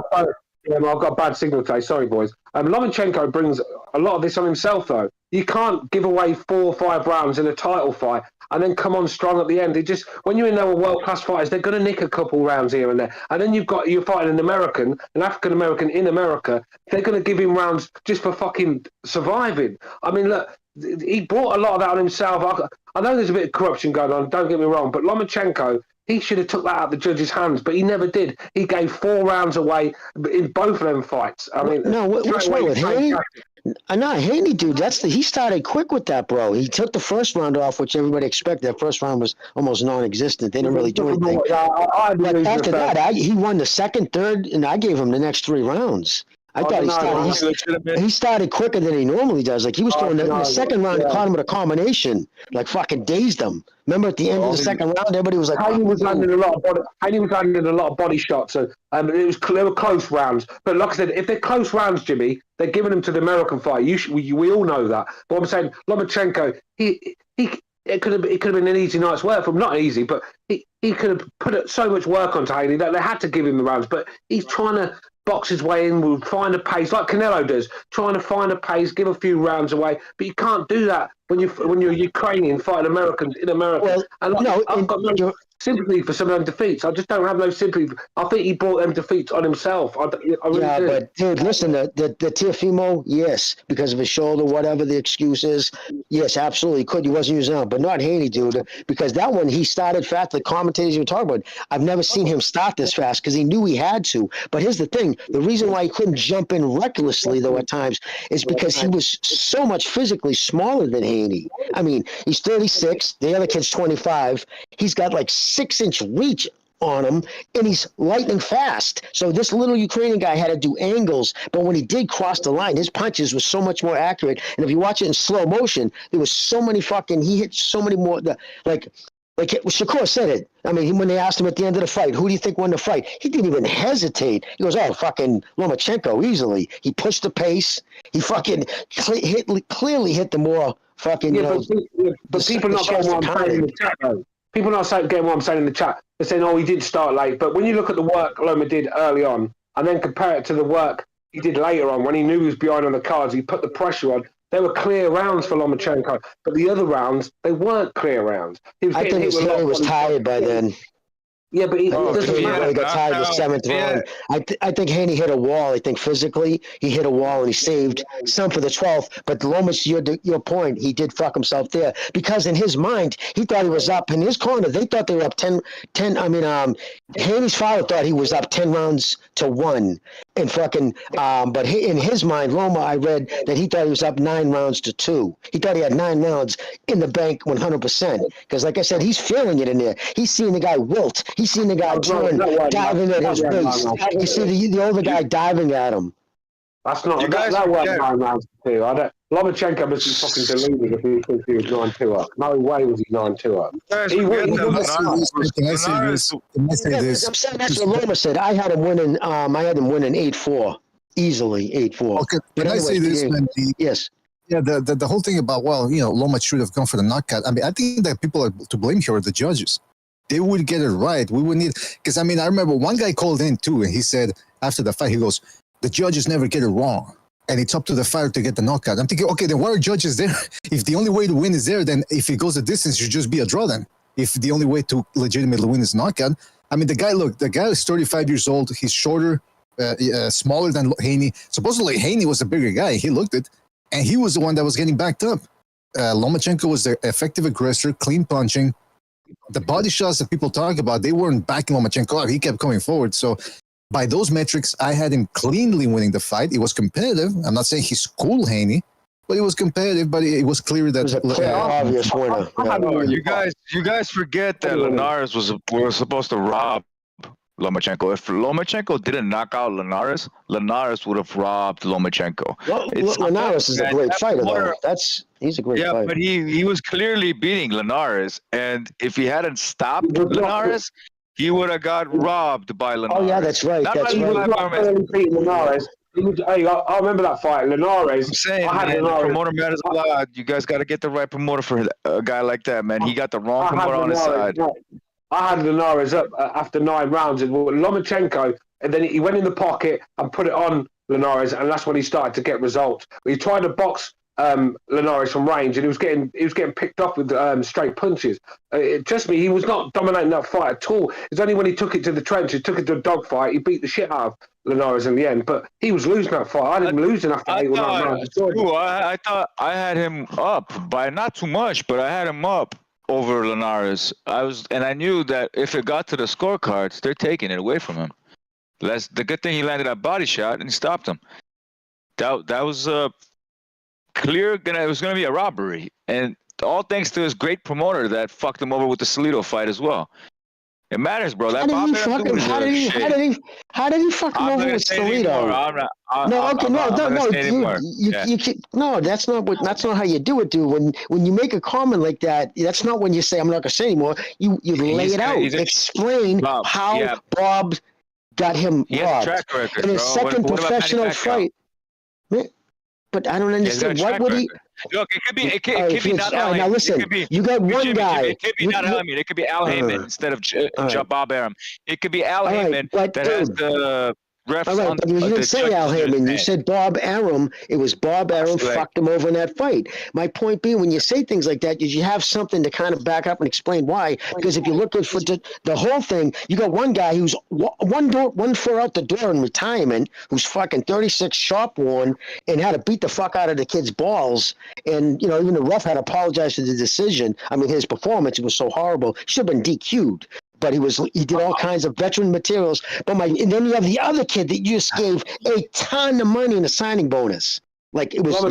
H: I've got bad signal today. Sorry, boys. Lomachenko brings a lot of this on himself, though. You can't give away 4 or 5 rounds in a title fight and then come on strong at the end. When you're in there with world-class fighters, they're going to nick a couple rounds here and there. And then you're fighting an African-American in America. They're going to give him rounds just for fucking surviving. I mean, look, he brought a lot of that on himself. I know there's a bit of corruption going on, don't get me wrong, but Lomachenko, he should have took that out of the judge's hands, but he never did. He gave 4 rounds away in both of them fights. I mean,
M: what's wrong with Haney? No, Haney, dude, he started quick with that, bro. He took the first round off, which everybody expected. That first round was almost non-existent. They didn't really do anything. But after that, he won the second, third, and I gave him the next 3 rounds. I thought he started quicker than he normally does. Like, he was throwing in the second round, he caught him with a combination, like fucking dazed him. Remember at the end of the second round, everybody was like,
H: Haney was landing a lot of body shots. So, they were close rounds. But like I said, if they're close rounds, Jimmy, they're giving them to the American fight. We all know that. But I'm saying Lomachenko, it could have been an easy night's work for him. Not easy, but he could have put so much work onto Haney that they had to give him the rounds. But he's trying to box his way in, will find a pace like Canelo does, trying to find a pace, give a few rounds away. But you can't do that when you're Ukrainian fighting Americans in America.
M: Well,
H: and like,
M: no,
H: I've got no sympathy for some of them defeats. I just don't have no sympathy. I think he brought them defeats on himself. I really do.
M: But dude, listen, the Teofimo, yes, because of his shoulder, whatever the excuse is, yes, absolutely could. He wasn't using it, but not Haney, dude, because that one he started fast. The commentators you were talking about, I've never seen him start this fast because he knew he had to. But here's the thing: the reason why he couldn't jump in recklessly, though, at times, is because he was so much physically smaller than Haney. I mean, he's 36. The other kid's 25. He's got like 6-inch reach on him, and he's lightning fast. So this little Ukrainian guy had to do angles, but when he did cross the line, his punches were so much more accurate. And if you watch it in slow motion, there was so many he hit so many more, like Shakur said it. I mean, when they asked him at the end of the fight, who do you think won the fight? He didn't even hesitate. He goes, fucking Lomachenko, easily. He pushed the pace. He fucking clearly hit the more fucking,
H: but people not getting what I'm saying in the chat, though. People not getting what I'm saying in the chat. They're saying, he did start late. But when you look at the work Loma did early on and then compare it to the work he did later on, when he knew he was behind on the cards, he put the pressure on. They were clear rounds for Lomachenko. But the other rounds, they weren't clear rounds.
M: I think his head was tired by then.
H: Yeah, but he doesn't matter.
M: He got tired in the 7th round. I think Haney hit a wall. I think physically he hit a wall and he saved some for the 12th. But Lomas, your point, he did fuck himself there because in his mind he thought he was up. In his corner, they thought they were up 10. Haney's father thought he was up 10 rounds to 1, and fucking. But in his mind, Loma, I read that he thought he was up 9 rounds to 2. He thought he had 9 rounds in the bank 100%. Because like I said, he's feeling it in there. He's seeing the guy wilt. He's seen the guy diving at his waist. You see the older guy diving at him.
H: That's not that wasn't 9 rounds to 2. Lomachenko must be fucking deluded if he thinks he was 9-2 up. No way was he 9-2 up.
B: Can I say this?
M: I'm saying that's what Loma said. I had him winning. I had him winning 8-4, easily 8-4.
B: Okay, can I say this?
M: Yes.
B: Yeah, the whole thing about Loma should have gone for the knockout. I mean, I think that people are to blame here are the judges. They would get it right. We would need, because I remember one guy called in too, and he said after the fight, he goes, "The judges never get it wrong, and it's up to the fighter to get the knockout." I'm thinking, okay, then why are judges there? If the only way to win is there, then if it goes a distance, it should just be a draw. Then, if the only way to legitimately win is knockout, the guy is 35 years old. He's shorter, smaller than Haney. Supposedly, Haney was a bigger guy. He looked it, and he was the one that was getting backed up. Lomachenko was the effective aggressor, clean punching. The body shots that people talk about, they weren't backing Lomachenko up. He kept coming forward. So by those metrics, I had him cleanly winning the fight. It was competitive. I'm not saying he's cool, Haney, but it was competitive. But it was clear that
M: it was a obvious winner.
F: You guys forget that Linares was supposed to rob Lomachenko. If Lomachenko didn't knock out Linares would have robbed Lomachenko.
M: Linares is a great fighter, though. He's a great fighter.
F: Yeah, but he was clearly beating Linares, and if he hadn't stopped Linares, he would have got robbed by Linares.
M: Oh yeah, that's right. That's right.
H: Beating Linares. I remember that fight, Linares.
F: I'm saying, the promoter matters a lot. You guys got to get the right promoter for a guy like that, man. He got the wrong promoter on his side.
H: I had Linares up after 9 rounds, and Lomachenko, and then he went in the pocket and put it on Linares, and that's when he started to get results. He tried to box Linares from range, and he was getting picked off with straight punches. Trust me, he was not dominating that fight at all. It's only when he took it to the trenches, took it to a dogfight, he beat the shit out of Linares in the end. But he was losing that fight. I didn't lose after 8 or 9 rounds.
F: I thought I had him up by not too much, but I had him up over Linares. I knew that if it got to the scorecards, they're taking it away from him. That's the good thing. He landed that body shot and he stopped him. That was clear. It was going to be a robbery, and all thanks to his great promoter that fucked him over with the Salido fight as well. It matters, bro. How
M: did he fuck him over with Salido? No, that's not how you do it, dude. When you make a comment like that, that's not when you say I'm not gonna say anymore. You lay it out. Explain how Bob got him robbed in his second professional fight. But I don't understand. What would he?
F: Look, it could be not Al Heyman.
M: Now listen, you got one guy.
F: It could be not Al Heyman. It could be Al Heyman instead of Bob Arum. It could be Al Heyman that has the refs.
M: All right, but you didn't say Al Heyman. You said Bob Arum. It was Bob Arum fucked him over in that fight. My point being, when you say things like that, you have something to kind of back up and explain why. Because if you look at for the whole thing, you got one guy who's one foot out the door in retirement, who's fucking 36, sharp worn, and had to beat the fuck out of the kid's balls. And even the ref had to apologize for the decision. I mean, his performance was so horrible. He should have been DQ'd. But he did all kinds of veteran materials. And then you have the other kid that you just gave a ton of money in a signing bonus. Like it was.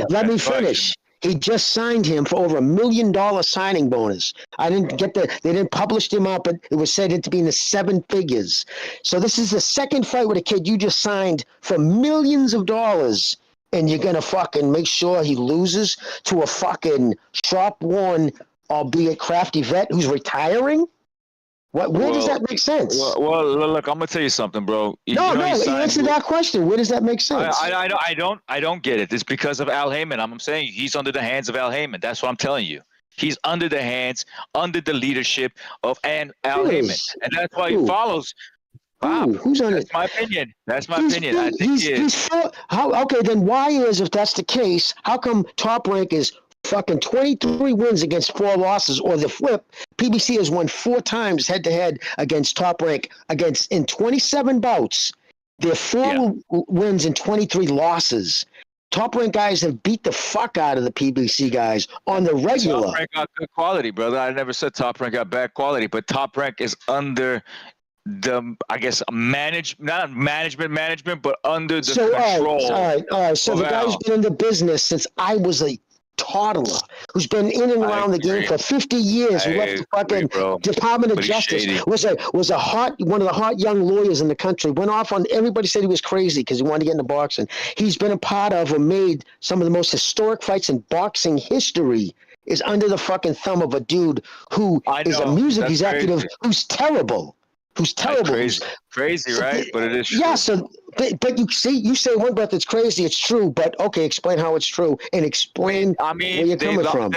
M: Let me finish. He just signed him for over $1 million signing bonus. I didn't get they didn't publish him out, but it was said to be in the 7 figures. So this is the second fight with a kid you just signed for millions of dollars. And you're going to fucking make sure he loses to a fucking sharp-worn, albeit crafty vet who's retiring? Where does that make sense?
F: Well, look, I'm gonna tell you something, bro.
M: Answer that question. Where does that make sense?
F: I don't get it. It's because of Al Heyman. I'm saying he's under the hands of Al Heyman. That's what I'm telling you. He's under the leadership of Al Heyman, and that's why he follows. Wow,
M: who's on it?
F: That's my opinion. That's my opinion. I think
M: okay, then why if that's the case, how come Top Rank is fucking 23 wins against 4 losses, or the flip? PBC has won 4 times head-to-head against Top Rank in 27 bouts. They're 4 wins and 23 losses. Top Rank guys have beat the fuck out of the PBC guys on the regular.
F: Top Rank got good quality, brother. I never said Top Rank got bad quality, but Top Rank is under the, I guess, not management, but under the control.
M: All right. So the guy's been in the business since I was a toddler, who's been in and around the game for 50 years, who left the fucking Department of Justice, was a one of the hot young lawyers in the country, went off on, everybody said he was crazy because he wanted to get into boxing. He's been a part of or made some of the most historic fights in boxing history, is under the fucking thumb of a dude who is a music executive who's terrible. Crazy,
F: right? But it is true.
M: Yeah, so but you say one breath it's crazy, it's true, but okay, explain how it's true and explain where you're coming from.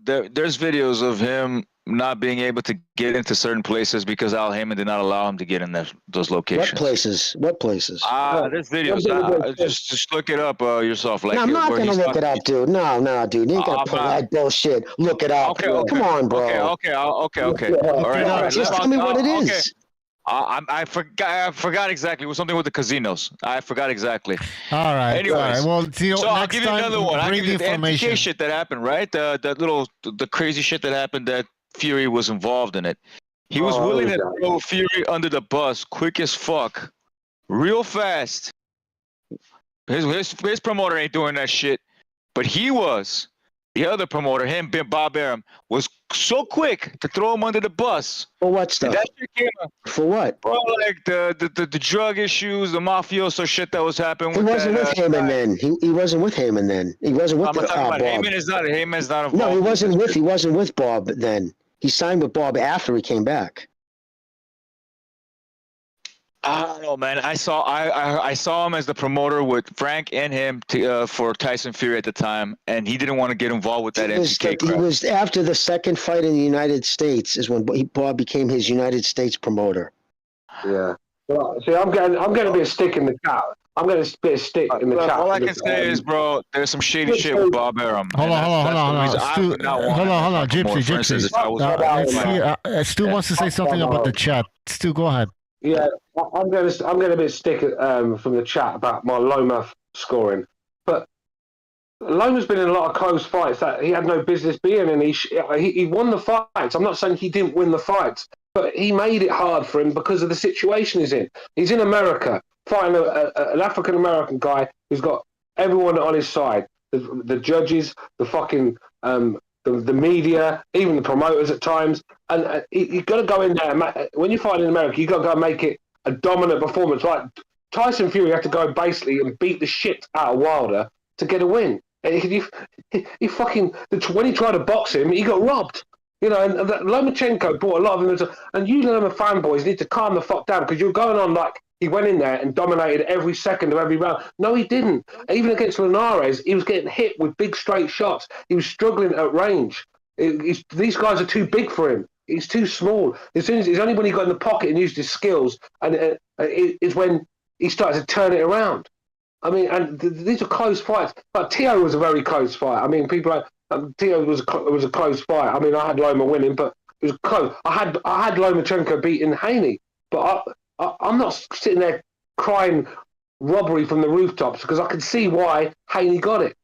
F: There's videos of him not being able to get into certain places because Al Heyman did not allow him to get in those locations.
M: What places?
F: There's videos. Just look it up yourself. Like,
M: no, I'm not going to look it up, dude. No, dude. You ain't going to pull that bullshit. Look it up. Okay. Come on, bro.
F: Okay. All right.
M: Just tell me what it is.
F: Okay. I forgot exactly. It was something with the casinos. I forgot exactly.
A: All right.
F: Anyways,
A: all right. Well,
F: so I'll give you another one. I'll give you the MTK shit that happened, right? The crazy shit that happened that Fury was involved in it. He was willing to throw Fury under the bus quick as fuck, real fast. His promoter ain't doing that shit, but he was. The other promoter, Bob Arum, was so quick to throw him under the bus.
M: For what stuff?
F: That shit came up.
M: For what?
F: Bro, like the drug issues, the mafioso shit that was happening.
M: He wasn't with Heyman then. He wasn't with Heyman then. He wasn't with Bob.
F: Heyman's not involved.
M: No, he wasn't with Bob then. He signed with Bob after he came back.
F: I don't know, man. I saw him as the promoter with Frank and him for Tyson Fury at the time, and he didn't want to get involved with that MTK crap.
M: He was after the second fight in the United States is when Bob became his United States promoter.
H: Yeah. Well, see, I'm going to be a stick in the chat. I'm going to be a stick in the chat.
F: All I can say is, bro, there's some shady shit with Bob Arum.
A: Hold on. Gypsy. Stu wants to say something about the chat. Stu, go ahead.
H: Yeah, I'm going to be a stick from the chat about my Loma scoring. But Loma's been in a lot of close fights that he had no business being in. He won the fights. I'm not saying he didn't win the fights, but he made it hard for him because of the situation he's in. He's in America, fighting an African-American guy who's got everyone on his side. The judges, the fucking... the media, even the promoters at times, and you got to go in there. When you fight in America, you got to go and make it a dominant performance. Like Tyson Fury had to go basically and beat the shit out of Wilder to get a win. He fucking, when he tried to box him, he got robbed. You know, and Lomachenko brought a lot of them. And you Loma fanboys need to calm the fuck down because you're going on like he went in there and dominated every second of every round. No, he didn't. Even against Linares, he was getting hit with big straight shots. He was struggling at range. These guys are too big for him. He's too small. As soon as it's only when he got in the pocket and used his skills, and it's when he started to turn it around. I mean, and these are close fights. But Tio was a very close fight. I mean, people like Tio was a close fight. I mean, I had Loma winning, but it was close. I had Lomachenko beating Haney, but I'm not sitting there crying robbery from the rooftops because I can see why Haney got it.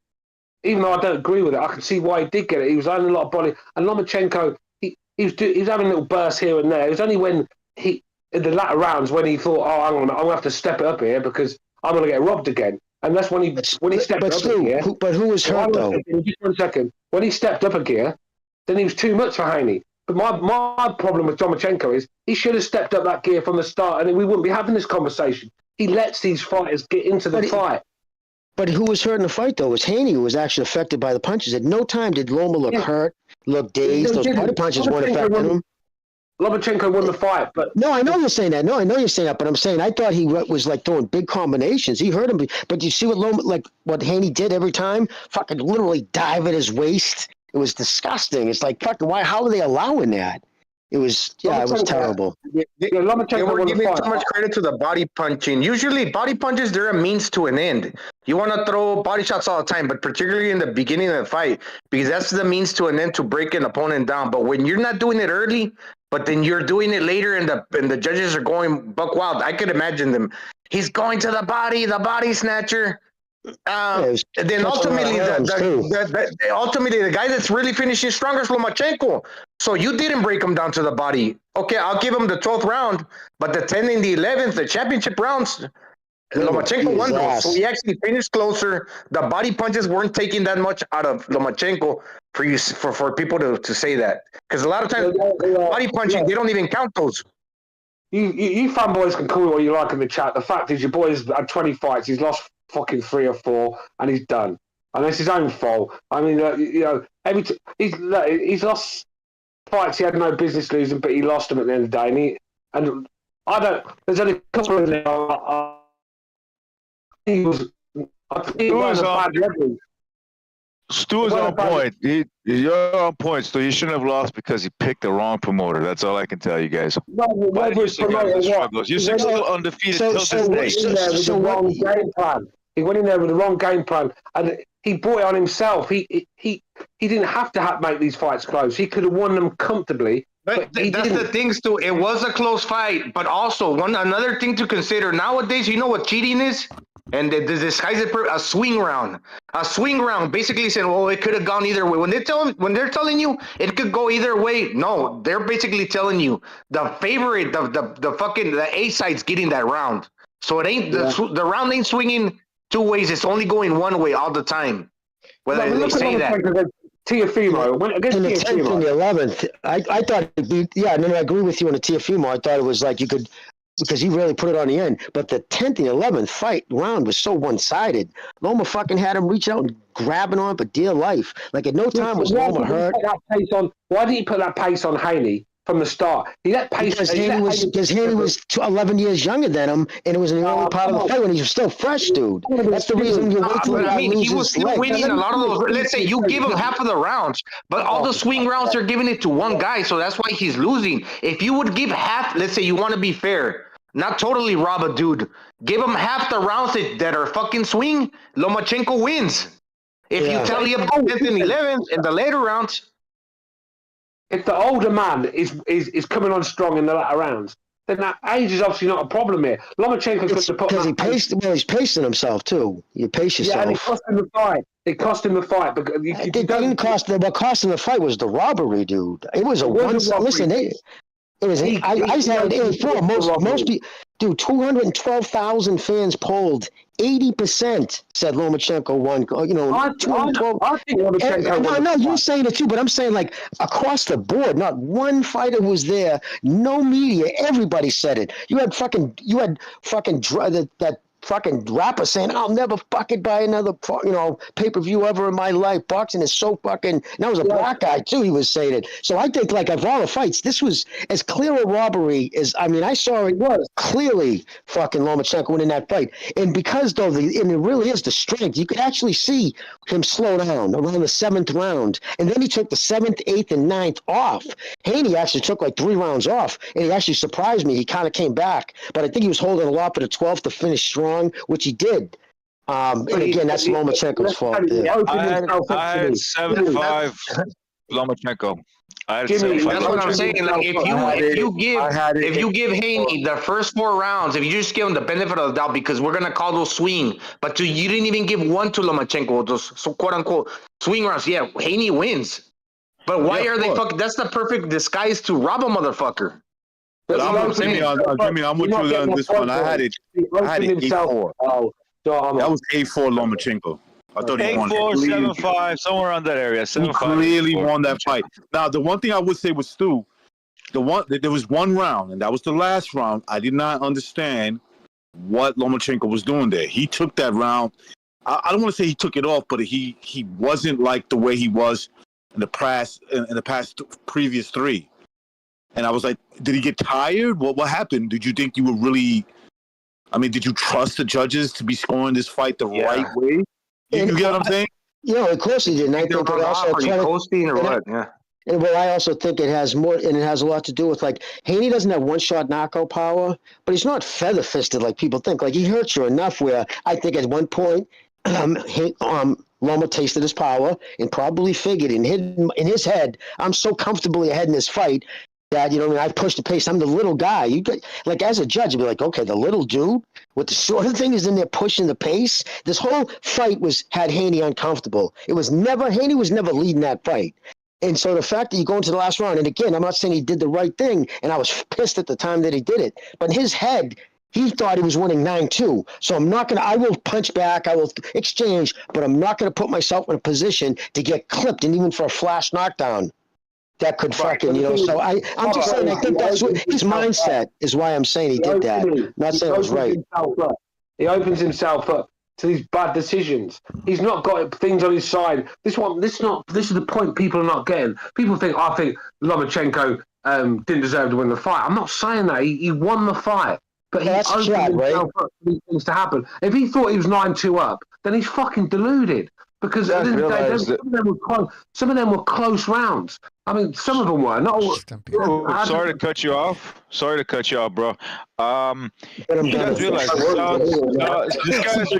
H: Even though I don't agree with it, I can see why he did get it. He was earning a lot of body, and Lomachenko, he was having little bursts here and there. It was only when in the latter rounds when he thought, oh, I'm gonna have to step it up here because I'm going to get robbed again. And that's when he stepped up a gear.
M: But who was hurt, though?
H: Just 1 second. When he stepped up a gear, then he was too much for Haney. But my problem with Lomachenko is he should have stepped up that gear from the start and we wouldn't be having this conversation. He lets these fighters get into the fight.
M: But who was hurt in the fight, though? It was Haney who was actually affected by the punches. At no time did Loma look hurt, look dazed. Those body punches weren't affecting him.
H: Lomachenko won the fight, but
M: no, I know you're saying that. No, I know you're saying that, but I'm saying I thought he was like throwing big combinations. He hurt him, but you see what Haney did every time? Fucking literally dive at his waist. It was disgusting. It's like fucking why? How are they allowing that? It was it was terrible.
I: They were giving too much credit to the body punching. Usually, body punches they're a means to an end. You want to throw body shots all the time, but particularly in the beginning of the fight, because that's the means to an end to break an opponent down. But when you're not doing it early, but then you're doing it later, and the judges are going buck wild. I could imagine them. He's going to the body snatcher. Then ultimately, the guy that's really finishing stronger is Lomachenko. So you didn't break him down to the body. Okay, I'll give him the 12th round, but the 10th and the 11th, the championship rounds, Lomachenko won those. So he actually finished closer. The body punches weren't taking that much out of Lomachenko for people to say that. Because a lot of times, body punching, they don't even count those.
H: You fanboys can call it what you like in the chat. The fact is, your boy's had 20 fights. He's lost fucking 3 or 4, and he's done. And it's his own fault. I mean, he's lost fights he had no business losing, but he lost them at the end of the day. And I don't. There's only a couple of them.
F: Stu is on point. You're on point, so he shouldn't have lost because he picked the wrong promoter. That's all I can tell you guys. You're still undefeated till this day.
H: He went in there with the wrong game plan, and he brought it on himself. He didn't have to make these fights close. He could have won them comfortably.
I: But that's the thing, Stu. It was a close fight, but also another thing to consider nowadays. You know what cheating is? And they disguise it a swing round. A swing round basically saying, well, it could have gone either way. When they're telling you it could go either way, no, they're basically telling you the favorite, the A side's getting that round. So it ain't the round ain't swinging 2 ways. It's only going 1 way all the time. Whether they say that.
M: Teofimo in the 10th and the 11th, I thought it'd be, I agree with you on the Teofimo. I thought it was like you could, because he really put it on the end. But the 10th and 11th fight round was so one-sided. Loma fucking had him reach out and grabbing on for dear life. Like at no time was Loma hurt.
H: Why did he put that pace on Haney from the start?
M: Because Haney was 11 years younger than him, and it was in the early part of the fight when he was still fresh, dude. That's the reason you wait till
I: he was still winning a lot of those. Let's say you give him half of the rounds, but all the swing rounds are giving it to one guy, so that's why he's losing. If you would give half, let's say you want to be fair, not totally rob a dude, give him half the rounds that are fucking swing, Lomachenko wins. If you tally up the 10th and 11th in the later rounds.
H: If the older man is coming on strong in the latter rounds, then that age is obviously not a problem here. Lomachenko could have put
M: because he's pacing himself too. You pace yourself.
H: Yeah, and it cost him the fight. It cost him the fight. But
M: what cost him the fight was the robbery, dude. It was a one. Listen, it was. I said it before. Most people, dude. 212,000 fans polled. 80% said Lomachenko won. You know,
H: I think Lomachenko won.
M: No, you're saying it too, but I'm saying like across the board, not one fighter was there. No media. Everybody said it. You had fucking that fucking rapper saying, I'll never fucking buy another, pay-per-view ever in my life. Boxing is so fucking, and that was a black guy too, he was saying it. So I think, like, of all the fights, this was as clear a robbery as, I mean, I saw it was clearly fucking Lomachenko winning that fight. And because, though, and it really is the strength, you could actually see him slow down around the 7th round. And then he took the 7th, 8th, and 9th off. Haney actually took like 3 rounds off, and he actually surprised me. He kind of came back, but I think he was holding a lot for the 12th to finish strong, which he did. And again, that's Lomachenko's fault.
F: I had 7-5 Lomachenko.
U: Jimmy, that's what I'm saying. Like, if you give Haney the first 4 rounds, if you just give him the benefit of the doubt, because we're gonna call those swing, but you didn't even give one to Lomachenko, those quote unquote swing rounds. Yeah, Haney wins. But why are they fucking? That's the perfect disguise to rob a motherfucker.
S: But I'm with you on this one. I had it 8-4. That was 8-4 Lomachenko. I thought he won.
F: 8-4, 7-5, somewhere around that area. 7-5.
S: He clearly won that fight. Now, the one thing I would say was, Stu, there was one round, and that was the last round. I did not understand what Lomachenko was doing there. He took that round. I don't want to say he took it off, but he wasn't like the way he was in the past previous 3. And I was like, did he get tired? What happened? Did you think you were really? I mean, did you trust the judges to be scoring this fight the right way? You get what I'm saying?
M: Of course he did. And I think it also And well, I also think it has more, and it has a lot to do with, like, Haney doesn't have one-shot knockout power, but he's not feather-fisted like people think. Like, he hurts you enough where I think at one point Loma tasted his power and probably figured in his head, I'm so comfortably ahead in this fight that, I've pushed the pace. I'm the little guy. You get, like, as a judge, you'd be like, okay, the little dude with the shorter thing is in there pushing the pace. This whole fight had Haney uncomfortable. Haney was never leading that fight. And so the fact that you go into the last round, and again, I'm not saying he did the right thing, and I was pissed at the time that he did it, but in his head, he thought he was winning 9-2. So I will punch back, I will exchange, but I'm not going to put myself in a position to get clipped, and even for a flash knockdown. That could fucking, so I'm just saying, I think that's what his mindset is, why I'm saying he did that. Not saying it was right.
H: He opens himself up to these bad decisions. He's not got things on his side. This is the point people are not getting. People think, I think Lomachenko didn't deserve to win the fight. I'm not saying that. He won the fight. But he opened himself up for these things to happen. If he thought he was 9-2 up, then he's fucking deluded. Because at the end of the day, some of them were close rounds. I mean, some of them were. Not all.
F: Sorry to cut you off. Bro. You guys realize this guy's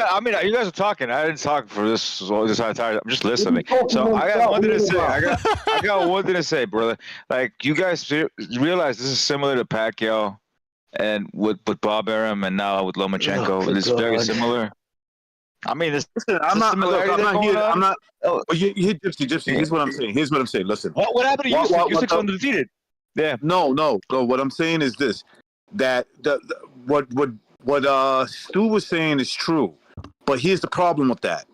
F: I mean, you guys are talking. I didn't talk for this entire time. I'm just listening. So I got one thing to say. I got one thing to say, brother. Like, you guys realize this is similar to Pacquiao and with Bob Arum, and now with Lomachenko. It's very similar. I mean,
S: I'm not here. Gypsy. Here's what I'm saying. Listen.
F: What happened to you? You're 6 undefeated. Yeah.
S: No. What I'm saying is this: that what Stu was saying is true, but here's the problem with that.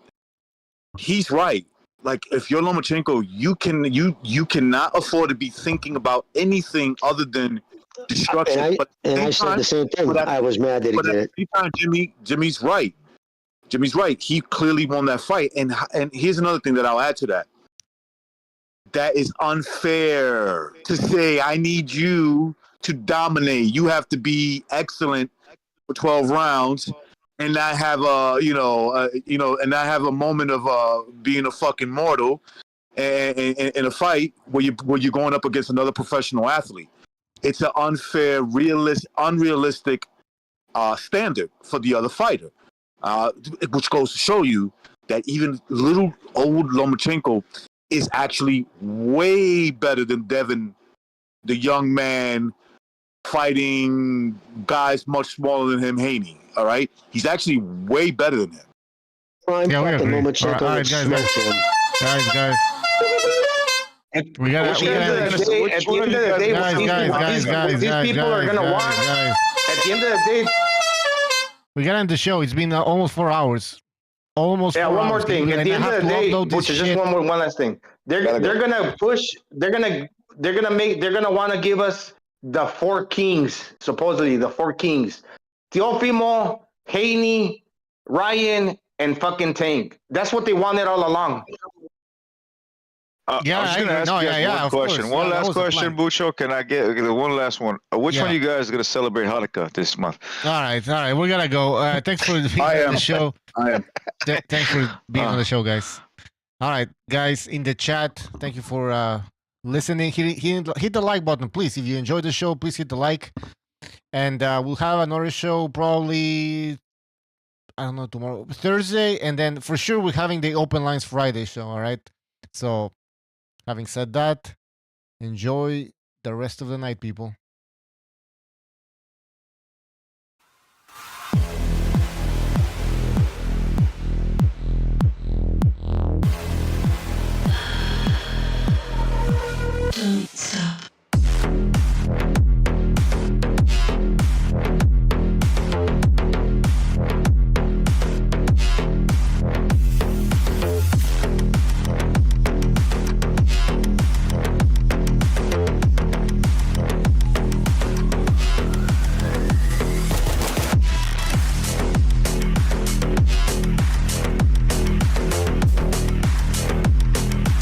S: He's right. Like, if you're Lomachenko, you cannot afford to be thinking about anything other than destruction.
M: I said the same thing. I was mad that he did
S: it. Jimmy's right. Jimmy's right. He clearly won that fight. And here's another thing that I'll add to that. That is unfair to say, I need you to dominate. You have to be excellent for 12 rounds and not have and not have a moment of being a fucking mortal in a fight where you're going up against another professional athlete. It's an unfair, unrealistic standard for the other fighter. Which goes to show you that even little old Lomachenko is actually way better than Devin, the young man fighting guys much smaller than him, Haney. All right? He's actually way better than him.
M: Lomachenko.
A: All right, guys. We got
U: at the end of the day, these people are going to want. At the end of the day,
A: we got to end the show. It's been almost 4 hours.
U: One more thing. At the end of the day, just one last thing. They're gonna push. They're gonna want to give us the four kings, supposedly the four kings, Teofimo, Haney, Ryan, and fucking Tank. That's what they wanted all along.
F: I was going to ask you guys one question. One last question, Bucho. Can I get one last one? Which one of you guys is going to celebrate Hanukkah this month?
A: All right. We're going to go. Thanks for being on the show.
S: I am.
A: Thanks for being on the show, guys. All right, guys, in the chat, thank you for listening. Hit the like button, please. If you enjoyed the show, please hit the like. And we'll have another show probably, I don't know, tomorrow, Thursday. And then for sure, we're having the Open Lines Friday show, all right? So, having said that, enjoy the rest of the night, people.
D: Don't stop.